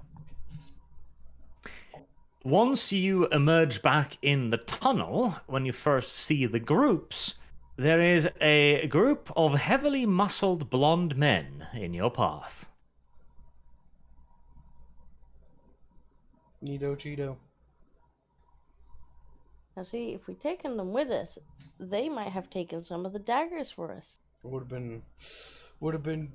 Once you emerge back in the tunnel, when you first see the groups, there is a group of heavily muscled blonde men in your path. Neato Cheeto. Now, see, if we'd taken them with us, they might have taken some of the daggers for us. Would have been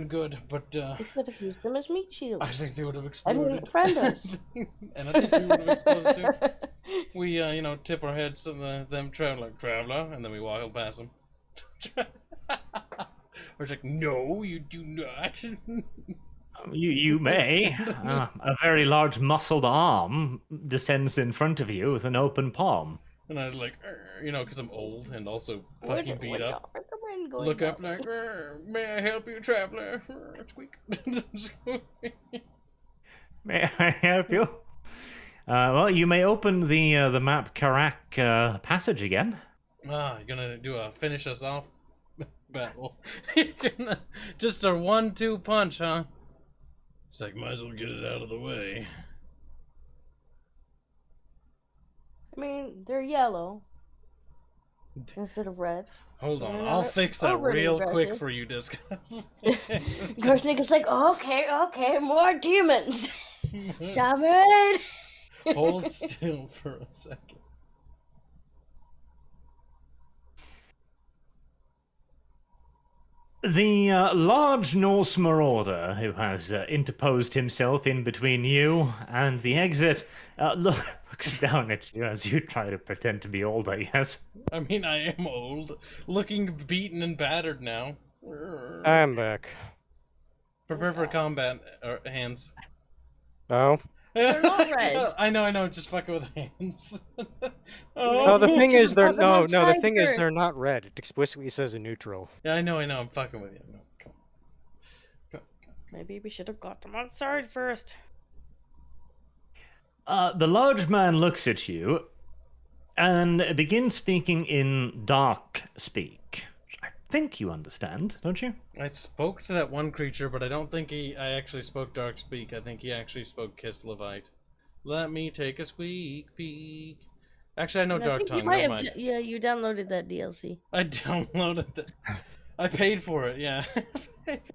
good, but We could have used them as meat shields. I think they would have I mean, exploded. friend us. And I think we would have exploded too. We, tip our heads to them traveler, and then we walk past them. We're like, no, you do not. You may. A very large muscled arm descends in front of you with an open palm. And I was like, because I'm old and also fucking beat Would up. not recommend going Look up that like, way. may I help you, traveler? Squeak. May I help you? Well, you may open the map Karak passage again. You're gonna do a finish us off battle. Just a 1-2 punch, huh? It's like, might as well get it out of the way. I mean, they're yellow instead of red. Hold on, They're I'll not fix that overly real quick aggressive. for you, Disco. Garsnick like, okay, more demons. Shaman! Hold still for a second. The large Norse marauder who has interposed himself in between you and the exit looks down at you as you try to pretend to be old, I guess. I mean, I am old. Looking beaten and battered now. I'm back. Prepare for combat, hands. Oh? They're not red. I know, just fucking with hands. No, the thing is, they're Put them no. The outside thing is, first. they're not red. It explicitly says a neutral. Yeah, I know, I'm fucking with you. No, come Maybe we should have got them outside first. The large man looks at you and begins speaking in dark speak. I think you understand, don't you? I spoke to that one creature, but I don't think I actually spoke Dark Speak. I think he actually spoke Kiss Levite. Let me take a squeak peek. Actually, I know And I Dark think you Tongue. might Never have mind. yeah, you downloaded that DLC. I downloaded that. I paid for it, yeah.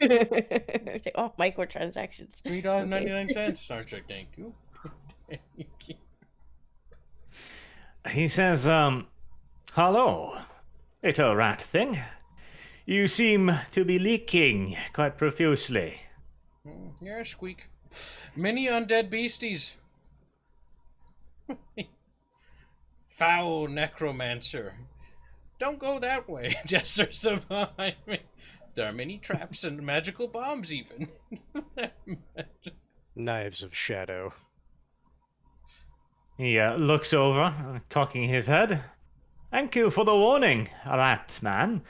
It's like, oh, microtransactions. $3.99, Star Trek, thank you. Thank you. He says, hello, little rat thing. You seem to be leaking quite profusely. Yeah, squeak. Many undead beasties. Foul necromancer. Don't go that way. Jester's behind me. There are many traps and magical bombs, even. Knives of Shadow. He looks over, cocking his head. Thank you for the warning, rat man.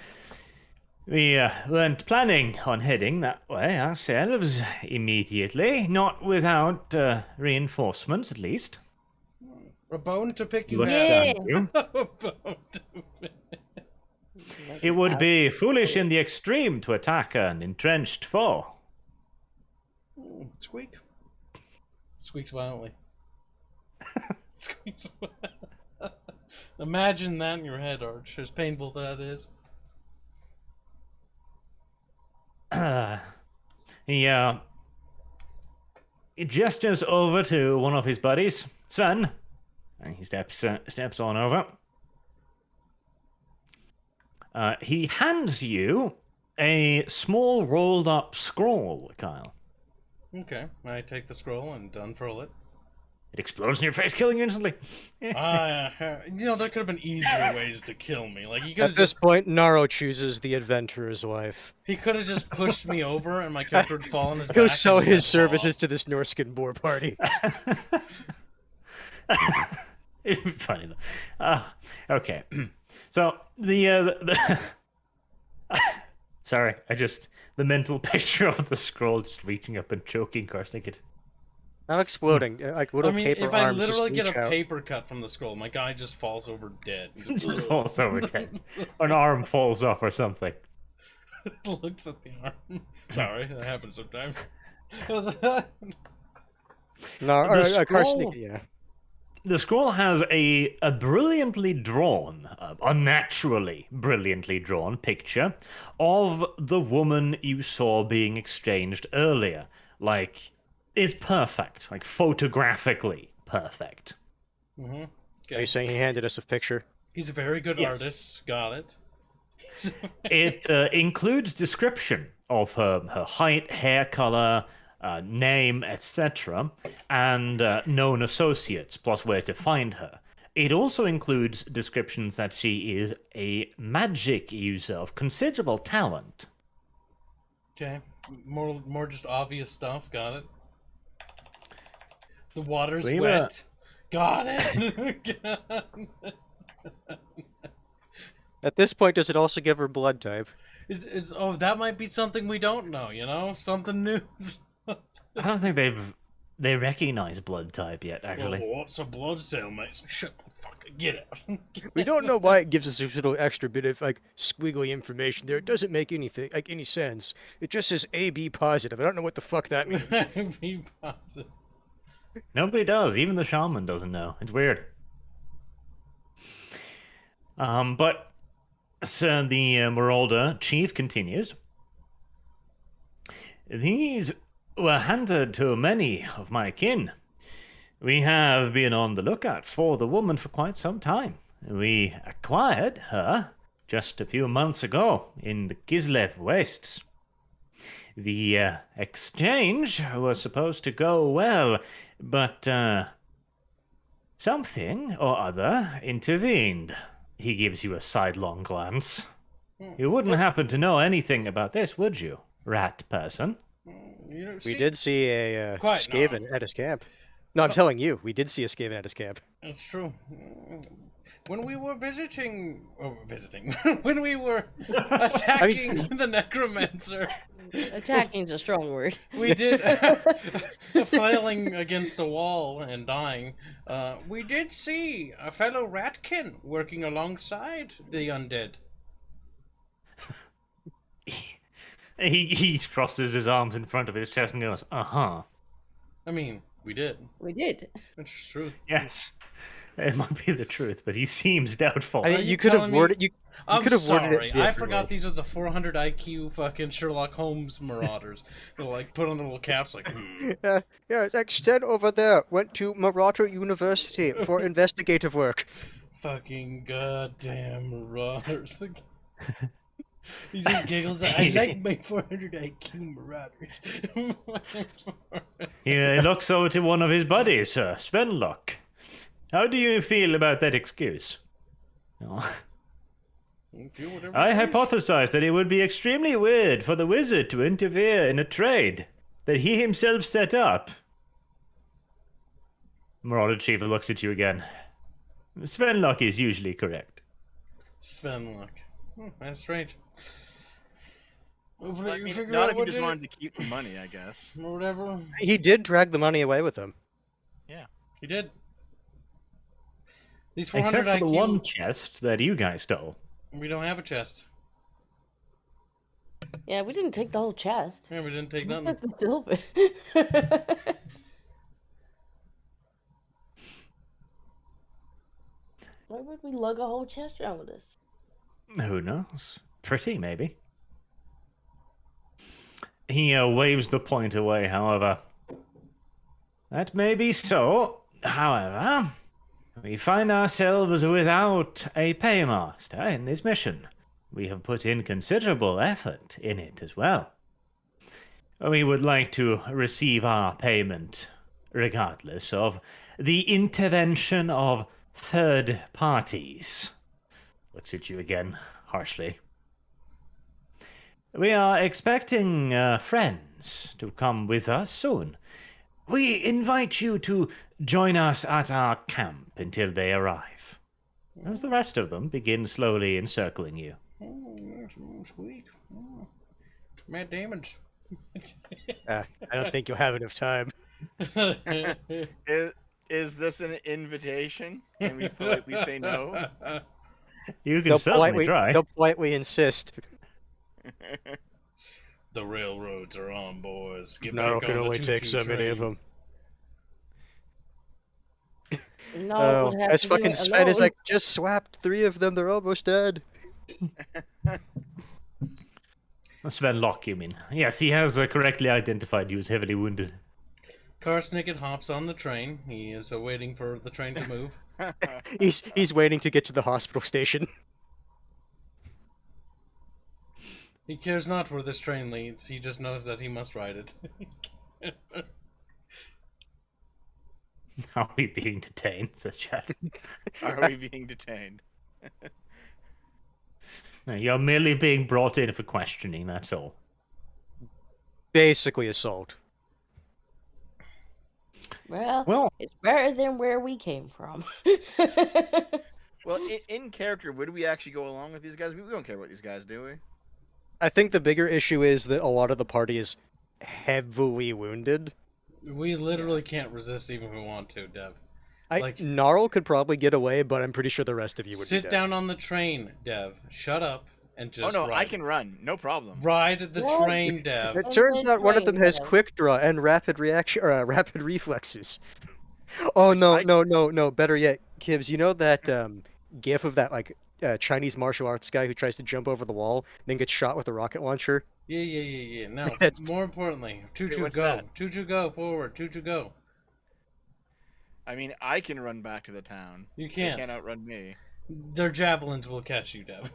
We weren't planning on heading that way ourselves immediately, not without reinforcements at least. A bone to pick you Looks back. Yeah. down at you. A bone to pick. It would be foolish in the extreme to attack an entrenched foe. Squeak. Squeaks violently. Squeaks violently. Imagine that in your head, Arch. As painful that is. He gestures over to one of his buddies, Sven, and he steps on over. He hands you a small rolled up scroll, Kyle. Okay, I take the scroll and unfurl it. It explodes in your face, killing you instantly. You know, there could have been easier ways to kill me. Like, he could At have this just, point, Naro chooses the adventurer's life. he could have just pushed me over and my character would fall on his back. He'll and sell just his fall services off. to this Norskin boar party. It'd be funny though. Okay, so the sorry, the mental picture of the scroll just reaching up and choking Karsnikid. Not exploding, like little I mean, paper if I arms just literally get reach a out. paper cut from the scroll, my guy just falls over dead. He Just falls over dead. An arm falls off or something. Looks at the arm. Sorry, that happens sometimes. No, The Karsnik, scroll- yeah. The scroll has a brilliantly drawn, unnaturally brilliantly drawn picture of the woman you saw being exchanged earlier. Like, it's perfect. Like, photographically perfect. Mm-hmm. Are Okay. you saying he handed us a picture? He's a very good Yes. artist. Got it. It includes description of her height, hair color, name, etc., and known associates, plus where to find her. It also includes descriptions that she is a magic user of considerable talent. Okay. More just obvious stuff. Got it. The water's We wet. Got it. At this point, does it also give her blood type? Oh, that might be something we don't know. You know, something new. I don't think they recognize blood type yet, actually. Well, what's a blood cell, mate? It's like, shut the fuck up. Get out. We don't know why it gives us this little extra bit of like squiggly information there. It doesn't make anything like any sense. It just says AB positive. I don't know what the fuck that means. Be positive. Nobody does. Even the shaman doesn't know. It's weird. But so the Marauder chief continues. These were handed to many of my kin. We have been on the lookout for the woman for quite some time. We acquired her just a few months ago in the Kislev Wastes. The exchange was supposed to go well, but something or other intervened. He gives you a sidelong glance. You wouldn't happen to know anything about this, would you, rat person? You know, We did see a Quiet, Skaven at his camp. No, I'm telling you, we did see a Skaven at his camp. That's true. When we were when we were attacking the necromancer, Attacking is a strong word. we did flailing against a wall and dying. We did see a fellow ratkin working alongside the undead. He crosses his arms in front of his chest and goes, "Uh-huh. I mean, we did. We did. That's true. Yes. It might be the truth, but he seems doubtful." I Are mean, you you could have telling me- worded you I'm could have sorry. worded it I differently. forgot these are the 400 IQ fucking Sherlock Holmes marauders. They'll like put on the little caps like, Yeah, extend over there. Went to Marauder University for investigative work. fucking goddamn marauders. He just giggles. I like my 400 IQ marauders. He looks over to one of his buddies, Svenlock. How do you feel about that excuse? Oh. Do whatever I you wish. hypothesized that it would be extremely weird for the wizard to interfere in a trade that he himself set up. Marauder Chief looks at you again. Svenlock is usually correct. Svenlock. That's strange. Hopefully I you mean, figure not out if you what just did it, wanted to keep the money, I guess. or whatever. He did drag the money away with him. He did. These Except 400 for the IQ. one chest that you guys stole. We don't have a chest. Yeah, we didn't take the whole chest. Yeah, we didn't take We nothing. took the silver. Why would we lug a whole chest around with us? Who knows? Pretty, maybe. He waves the point away, however. That may be so. However, we find ourselves without a paymaster in this mission. We have put in considerable effort in it as well. We would like to receive our payment, regardless of the intervention of third parties. Looks at you again, harshly. We are expecting friends to come with us soon. We invite you to join us at our camp until they arrive. As the rest of them begin slowly encircling you. Oh, that's sweet. Oh. Matt Damon's. I don't think you'll have enough time. Is this an invitation? Can we politely say no? You can certainly try. They'll politely insist. The railroads are on, boys. Get No, back it can on the only take choo-choo so many of train. No, Oh, we'd have as to do fucking it Sven is alone. like, just swapped 3 of them, they're almost dead. Sven Locke, you mean? Yes, he has correctly identified you as heavily wounded. Karsnicket hops on the train. He is waiting for the train to move. He's waiting to get to the hospital station. He cares not where this train leads. He just knows that he must ride it. Are we being detained? Says Chad. Are we being detained? No, you're merely being brought in for questioning, that's all. Basically assault. Well, it's better than where we came from. Well, in character, would we actually go along with these guys? We don't care what these guys do, we? I think the bigger issue is that a lot of the party is heavily wounded. We literally can't resist even if we want to, Dev. Like- Gnarl could probably get away, but I'm pretty sure the rest of you would be Sit dead. down on the train, Dev. Shut up and just Oh no, ride. I can run, no problem. Ride the What? train, Dev. It On turns the out one of them train, has though. quick draw and rapid reaction, or rapid reflexes. Oh no, I- no! Better yet, Kibbs, you know that gif of that Chinese martial arts guy who tries to jump over the wall, then gets shot with a rocket launcher? Yeah. Now, That's- more importantly, Choo-choo what's go. that? Choo-choo go forward. Choo-choo go. I mean, I can run back to the town. You They can't. can't outrun me. Their javelins will catch you, Dev.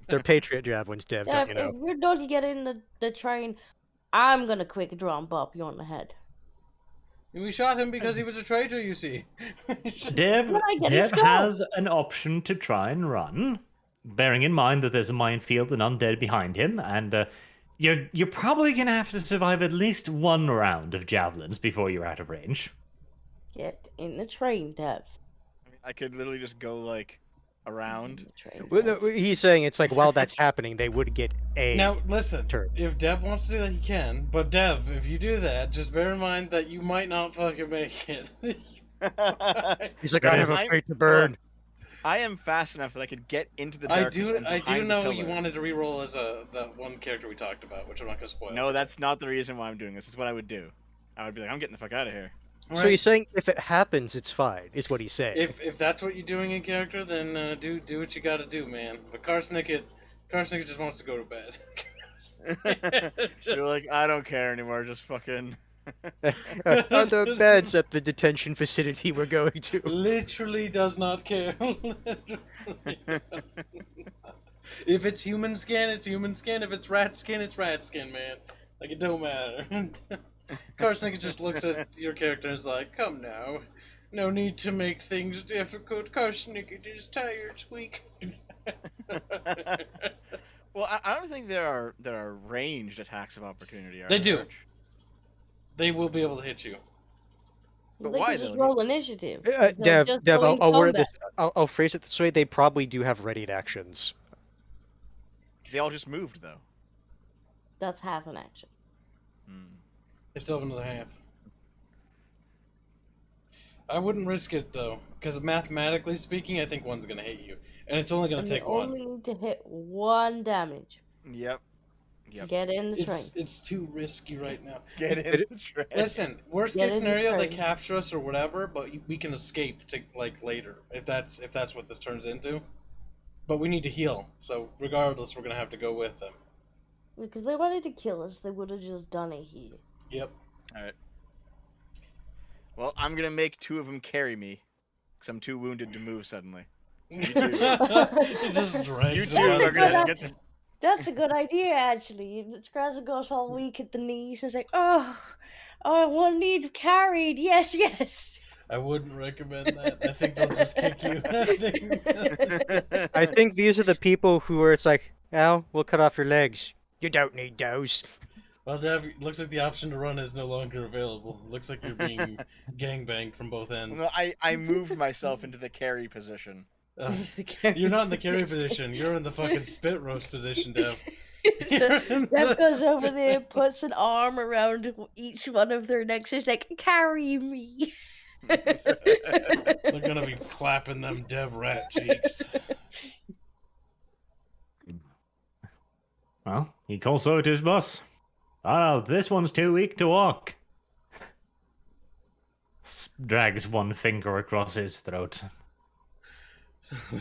They're Patriot javelins, Dev, Yeah, don't you know? if we're done getting the train, I'm gonna quick draw and bop you on the head. We shot him because he was a traitor, you see. Dev, When I get his Dev skull. has an option to try and run, bearing in mind that there's a minefield and undead behind him, and you're probably going to have to survive at least one round of javelins before you're out of range. Get in the train, Dev. I mean, I could literally just go like In around. the train, Well, Dev. no, he's saying it's like while that's happening, they would get a Now, listen. turn. If Dev wants to do that, he can. But Dev, if you do that, just bear in mind that you might not fucking make it. He's like, I have a I'm- fate to burn. I am fast enough that I could get into the I darkness. do. and I do behind the know you pillar. wanted to re-roll as that one character we talked about, which I'm not gonna spoil. No, that's not the reason why I'm doing this. It's what I would do. I would be like, I'm getting the fuck out of here. All So right. he's saying if it happens, it's fine, is what he's saying. If that's what you're doing in character, then do what you got to do, man. But Karsnicket just wants to go to bed. You're like, I don't care anymore. Just fucking. On the beds at the detention facility we're going to. Literally does not care. Literally. If it's human skin, it's human skin. If it's rat skin, it's rat skin, man. Like, it don't matter. Karsnicket just looks at your character and is like, come now. No need to make things difficult. Karsnicket is tired, weak. Well, I don't think there are ranged attacks of opportunity. Are They there, do. Arch? They will be able to hit you. But They why, could just though? roll initiative. 'cause they'll Dev, just Dev, go in I'll word this. combat. I'll phrase it this way. They probably do have readied actions. They all just moved, though. That's half an action. They still have another half. I wouldn't risk it though, because mathematically speaking, I think one's gonna hit you, and it's only gonna And take you one. only need to hit 1 damage. Yep. Yep. Get in the train. It's too risky right now. Get in the train. Listen, worst Get case in the scenario, they train. capture us or whatever, but we can escape to like later if that's what this turns into. But we need to heal, so regardless, we're gonna have to go with them. If they wanted to kill us, they would have just done it here. Yep. All right. Well, I'm gonna make 2 of them carry me, because I'm too wounded to move suddenly. It just drags You them two That's out a are of good gonna the- get the. That's a good idea, actually. Scrazzer goes all weak at the knees and is like, oh, I want need carried. Yes, yes. I wouldn't recommend that. I think they'll just kick you. I think these are the people who are. It's like, Al, we'll cut off your legs. You don't need those. Well, Dev, looks like the option to run is no longer available. Looks like you're being gangbanged from both ends. No, I moved myself into the carry position. You're not in the carry position. You're in the fucking spit roast position, Dev. So You're in Dev the goes over spit- there, puts an arm around each one of their necks. He's like, carry me. They're gonna be clapping them Dev rat cheeks. Well, he calls out to his boss. Oh, this one's too weak to walk. Drags one finger across his throat.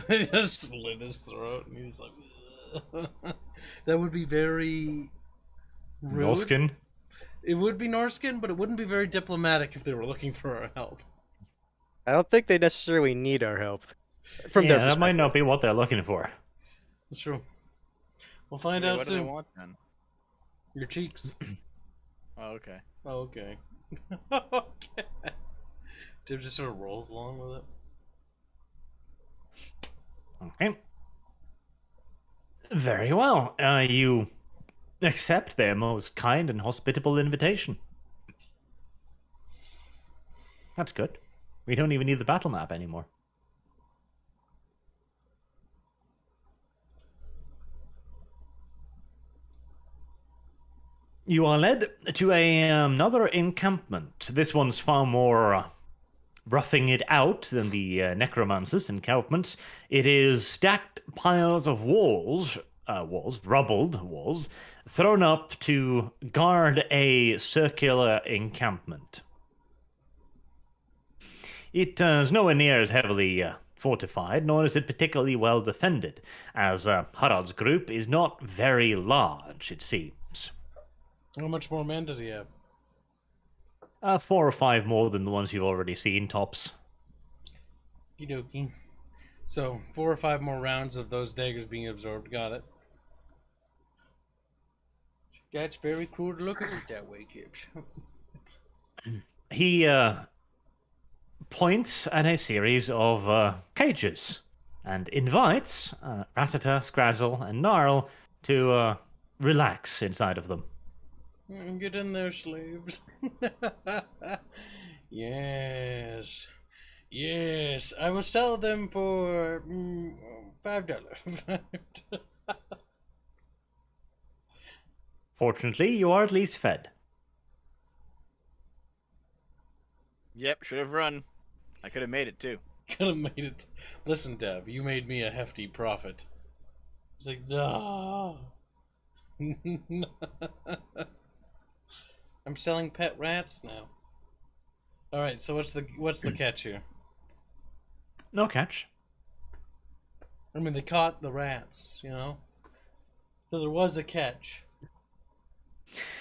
They just slit his throat, and he's like, "Ugh." That would be very rude. Norskin. It would be Norskin, but it wouldn't be very diplomatic if they were looking for our help. I don't think they necessarily need our help. From Yeah, their that might perspective. not be what they're looking for. That's true. We'll find Wait, out what do they soon. want then? Your cheeks. Oh, okay. Oh, okay. Okay. Dib just sort of rolls along with it. Okay. Very well. You accept their most kind and hospitable invitation. That's good. We don't even need the battle map anymore. You are led to another encampment. This one's far more roughing it out than the necromancers encampments. It is stacked piles of rubbled walls, thrown up to guard a circular encampment. It is nowhere near as heavily fortified, nor is it particularly well defended, as Harald's group is not very large, it seems. How much more men does he have? 4 or 5 more than the ones you've already seen, tops. Okie dokie. So, 4 or 5 more rounds of those daggers being absorbed. Got it. That's very cruel to look at it that way, Gibbs. He points at a series of cages and invites Ratata, Scrazzle, and Gnarl to relax inside of them. Get in there, slaves. Yes. Yes. I will sell them for $5. Fortunately, you are at least fed. Yep, should have run. I could have made it too. Could have made it. Listen, Dev, you made me a hefty profit. It's like, no. I'm selling pet rats now. All right, so what's the catch here? No catch. I mean, they caught the rats, you know. So there was a catch.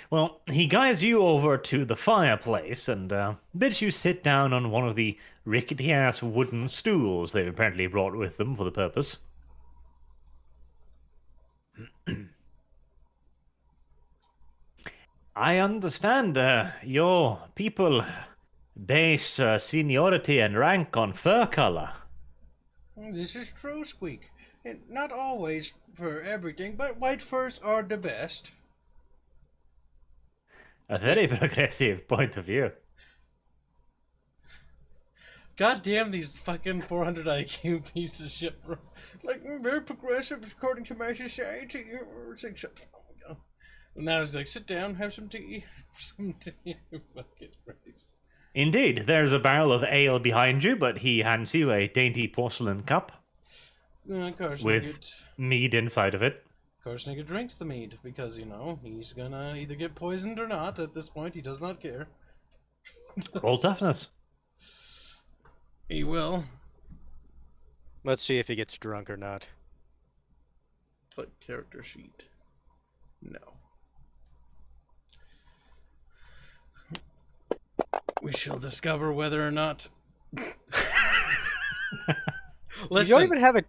Well, he guides you over to the fireplace and bids you sit down on one of the rickety-ass wooden stools they've apparently brought with them for the purpose. I understand your people base seniority and rank on fur color. This is true, Squeak. And not always for everything, but white furs are the best. A very progressive point of view. God damn these fucking 400 IQ pieces of shit. Like, very progressive according to my society. It's like, shut the fuck up. Now it's like, sit down, have some tea. Some tea. Fucking Christ. Indeed, there's a barrel of ale behind you, but he hands you a dainty porcelain cup with mead inside of it. Korsnigger drinks the mead because, you know, he's gonna either get poisoned or not. At this point, he does not care. Roll toughness. He will. Let's see if he gets drunk or not. It's like character sheet. No. We shall discover whether or not. Listen, you don't even have a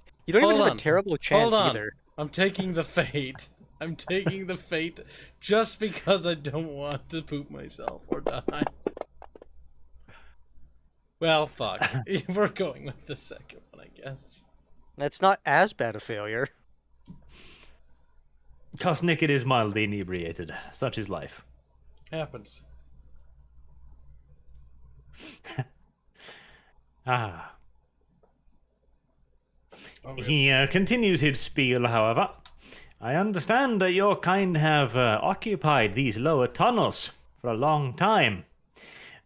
terrible chance Hold on. either. I'm taking the fate. I'm taking the fate just because I don't want to poop myself or die. Well, fuck. We're going with the second one, I guess. That's not as bad a failure. Kosnicket is mildly inebriated. Such is life. Happens. Ah. Okay. He continues his spiel, however. I understand that your kind have occupied these lower tunnels for a long time.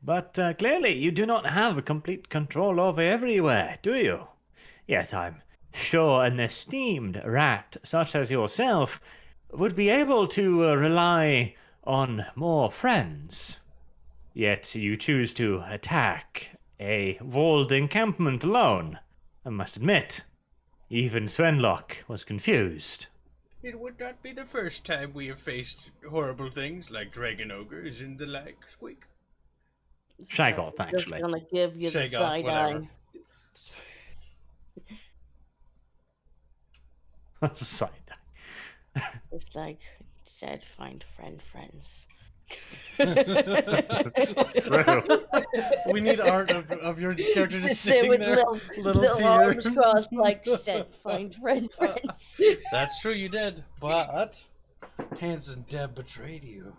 But clearly you do not have complete control over everywhere, do you? Yet I'm sure an esteemed rat such as yourself would be able to rely on more friends. Yet you choose to attack a walled encampment alone. I must admit, even Svenlock was confused. It would not be the first time we have faced horrible things like dragon ogres and the like. Squeak. Shagoth, actually. Just gonna give you the Shagoth, side whatever. eye. That's a side. It's like said, find friends. We need art of your character just Sit sitting with there, little tear. arms crossed, like said, find friends. That's true, you did, but Hans and Deb betrayed you.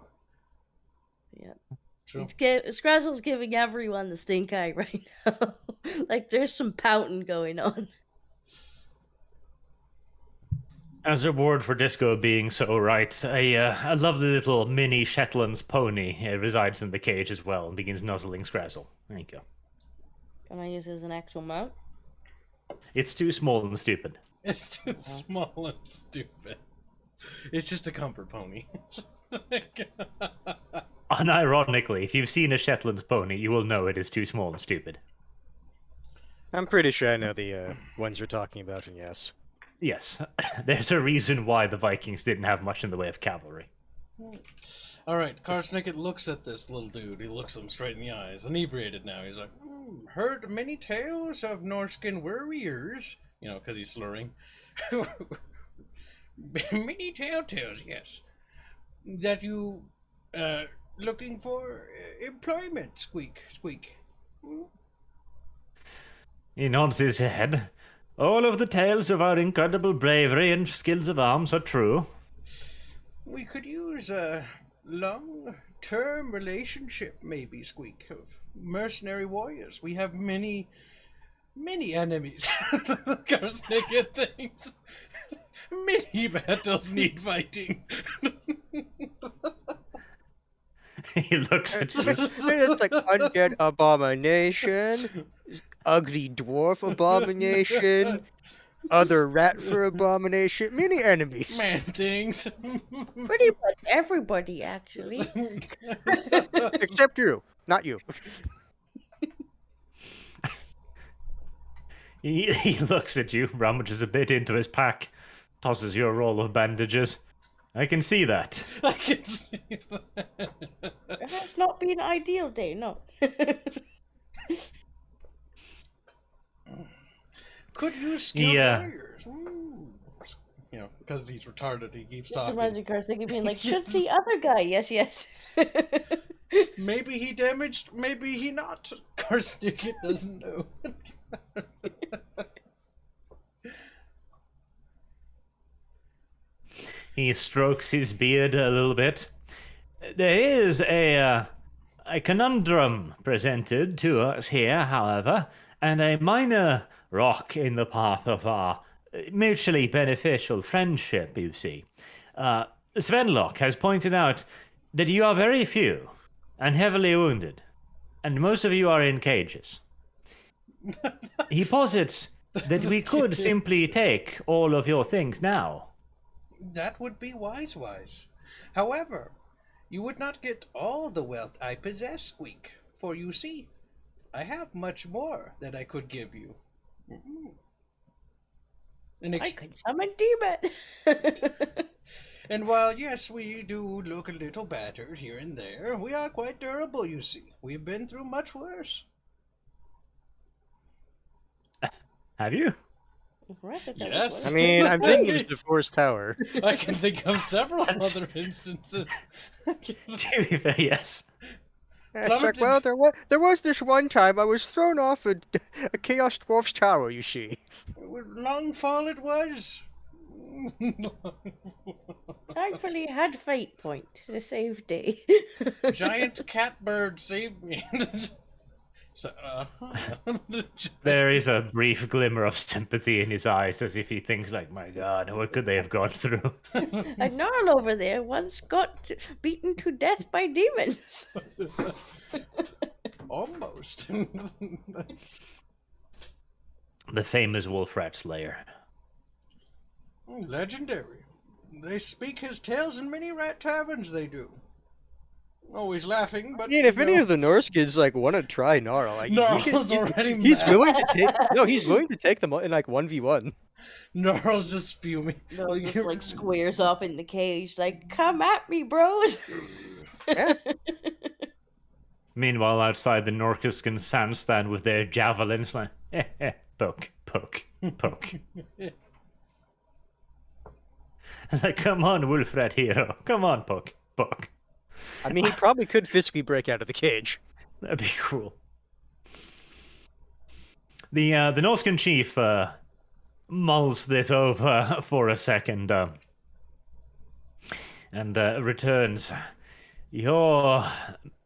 Yeah. True. Scrazzle's giving everyone the stink eye right now. Like there's some pouting going on. As a reward for Disco being so right, a lovely little mini Shetland's pony resides in the cage as well and begins nuzzling Scrazzle. There you go. Can I use it as an actual mount? It's too small and stupid. It's too small and stupid. It's just a comfort pony. Unironically, if you've seen a Shetland's pony, you will know it is too small and stupid. I'm pretty sure I know the ones you're talking about, and yes. Yes, there's a reason why the Vikings didn't have much in the way of cavalry. Alright, Karsnicket looks at this little dude. He looks him straight in the eyes. Inebriated now. He's like, heard many tales of Norskin warriors. You know, because he's slurring. Many tales, yes. That you, looking for employment, squeak. He nods his head. All of the tales of our incredible bravery and skills of arms are true. We could use a long-term relationship, maybe, Squeak, of mercenary warriors. We have many enemies. Karsnicket thinks. Many battles need fighting. He looks at you. It's like undead abomination, ugly dwarf abomination, other rat for abomination, many enemies. Man things. Pretty much everybody, actually. Except you, not you. He looks at you, rummages a bit into his pack, tosses you a roll of bandages. I can see that. I can see that. It has not been an ideal day, no. Could use skilled Yeah. warriors. You know, because he's retarded, he keeps Just talking. imagine Karstiki being like, should the other guy? Yes. Maybe he damaged, maybe he not. Karsnicket doesn't know. He strokes his beard a little bit. There is a conundrum presented to us here, however, and a minor rock in the path of our mutually beneficial friendship, you see. Svenlock has pointed out that you are very few and heavily wounded, and most of you are in cages. He posits that we could simply take all of your things now. That would be wise. However, you would not get all the wealth I possess, Squeak. For you see, I have much more that I could give you. I could summon demon. And while, yes, we do look a little battered here and there, we are quite durable, you see. We've been through much worse. Have you? Yes. I mean, I'm thinking of the Forest Tower. I can think of several other instances. To be fair, yes. It's Plumber like, well, there was this one time I was thrown off a Chaos Dwarf's tower, you see. Long fall it was. Thankfully, I had fate point to save day. Giant catbird saved me. So, There is a brief glimmer of sympathy in his eyes as if he thinks like, my god, what could they have gone through? A gnarl over there once got beaten to death by demons. Almost. The famous wolf rat slayer. Legendary. They speak his tales in many rat taverns, they do. Always laughing, but... I mean, if any of the Norse kids, like, want to try Gnarl, like, Gnarl's already he's mad. willing to take... No, he's willing to take them in, like, 1v1. Gnarl's just fuming. They'll just like squares up in the cage, like, come at me, bros. Yeah. Meanwhile, outside the Norcus can stand with their javelins, like, poke, poke, poke. It's like, come on, wolf rat hero. Come on, poke, poke. I mean, he probably could physically break out of the cage. That'd be cool. The Norscan chief mulls this over for a second and returns. Your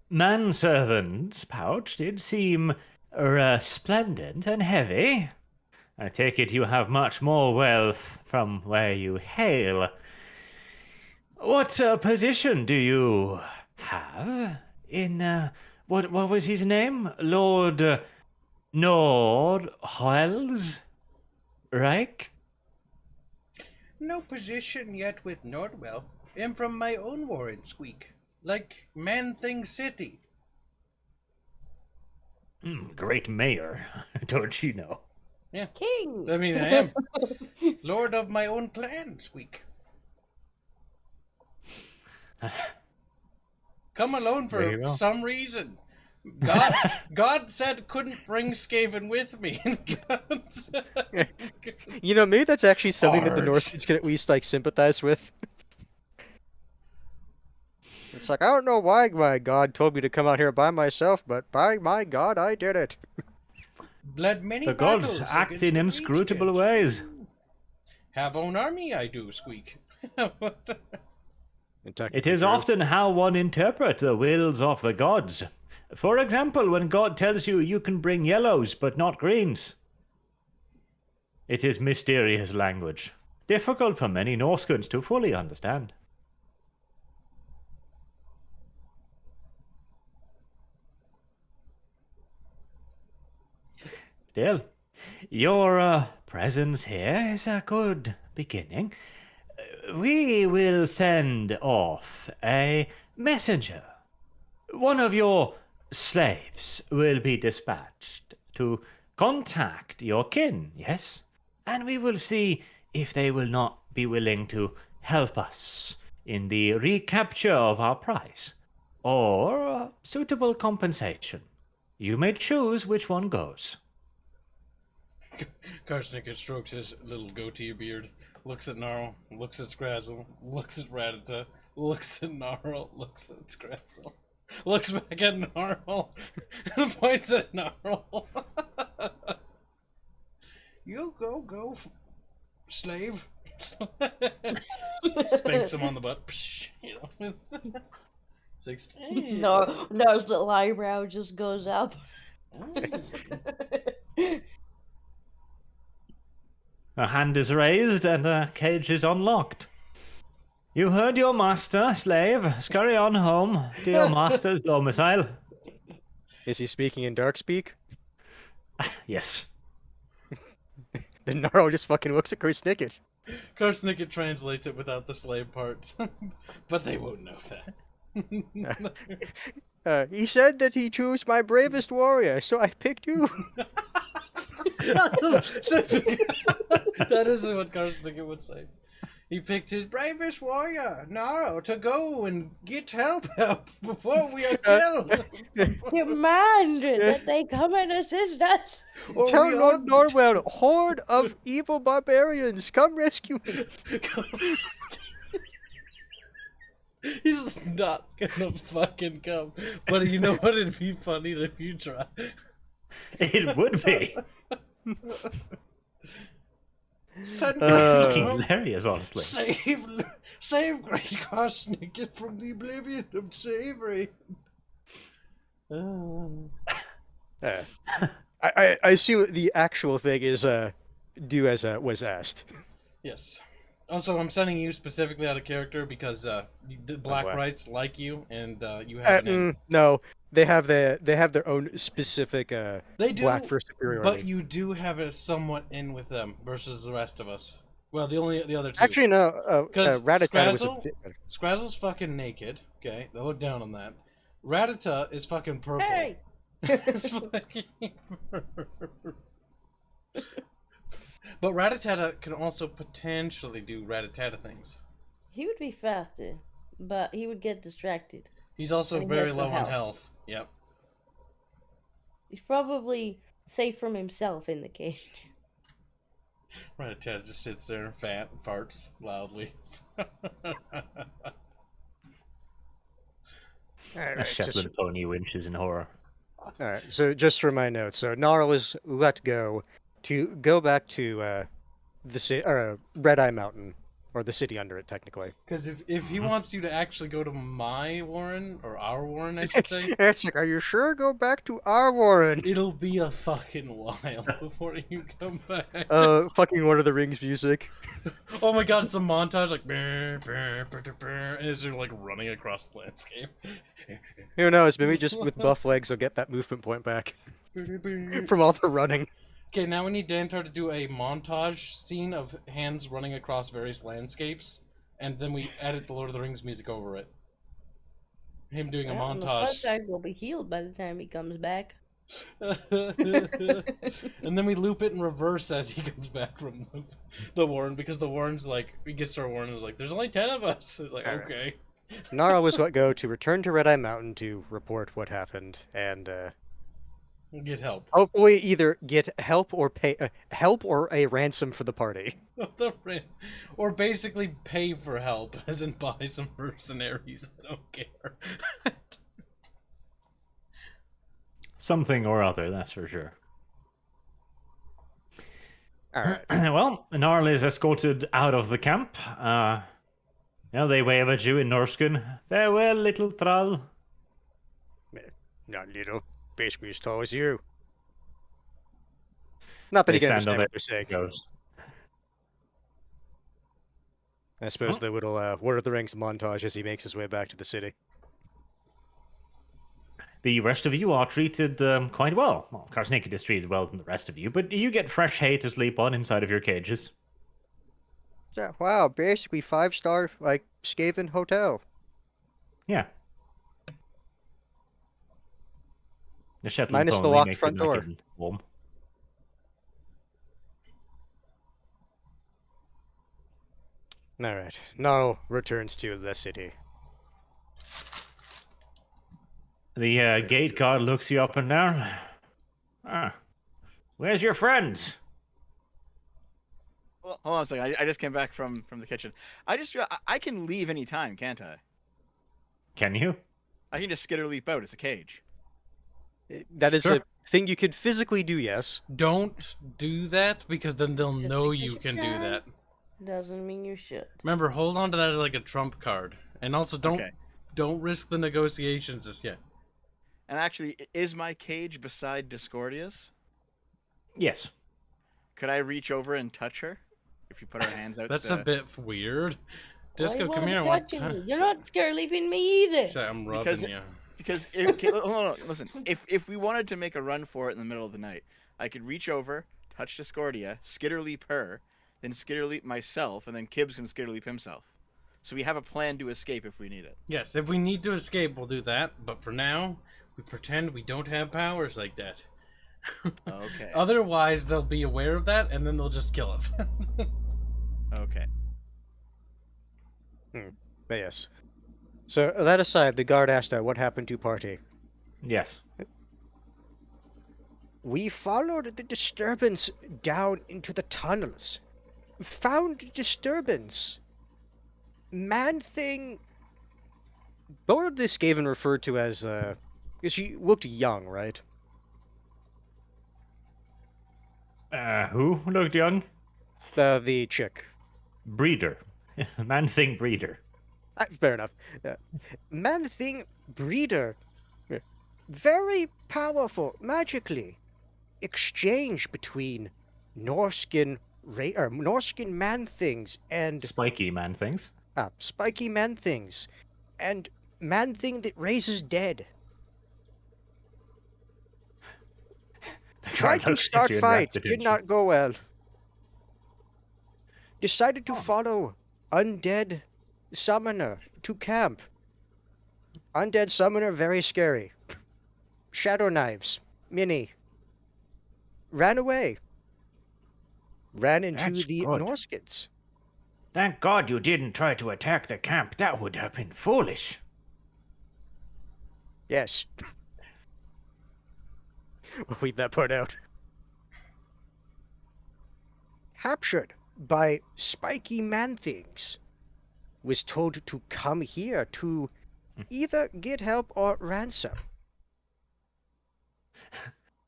manservant's pouch did seem resplendent and heavy. I take it you have much more wealth from where you hail. What position do you have in what was his name? Lord Nordhals Reich? No position yet with Nordwell. Am from my own warren, Squeak. Like Man-Thing City. Great mayor, don't you know? Yeah. King. I mean, I am. Lord of my own clan, Squeak. Come alone There you for go. some reason. God said couldn't bring Skaven with me. You know, maybe that's actually something that the Arch. Norse kids can at least, like, sympathize with. It's like, I don't know why my god told me to come out here by myself, but by my god, I did it. Led many The gods battles act against in the inscrutable Greenskin. ways. Have own army, I do, Squeak. It is often how one interprets the wills of the gods. For example, when God tells you you can bring yellows but not greens. It is mysterious language, difficult for many Norskins to fully understand. Still, your presence here is a good beginning. We will send off a messenger. One of your slaves will be dispatched to contact your kin, yes? And we will see if they will not be willing to help us in the recapture of our prize, or suitable compensation. You may choose which one goes. Karsnick strokes his little goatee beard, looks at Gnarl, looks at Scrazzle, looks at Ratata, looks at Gnarl, looks at Scrazzle, looks back at Gnarl, and points at Gnarl. You go, slave. Spanks him on the butt. You know? 16. No, his little eyebrow just goes up. A hand is raised and a cage is unlocked. You heard your master, slave. Scurry on home to your master's domicile. Is he speaking in dark speak? Yes. Then Gnarl just fucking looks at Korsnicket. Korsnicket translates it without the slave part, but they won't know that. He said that he chose my bravest warrior, so I picked you. That isn't what Korsnicket would say. He picked his bravest warrior, Naro, to go and get help before we are killed. Demand that they come and assist us. Or Tell we Lord are- Norwell, horde of evil barbarians, come rescue me. He's not gonna fucking come. But you know what? It'd be funny if you tried. It would be. Send Fucking hilarious, honestly. save great Korsnicket from the oblivion of slavery. I assume the actual thing is do as was asked. Yes. Also, I'm sending you specifically out of character because the Black Black. Rights like you, and you have an in. No, they have their own specific They do, black for superiority. but you do have a somewhat in with them versus the rest of us. Well, the other two. Actually, no. Because Ratata was a Scrazzle- bit better. Scrazzle's fucking naked. Okay, they look down on that. Ratata is fucking purple. Hey! It's fucking- But Ratatata can also potentially do Ratatata things. He would be faster, but he would get distracted. He's also And he very has no low on health. health. Yep. He's probably safe from himself in the cage. Ratatata just sits there and farts loudly. A Shetland pony winches in horror. Alright, so just for my notes, so Gnarl is let go to go back to the Red Eye Mountain, or the city under it, technically. Because if he wants you to actually go to my Warren, or our Warren, I should say, It's like, are you sure? Go back to our Warren. it'll be a fucking while before you come back. Fucking Lord of the Rings music. Oh my god, it's a montage like brr, brr, brr, brr, brr, and as you're like running across the landscape. Who knows? Maybe just with buff legs, I'll get that movement point back from all the running. Okay, now we need Dantar to do a montage scene of hands running across various landscapes, and then we edit the Lord of the Rings music over it. Him doing a Well, the montage. Bloodshag will be healed by the time he comes back. And then we loop it in reverse as he comes back from the Warren, because the Warren's like, he gets to our Warren and is like, there's only 10 of us. It's like, Alright. okay. Gnarl was let go to return to Red Eye Mountain to report what happened, and Get help. hopefully either get help or pay help or a ransom for the party. Or basically pay for help, as in buy some mercenaries. I don't care. Something or other, that's for sure. All right. Well, Gnarl is escorted out of the camp. They wave at you in Norscan. Farewell, little thrall. Not little. Basically as tall as you. Not that They he can stand on understand what they're saying. Goes. I suppose the little Lord of the Rings montage as he makes his way back to the city. The rest of you are treated quite well. Well, Karsnicket is treated well than the rest of you, but you get fresh hay to sleep on inside of your cages. Yeah, wow, basically 5-star like Skaven hotel. Yeah. The Shetland Minus the pony locked makes front it nice door. and warm. Alright. Gnarl returns to the city. The gate guard looks you up and down. Where's your friends? Well, hold on a second. I just came back from the kitchen. I just realized I can leave any time, can't I? Can you? I can just skitter leap out. It's a cage. That is Sure. a thing you could physically do, yes. Don't do that, because then they'll Just know because you you can do can. that. Doesn't mean you should. Remember, hold on to that as like a trump card, and also Okay. don't risk the negotiations just yet. And actually, is my cage beside Discordia's? Yes. Could I reach over and touch her? If you put our hands out. That's a bit weird. Why Disco, you come wanna here. be I want touching to me? You're not scared leaving me either. I'm rubbing Because- you. Because if, okay, hold on, listen. If we wanted to make a run for it in the middle of the night, I could reach over, touch Discordia, skitter leap her, then skitter leap myself, and then Kibbs can skitter leap himself. So we have a plan to escape if we need it. Yes, if we need to escape, we'll do that. But for now, we pretend we don't have powers like that. Okay. Otherwise, they'll be aware of that, and then they'll just kill us. Okay. But yes. So that aside, the guard asked what happened to party. Yes. We followed the disturbance down into the tunnels. Found disturbance. Man thing. What would this Skaven referred to as, because she looked young, right? Who looked young? The chick. Breeder. Man thing breeder. Fair enough. Man thing breeder. Very powerful, magically. Exchange between Norskin man things and Spiky man things. spiky man things, and man thing that raises dead. The Tried guard to looks at start you and fight, wrapped did attention. not go well. Decided to follow undead summoner to camp. Undead summoner, very scary. Shadow knives, mini. Ran away. Ran into That's the good. Norskins. Thank God you didn't try to attack the camp. That would have been foolish. Yes. We'll leave that part out. Captured by spiky man things. Was told to come here to either get help or ransom.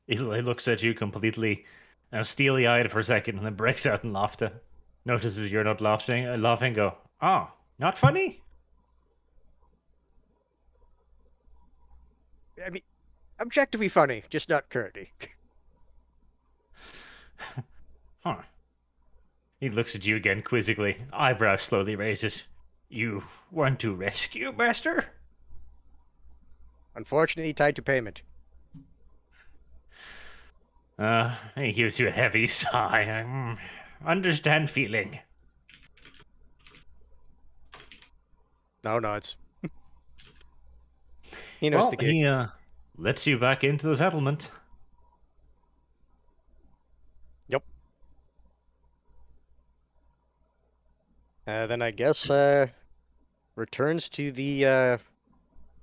He looks at you completely steely-eyed for a second and then breaks out in laughter. Notices you're not laughing, go, oh, not funny? I mean, objectively funny, just not currently. Huh. He looks at you again quizzically, eyebrows slowly raises. You want to rescue, master? Unfortunately, tied to payment. He gives you a heavy sigh. Understand feeling. No nods. He knows Well, the gig. he lets you back into the settlement. Yep. Then I guess returns to the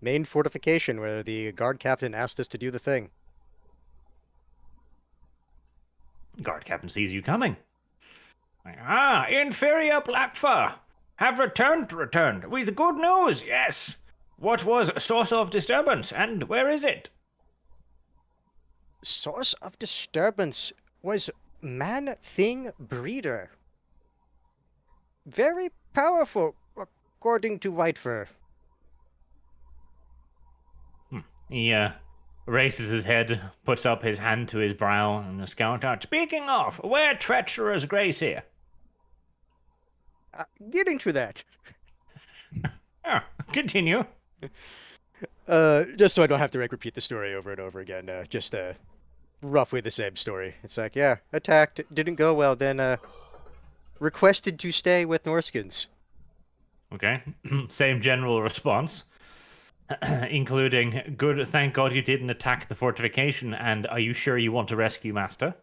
main fortification where the guard captain asked us to do the thing. Guard captain sees you coming. Ah, inferior Blackfur! Have returned with good news, yes. What was source of disturbance, and where is it? Source of disturbance was man-thing breeder. Very powerful, according to Whitefur. He raises his head, puts up his hand to his brow, and a scout out. Speaking of, where treacherous grace here? Getting to that. Continue. Just so I don't have to repeat the story over and over again. Just roughly the same story. It's like, yeah, attacked, didn't go well, then requested to stay with Norskins. Okay, same general response, including good. Thank God you didn't attack the fortification. And are you sure you want to rescue, Master?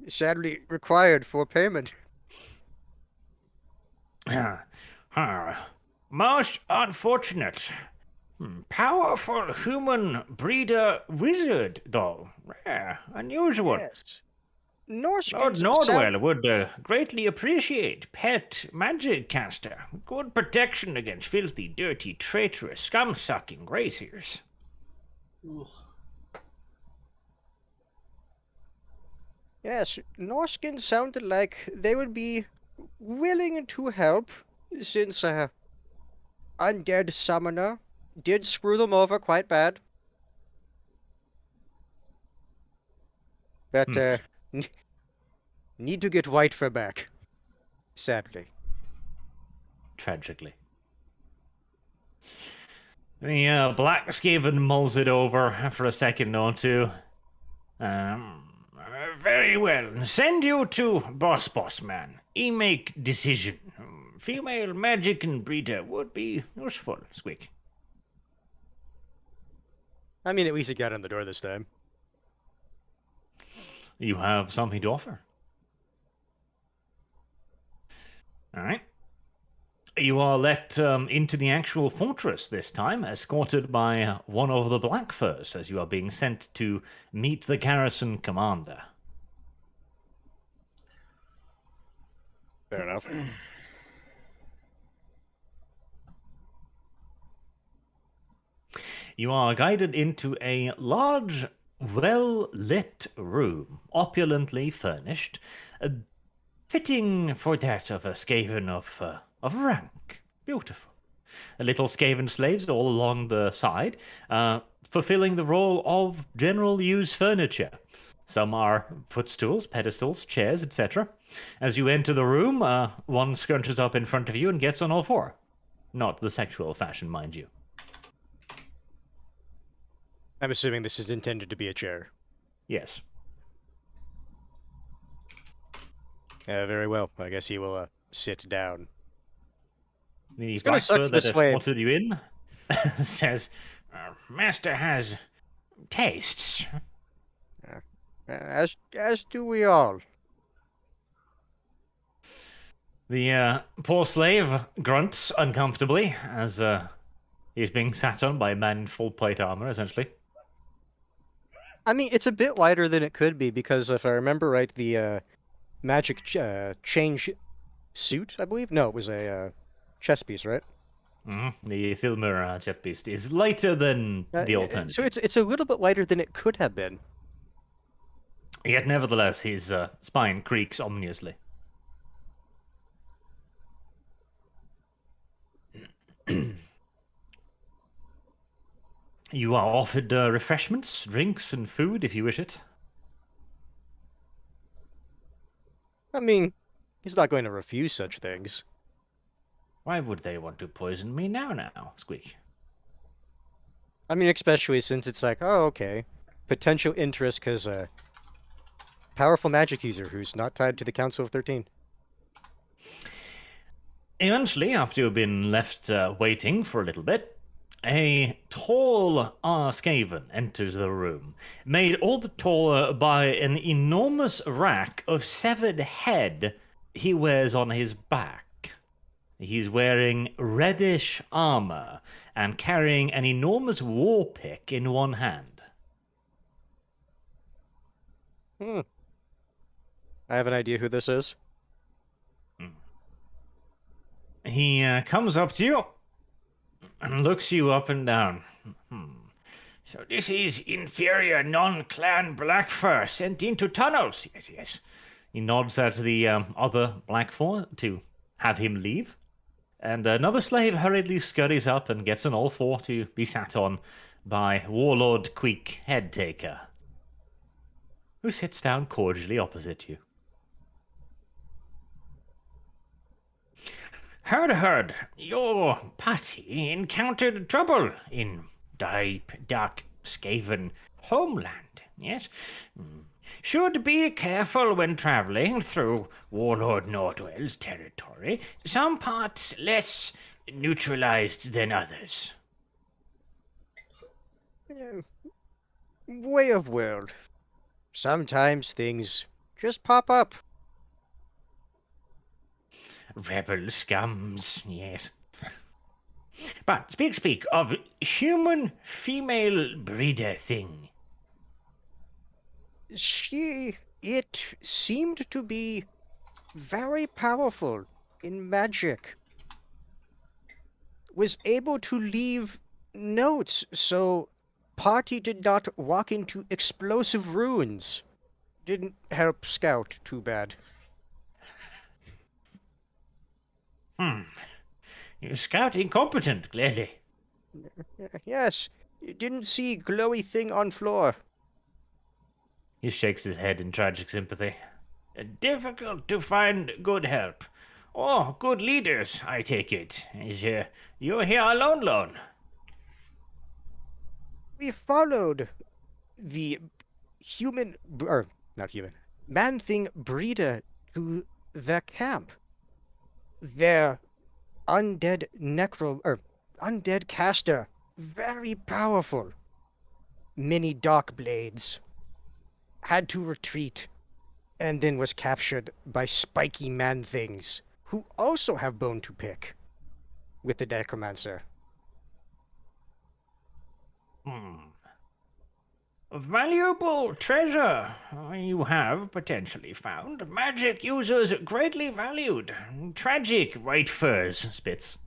Sadly required for payment. Most unfortunate. Powerful human breeder wizard, though. Rare, unusual. Yes. Lord Norskins Nordwell would greatly appreciate pet magic caster. Good protection against filthy, dirty, traitorous, scum-sucking graziers. Yes, Norskin sounded like they would be willing to help, since undead summoner did screw them over quite bad. But n- need to get Whitefer back, sadly. Tragically. The Black Skaven mulls it over for a second or two. Very well. Send you to Boss Man. He make decision. Female magic and breeder would be useful, Squeak. I mean, at least it got in the door this time. You have something to offer. Alright. You are let into the actual fortress this time, escorted by one of the Black Furs, as you are being sent to meet the garrison commander. Fair enough. You are guided into a large, well-lit room, opulently furnished, fitting for that of a Skaven of rank. Beautiful. Little Skaven slaves all along the side, fulfilling the role of general use furniture. Some are footstools, pedestals, chairs, etc. As you enter the room, one scrunches up in front of you and gets on all four. Not the sexual fashion, mind you. I'm assuming this is intended to be a chair. Yes. Very well. I guess he will sit down. The gonna black suck fur for that this wave. escorted you in says, Master has tastes. As do we all. The poor slave grunts uncomfortably as he's being sat on by a man in full plate armor, essentially. I mean, it's a bit lighter than it could be because if I remember right, the magic change suit, I believe. No, it was a chest piece, right? The Thilmer jet beast is lighter than the So alternative. it's a little bit lighter than it could have been. Yet nevertheless, his spine creaks ominously. You are offered refreshments, drinks, and food if you wish it. I mean, he's not going to refuse such things. Why would they want to poison me now, Squeak? I mean, especially since it's like, oh, okay, potential interest because powerful magic user who's not tied to the Council of 13. Eventually, after you've been left waiting for a little bit, a tall ALL-SKAVEN enters the room, made all the taller by an enormous rack of severed head he wears on his back. He's wearing reddish armor and carrying an enormous war pick in one hand. I have an idea who this is. He comes up to you and looks you up and down. So this is inferior non-clan Blackfur sent into tunnels. Yes. He nods at the other Blackfur to have him leave. And another slave hurriedly scurries up and gets on all four to be sat on by Warlord Queek Headtaker, who sits down cordially opposite you. Heard, your party encountered trouble in deep, dark Skaven homeland, yes? Should be careful when traveling through Warlord Nordwell's territory. Some parts less neutralized than others. Way of world. Sometimes things just pop up. Rebel scums, yes. But speak of human female breeder thing. It seemed to be very powerful in magic. Was able to leave notes so party did not walk into explosive ruins. Didn't help Scout too bad. Your scout incompetent, clearly. Yes, didn't see glowy thing on floor. He shakes his head in tragic sympathy. Difficult to find good help. Oh, good leaders, I take it. You're here alone? We followed the human, or not human, man thing breeder to the camp. Their undead undead caster, very powerful. Many dark blades. Had to retreat, and then was captured by spiky man things, who also have bone to pick with the necromancer. Valuable treasure you have potentially found. Magic users greatly valued. Tragic white furs, spits.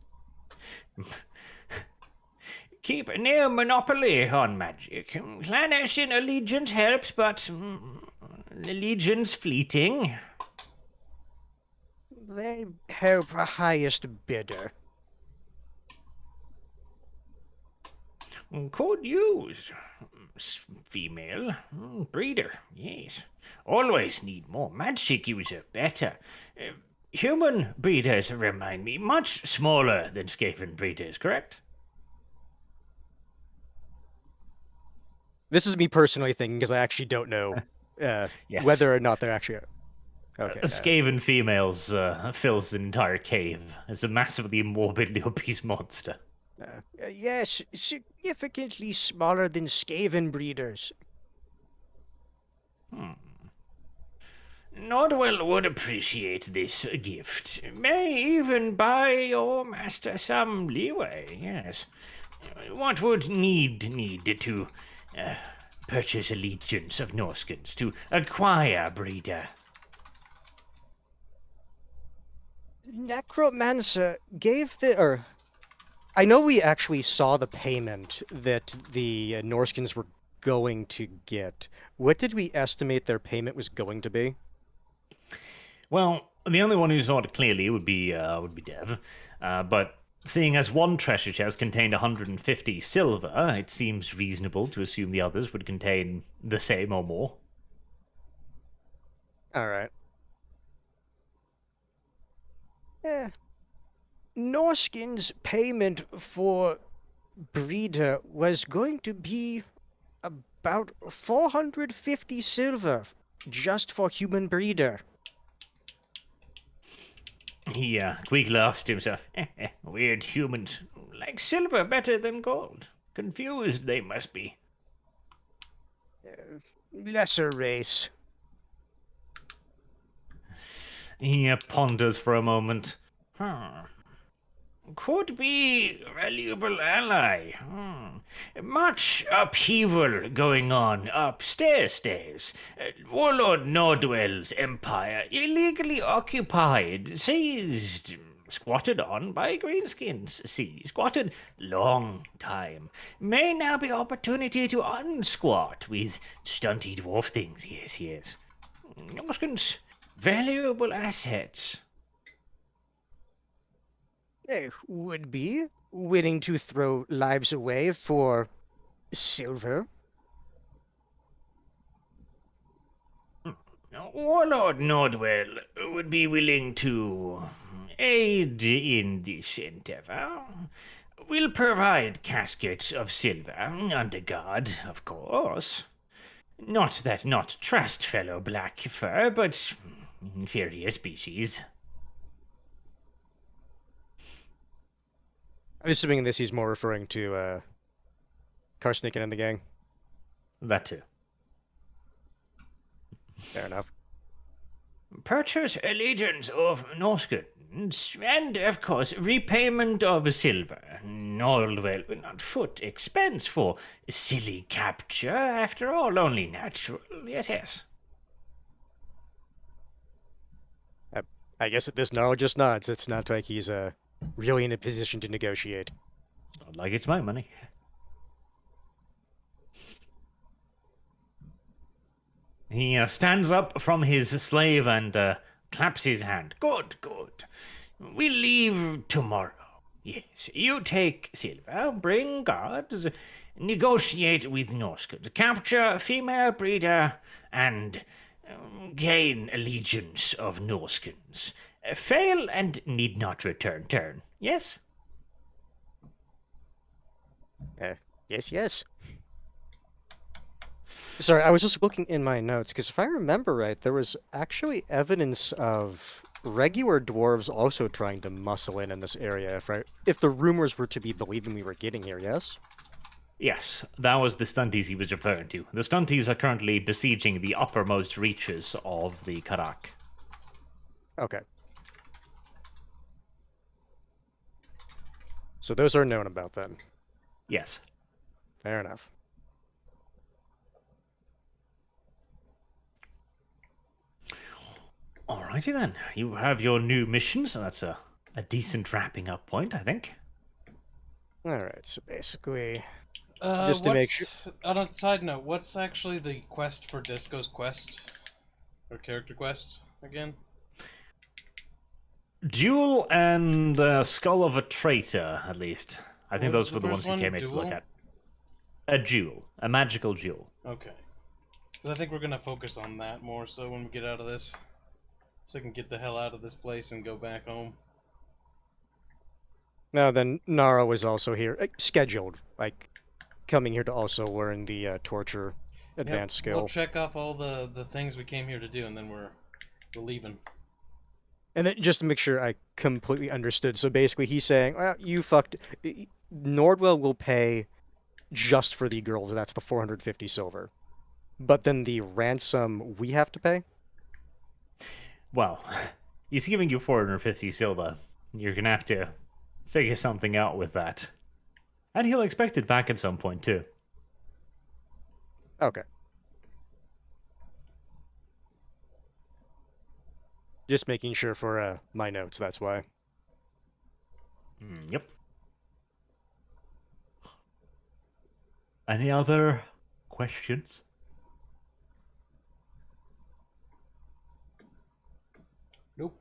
Keep near monopoly on magic. Clandestine allegiance helps, but allegiance fleeting. They help a highest bidder. Could use female breeder, yes. Always need more magic user, better. Human breeders remind me much smaller than Skaven breeders, correct? This is me personally thinking, because I actually don't know Yes. whether or not they're actually... Okay. Skaven females fills the entire cave as a massively morbidly obese monster. Yes, significantly smaller than Skaven breeders. Nordwell would appreciate this gift. May even buy your master some leeway, yes. What would need to purchase allegiance of Norskins to acquire breeder? Necromancer gave the... I know we actually saw the payment that the Norskins were going to get. What did we estimate their payment was going to be? Well, the only one who saw it clearly would be Dev, but seeing as one treasure chest contained 150 silver, it seems reasonable to assume the others would contain the same or more. All right. Norskin's payment for breeder was going to be about 450 silver just for human breeder. He quickly laughs to himself. Weird humans. Like silver better than gold. Confused they must be. Lesser race. He ponders for a moment. Could be valuable ally. Much upheaval going on upstairs. Warlord Nordwell's empire illegally occupied, seized, squatted on by greenskins. Squatted long time. May now be opportunity to unsquat with stunty dwarf things. Yes. Norskins, valuable assets. They would be willing to throw lives away for silver. Warlord Nordwell would be willing to aid in this endeavor. We'll provide caskets of silver, under guard, of course. Not trust fellow black fur, but inferior species. I'm assuming in this he's more referring to Karsnikin and the gang. That too. Fair enough. Purchase allegiance of Norskins, and of course repayment of silver. Nordwell will not foot expense for silly capture, after all, only natural. Yes. I guess at this Gnarl just nods. It's not like he's really in a position to negotiate. Not like it's my money. He stands up from his slave and claps his hand. Good, good. We leave tomorrow. Yes, you take silver, bring guards, negotiate with Norskud, capture female breeder, and gain allegiance of Norskins. Fail and need not return turn. Yes? Yes, yes. Sorry, I was just looking in my notes, because if I remember right, there was actually evidence of regular dwarves also trying to muscle in this area, if the rumors were to be believed when we were getting here, yes? Yes, that was the stunties he was referring to. The stunties are currently besieging the uppermost reaches of the Karak. Okay. So those are known about then. Yes. Fair enough. Alrighty then. You have your new mission, so that's a decent wrapping up point, I think. Alright, so basically... Just to make sure... On a side note, what's actually the quest for Disco's quest? Or character quest, again? Jewel and Skull of a Traitor, at least. I think those were the ones we came here to look at. A jewel. A magical jewel. Okay. Because I think we're going to focus on that more so when we get out of this. So I can get the hell out of this place and go back home. Now then, Nara was also here, scheduled, coming here to also learn the torture advanced skill. We'll check off all the things we came here to do, and then we're leaving. And then, just to make sure I completely understood, so basically he's saying, well, you fucked... Nordwell will pay just for the girl, that's the 450 silver. But then the ransom we have to pay? Well, he's giving you 450 silver. You're gonna have to figure something out with that. And he'll expect it back at some point, too. Okay. Just making sure for my notes, that's why. Yep. Any other questions? Nope.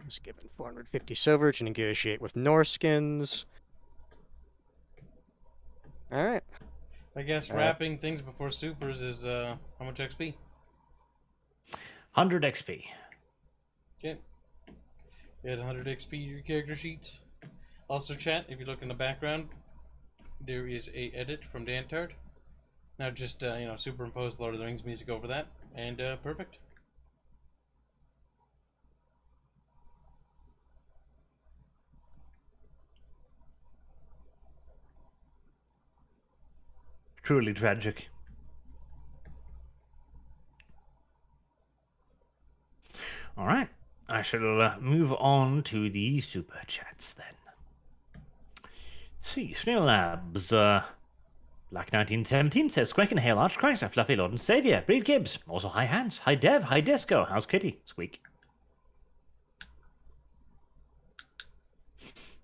Just given 450 silver to negotiate with Norskins. Alright. I guess wrapping things before supers is, how much XP? 100 XP. Okay. You had 100 XP to your character sheets. Also, chat, if you look in the background, there is a edit from Dantard. Now just, superimpose Lord of the Rings music over that, and, perfect. Truly tragic. Alright, I shall move on to the super chats then. Let's see, Snail Labs, Black 1917 says, Squeak and Hail Archchrist, a fluffy Lord and Savior, Breed Gibbs, also hi Hans, hi Dev, hi Disco, how's Kitty? Squeak.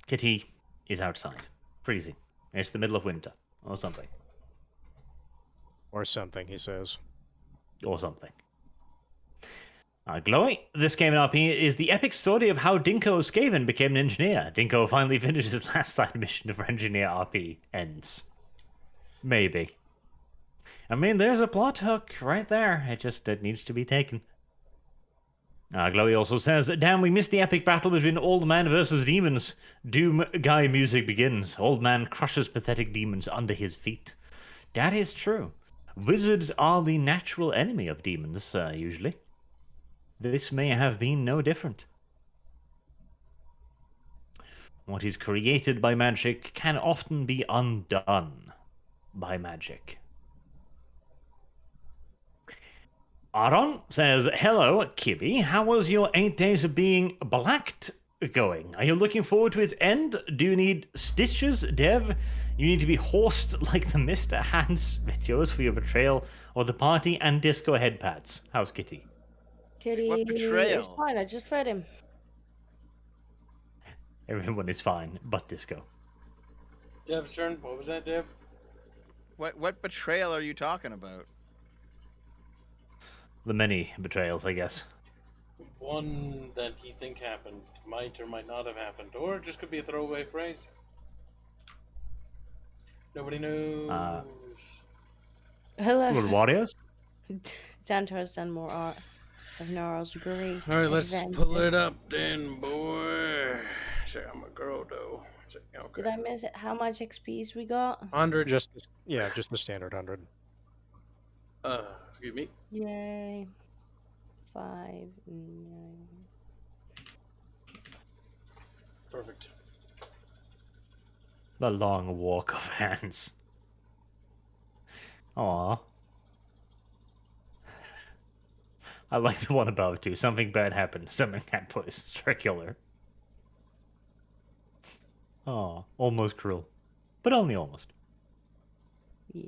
Kitty is outside, freezing. It's the middle of winter, or something. Or something, he says. Or something. Glowy, this game in RP is the epic story of how Dinko Skaven became an engineer. Dinko finally finished his last side mission for Engineer RP. Ends. Maybe. I mean, there's a plot hook right there. It needs to be taken. Glowy also says, damn, we missed the epic battle between Old Man versus Demons. Doom Guy music begins. Old Man crushes pathetic demons under his feet. That is true. Wizards are the natural enemy of demons, usually. This may have been no different. What is created by magic can often be undone by magic. Aaron says, hello, Kibby. How was your 8 days of being blacked going? Are you looking forward to its end? Do you need stitches, Dev? You need to be horsed like the Mr. Hans videos for your betrayal of the party and disco head pads. How's Kitty? Kitty What betrayal? is fine. I just fed him. Everyone is fine, but disco. Dev's turn. What was that, Dev? What betrayal are you talking about? the many betrayals, I guess. One that he think happened might or might not have happened, or it just could be a throwaway phrase. Nobody knows. Hello. Little warriors? Danto has done more art of Gnarl's great. All right, let's adventure. pull it up then, boy. Say I'm a girl, though. Say, okay. Did I miss it? How much XPs we got? 100. Just the standard 100. Excuse me. Yay. 5, 9. Perfect. The long walk of hands. Aww. I like the one above too. Something bad happened. Something cat place circular. Aw, almost cruel. But only almost. Yeah.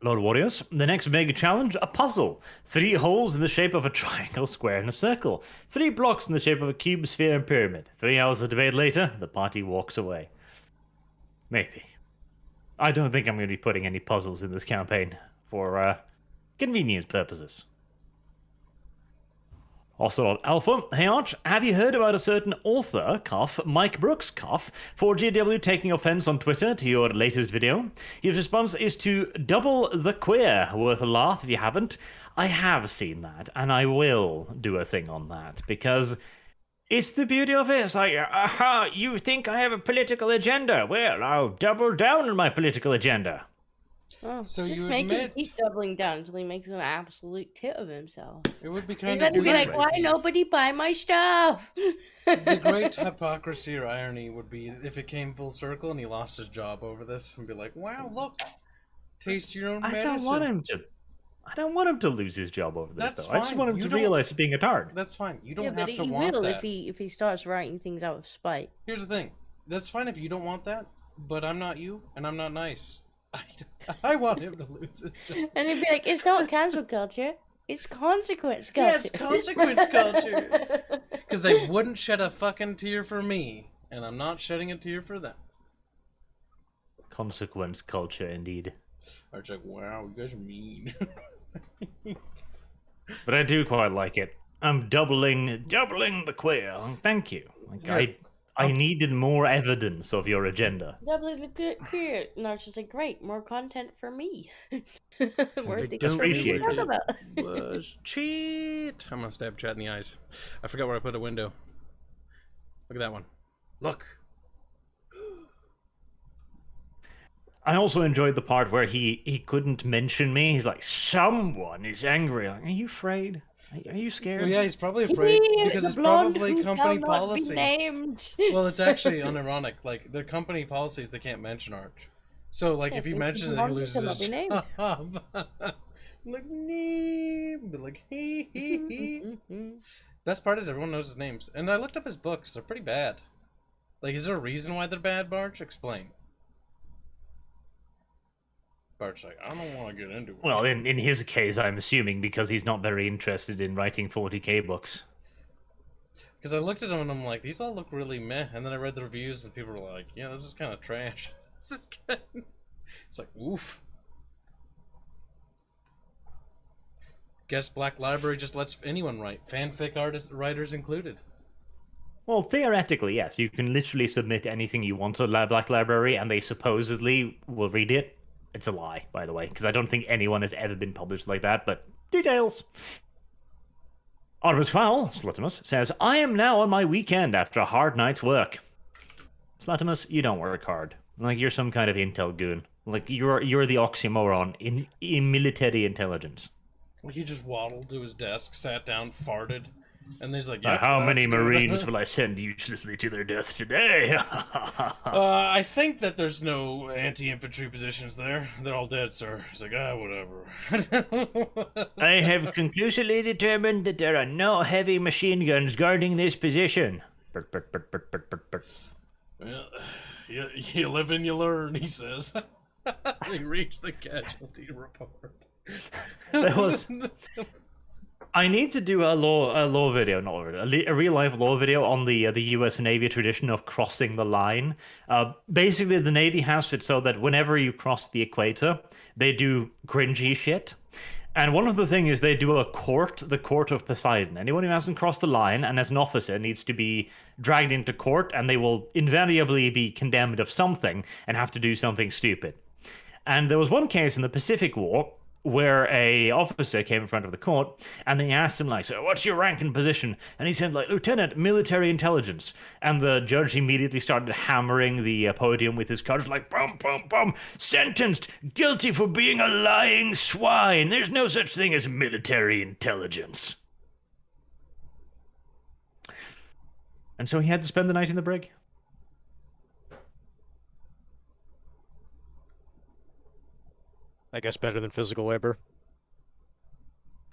Lord Warriors, the next mega challenge, a puzzle. 3 holes in the shape of a triangle, square, and a circle. 3 blocks in the shape of a cube, sphere, and pyramid. 3 hours of debate later, the party walks away. Maybe. I don't think I'm going to be putting any puzzles in this campaign for convenience purposes. Also on Alpha, hey Arch, have you heard about a certain author, Mike Brooks, for GW taking offense on Twitter to your latest video? His response is to double the queer. Worth a laugh if you haven't. I have seen that, and I will do a thing on that, because it's the beauty of it. It's like, aha, you think I have a political agenda? Well, I'll double down on my political agenda. Oh, So just you make him admit- keep doubling down until he makes an absolute tit of himself. It would be And kind then of he'd be like, why nobody buy my stuff? The great hypocrisy or irony would be if it came full circle and he lost his job over this and be like, wow, look, taste your own medicine. I don't want him to lose his job over this, That's though. I just fine. want him You to don't- realize he's being a tard. That's fine. You don't Yeah, but have to he want will that. if he starts writing things out of spite. Here's the thing. That's fine if you don't want that, but I'm not you, and I'm not nice. I want him to lose his job. And he'd be like, it's not cancel culture, it's consequence culture. Yeah, it's consequence culture. Because they wouldn't shed a fucking tear for me, and I'm not shedding a tear for them. Consequence culture, indeed. Art's like, wow, you guys are mean. But I do quite like it. I'm doubling the queer. Thank you. Like, I needed more evidence of your agenda. Doubling the queer. No, it's just like, great, more content for me. More I things don't for me to appreciate talk it. about. Was cheat. I'm gonna stab chat in the eyes. I forgot where I put a window. Look at that one. Look. I also enjoyed the part where he couldn't mention me. He's like, someone is angry. Like, are you afraid? Are you scared? Well, yeah, he's probably afraid Me, because the it's blonde probably who company shall not be policy. named. Well, it's actually unironic. Like, their company policies, they can't mention Arch. So, like, Yeah, if he so mentions it, he blonde loses shall not his be named. job. Like, name. But like, hee hee hee. Best part is everyone knows his names. And I looked up his books. They're pretty bad. Like, is there a reason why they're bad, Barch? Explain. Bart's like, I don't want to get into it. Well, in his case, I'm assuming because he's not very interested in writing 40k books. Because I looked at them and I'm like, these all look really meh. And then I read the reviews and people were like, yeah, this is kind of trash. This is kind of... It's like, oof. Guess Black Library just lets anyone write. Fanfic writers included. Well, theoretically, yes. You can literally submit anything you want to Black Library, and they supposedly will read it. It's a lie, by the way, because I don't think anyone has ever been published like that, but details. Artemis Fowl, Slutimus, says, I am now on my weekend after a hard night's work. Slutimus, you don't work hard. Like, you're some kind of intel goon. Like, you're the oxymoron in military intelligence. Like, he just waddled to his desk, sat down, farted, and he's like, How many that's good." Marines will I send uselessly to their death today? I think that there's no anti-infantry positions there. They're all dead, sir. He's like, whatever. I have conclusively determined that there are no heavy machine guns guarding this position. Bert, bert, bert, bert, bert, bert, bert. Well, you live and you learn, he says. He reads the casualty report. That was... I need to do a law video, not a real life law video on the U.S. Navy tradition of crossing the line. Basically, the Navy has it so that whenever you cross the equator, they do cringy shit. And one of the things is they do a court, the Court of Poseidon. Anyone who hasn't crossed the line and as an officer needs to be dragged into court, and they will invariably be condemned of something and have to do something stupid. And there was one case in the Pacific War where a officer came in front of the court and they asked him, like, so what's your rank and position? And he said, like, Lieutenant, military intelligence. And the judge immediately started hammering the podium with his cards, like, bum, bum, bum, sentenced, guilty for being a lying swine. There's no such thing as military intelligence. And so he had to spend the night in the brig. I guess better than physical labor.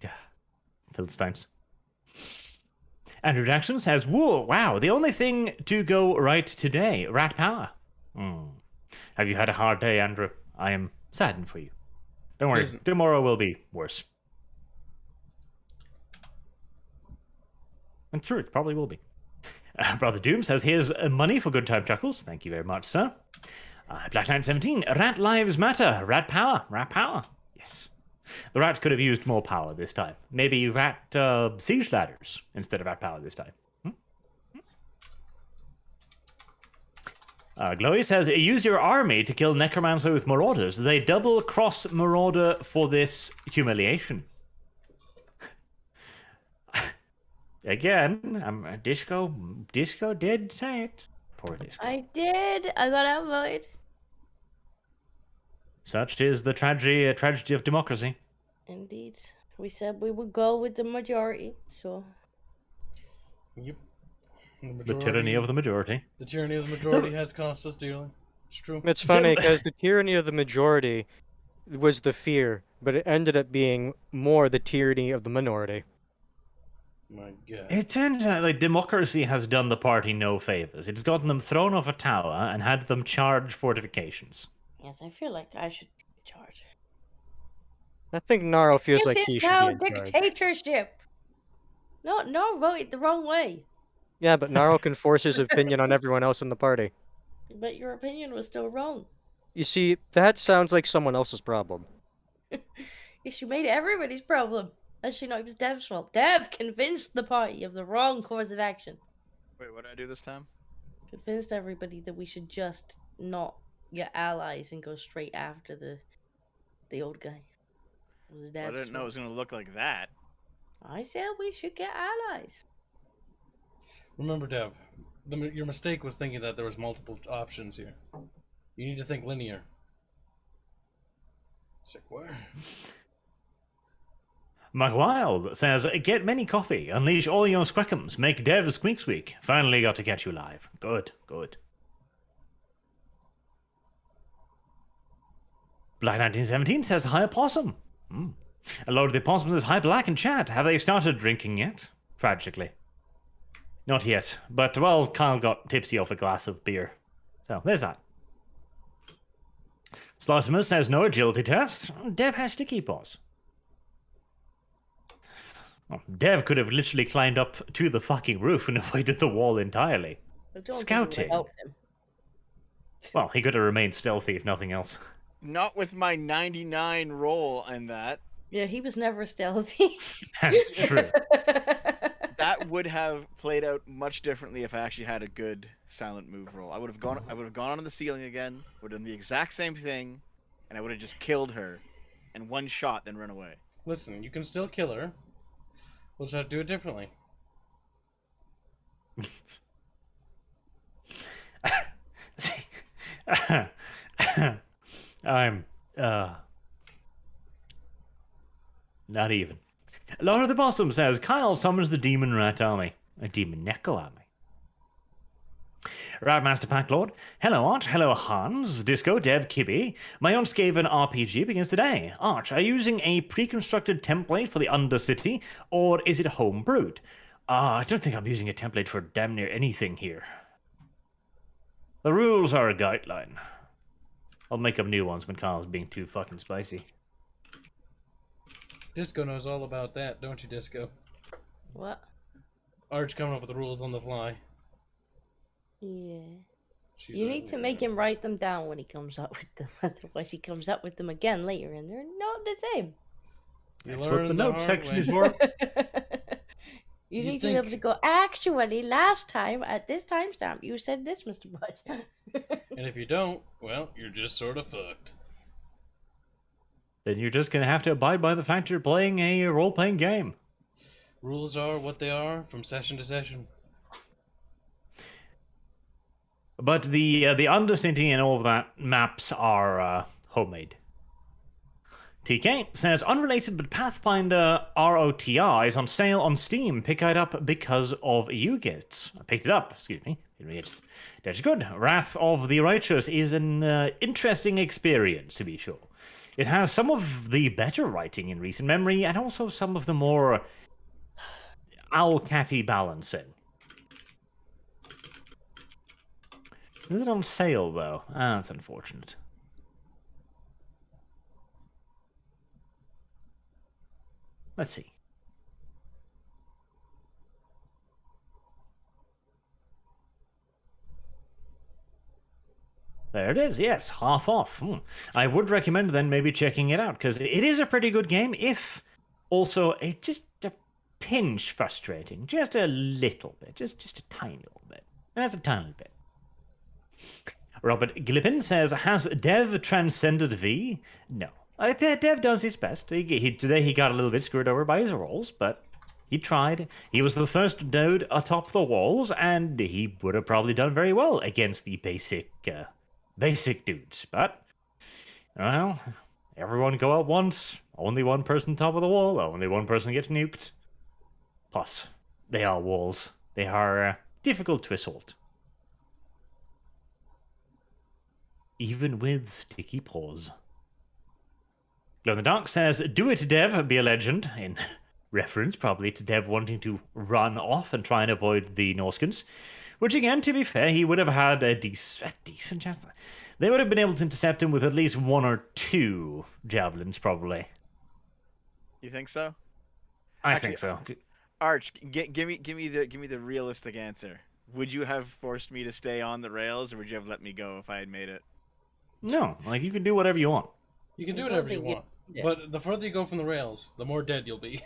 Yeah, Philistines. Andrew Jackson says, whoa, wow, the only thing to go right today, rat power. Have you had a hard day, Andrew? I am saddened for you. Don't worry, tomorrow will be worse. And true, it probably will be. Brother Doom says, here's money for good time chuckles. Thank you very much, sir. Black Knight 17, rat lives matter, rat power, yes. The rat could have used more power this time. Maybe rat siege ladders instead of rat power this time. Glowy says, use your army to kill Necromancer with Marauders. They double-cross Marauder for this humiliation. Again, Disco did say it. Poor Disco. I did. I got outvoted. Such is the tragedy of democracy. Indeed. We said we would go with the majority, so... Yep. The tyranny of the majority. The tyranny of the majority has cost us dearly. It's true. It's funny because the tyranny of the majority was the fear, but it ended up being more the tyranny of the minority. My God. It turns out like democracy has done the party no favors. It's gotten them thrown off a tower and had them charge fortifications. Yes, I feel like I should be in charge. I think Gnarl feels like This he is should now be in charge. dictatorship. No, voted the wrong way. Yeah, but Gnarl can force his opinion on everyone else in the party. But your opinion was still wrong. You see, that sounds like someone else's problem. Yes, you made it everybody's problem. Actually, no, it was Dev's fault. Dev convinced the party of the wrong course of action. Wait, what did I do this time? Convinced everybody that we should just not get allies and go straight after the old guy. It was I Dev's didn't know it fault. was going to look like that. I said we should get allies. Remember, Dev, your mistake was thinking that there was multiple options here. You need to think linear. Sick what? Mark Wild says, get many coffee, unleash all your squeckums, make Dev squeak squeak. Finally got to catch you live. Good. Black 1917 says, hi opossum. A lot of the opossum says, hi Black in chat. Have they started drinking yet? Tragically. Not yet, but well, Kyle got tipsy off a glass of beer. So, there's that. Slaughterman says, no agility test. Dev has sticky paws. Well, Dev could have literally climbed up to the fucking roof and avoided the wall entirely. I don't think it would Scouting. help him. Well, he could have remained stealthy if nothing else. Not with my 99 roll and that. Yeah, he was never stealthy. That's true. That would have played out much differently if I actually had a good silent move roll. I would have gone on the ceiling again, would have done the exact same thing, and I would have just killed her in one shot, then run away. Listen, you can still kill her. We'll just have to do it differently. I'm not even. Lord of the Possum says, Kyle summons the Demon Rat Army. A Demon Neko Army. Ratmaster Pack Lord. Hello, Arch. Hello, Hans. Disco, Dev, Kibby. My own Skaven RPG begins today. Arch, are you using a pre-constructed template for the Undercity, or is it homebrewed? I don't think I'm using a template for damn near anything here. The rules are a guideline. I'll make up new ones when Kyle's being too fucking spicy. Disco knows all about that, don't you, Disco? What? Arch coming up with the rules on the fly. Yeah. She's You like, need to make him write them down when he comes up with them. Otherwise, he comes up with them again later, and they're not the same. You That's what learn the the note hard section way. is for. You You need to be able to think- go, actually, last time at this timestamp, you said this, Mr. Butt. And if you don't, well, you're just sort of fucked. Then you're just gonna have to abide by the fact you're playing a role-playing game. Rules are what they are from session to session. But the Undercity and all of that maps are homemade. TK says, unrelated, but Pathfinder ROTR is on sale on Steam. Pick it up because of you kids. I picked it up, excuse me. That's good. Wrath of the Righteous is an interesting experience, to be sure. It has some of the better writing in recent memory, and also some of the more owl-catty balancing. Is it on sale, though? Ah, that's unfortunate. Let's see. There it is, yes, half off. I would recommend then maybe checking it out, because it is a pretty good game, if also just a pinch frustrating. Just a little bit, just a tiny little bit. That's a tiny bit. Robert Glippin says, has Dev transcended V? No. Dev does his best. Today he got a little bit screwed over by his rolls, but he tried. He was the first node atop the walls, and he would have probably done very well against the basic dudes. But, well, everyone go out once, only one person top of the wall, only one person gets nuked. Plus, they are walls. They are difficult to assault. Even with sticky paws. Glow in the Dark says, do it, Dev, be a legend, in reference probably to Dev wanting to run off and try and avoid the Norskins. Which again, to be fair, he would have had a decent chance. They would have been able to intercept him with at least one or two javelins, probably. You think so? I Actually, think so. Arch, give me the realistic answer. Would you have forced me to stay on the rails, or would you have let me go if I had made it? No, like you can do whatever you want. You can do I don't whatever you think it- want. yeah. But the further you go from the rails, the more dead you'll be.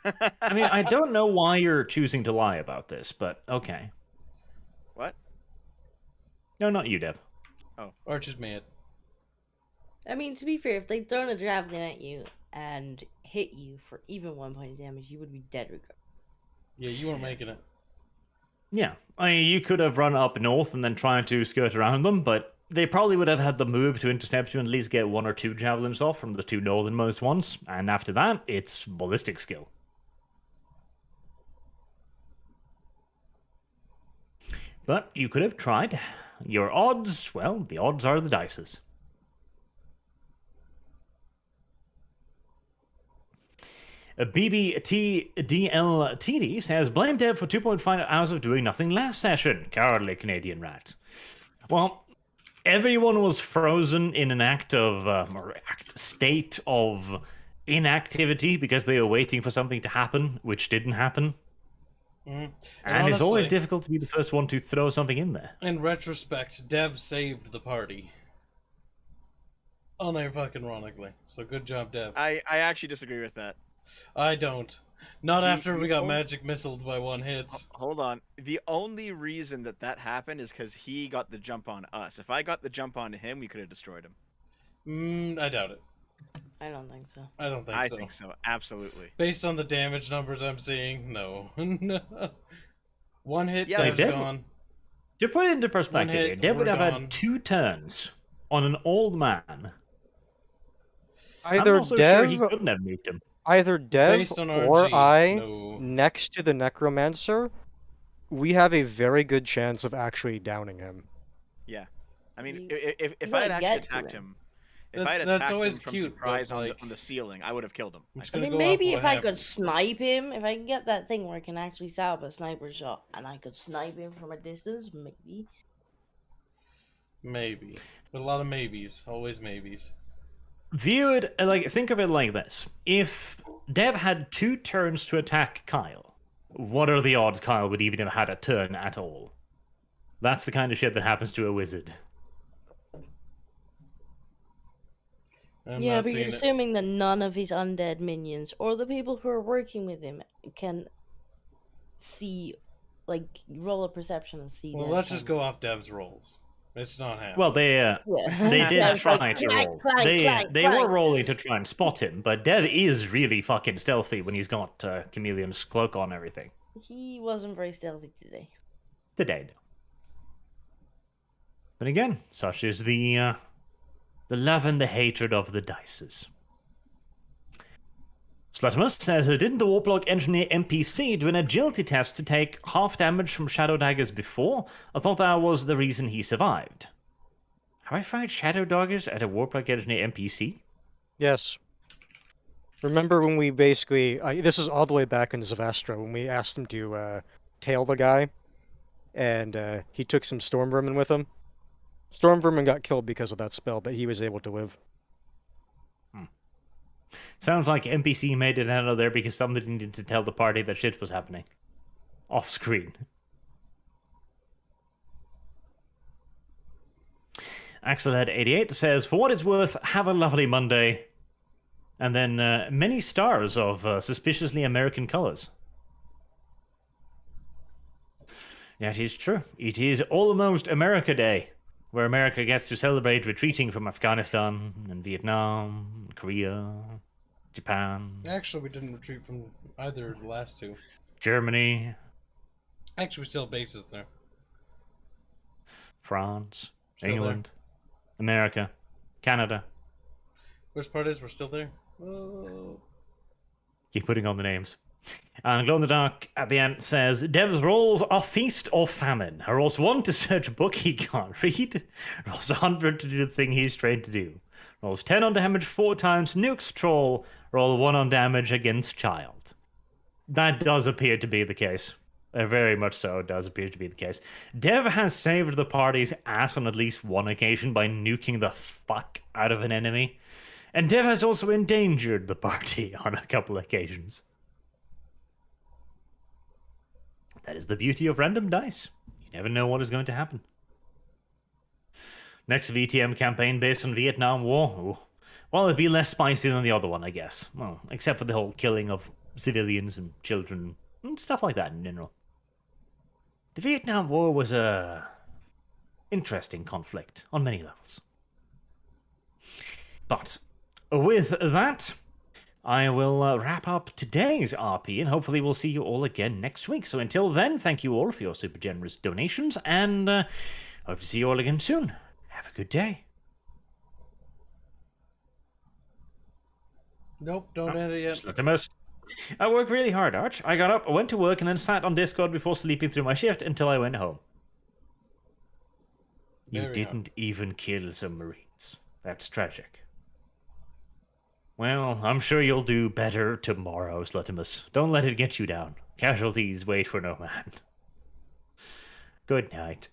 I mean, I don't know why you're choosing to lie about this, but okay. What? No, not you, Dev. Arch is mad. I mean, to be fair, if they'd thrown a javelin at you and hit you for even 1 point of damage, you would be dead regardless. Yeah, you weren't making it. Yeah, I mean, you could have run up north and then tried to skirt around them, but they probably would have had the move to intercept you and at least get one or two javelins off from the two northernmost ones, and after that, it's ballistic skill. But you could have tried. Your odds, well, the odds are the dices. BBTDLTD says, blame Dev for 2.5 hours of doing nothing last session. Cowardly Canadian rat. Well, everyone was frozen in an state of inactivity because they were waiting for something to happen, which didn't happen. Mhm. And it's always honestly, difficult to be the first one to throw something in there. In retrospect, Dev saved the party. Unironically. So good job, Dev. I actually disagree with that. I don't. Not after we got the- magic missiled by one hit. Hold on. The only reason that happened is because he got the jump on us. If I got the jump on him, we could have destroyed him. I doubt it. I don't think so. I don't think I so. think so. Absolutely. Based on the damage numbers I'm seeing, no. No. One hit, Yeah, Dev's Dev- gone. To put it into perspective hit, here, Dev would we're have gone. had 2 turns on an old man. I'm Either also sure he Dev, couldn't have nuked him. either Dev Based on or RNG, I, no. next to the Necromancer, we have a very good chance of actually downing him. Yeah. I mean, You- if you I had gotta actually get to attacked him. him, if I had That's attacked always him from cute, surprise but, on, like- on the ceiling, I would have killed him. I'm just I gonna mean, go off maybe what if I happened. could snipe him, if I can get that thing where I can actually set up a sniper shot and I could snipe him from a distance, maybe. Maybe. But a lot of maybes. Always maybes. View it think of it like this: if Dev had 2 turns to attack Kyle, what are the odds Kyle would even have had a turn at all? That's the kind of shit that happens to a wizard. Yeah, not but you're seeing it. assuming that none of his undead minions or the people who are working with him can see, like, roll a perception and see Well, dead let's just things. go off Dev's rolls. It's not happening. Well, they Yeah. they did Dev's like, try to clank, roll. clank, clank, They were clank. rolling to try and spot him, but Dev is really fucking stealthy when he's got Chameleon's cloak on and everything. He wasn't very stealthy today. Today, no. But again, such is the love and the hatred of the dices. Slutimus says, didn't the Warplug engineer NPC do an agility test to take half damage from shadow daggers before? I thought that was the reason he survived. Have I fired shadow daggers at a Warplug engineer NPC? Yes. Remember when we basically... this is all the way back in Zavastra, when we asked him to tail the guy, and he took some Storm Vermin with him. Storm Vermin got killed because of that spell, but he was able to live. Sounds like NPC made it out of there because somebody needed to tell the party that shit was happening. Off screen. Axelhead88 says, for what it's worth, have a lovely Monday. And then many stars of suspiciously American colors. Yeah, it is true. It is almost America Day, where America gets to celebrate retreating from Afghanistan and Vietnam, Korea, Japan, Actually, we didn't retreat from either of the last two. Germany, Actually, we still have bases there. France, Still there. England, America, Canada. Worst part is we're still there. Oh. Keep putting on the names. And Glow in the Dark at the end says, Dev's rolls are feast or famine. Rolls 1 to search a book he can't read. Rolls 100 to do the thing he's trained to do. Rolls 10 on damage 4 times, nukes troll. Roll 1 on damage against child. That does appear to be the case. Very much so, it does appear to be the case. Dev has saved the party's ass on at least one occasion by nuking the fuck out of an enemy. And Dev has also endangered the party on a couple occasions. That is the beauty of random dice. You never know what is going to happen. Next VTM campaign based on Vietnam War. Ooh. Well, it'd be less spicy than the other one, I guess. Well, except for the whole killing of civilians and children and stuff like that in general. The Vietnam War was a interesting conflict on many levels. But with that, I will wrap up today's RP, and hopefully we'll see you all again next week. So until then, thank you all for your super generous donations, and hope to see you all again soon. Have a good day. Nope, don't end it yet. Slutimus. I worked really hard, Arch. I got up, I went to work, and then sat on Discord before sleeping through my shift until I went home. You Very didn't even kill some Marines. That's tragic. Well, I'm sure you'll do better tomorrow, Slutimus. Don't let it get you down. Casualties wait for no man. Good night.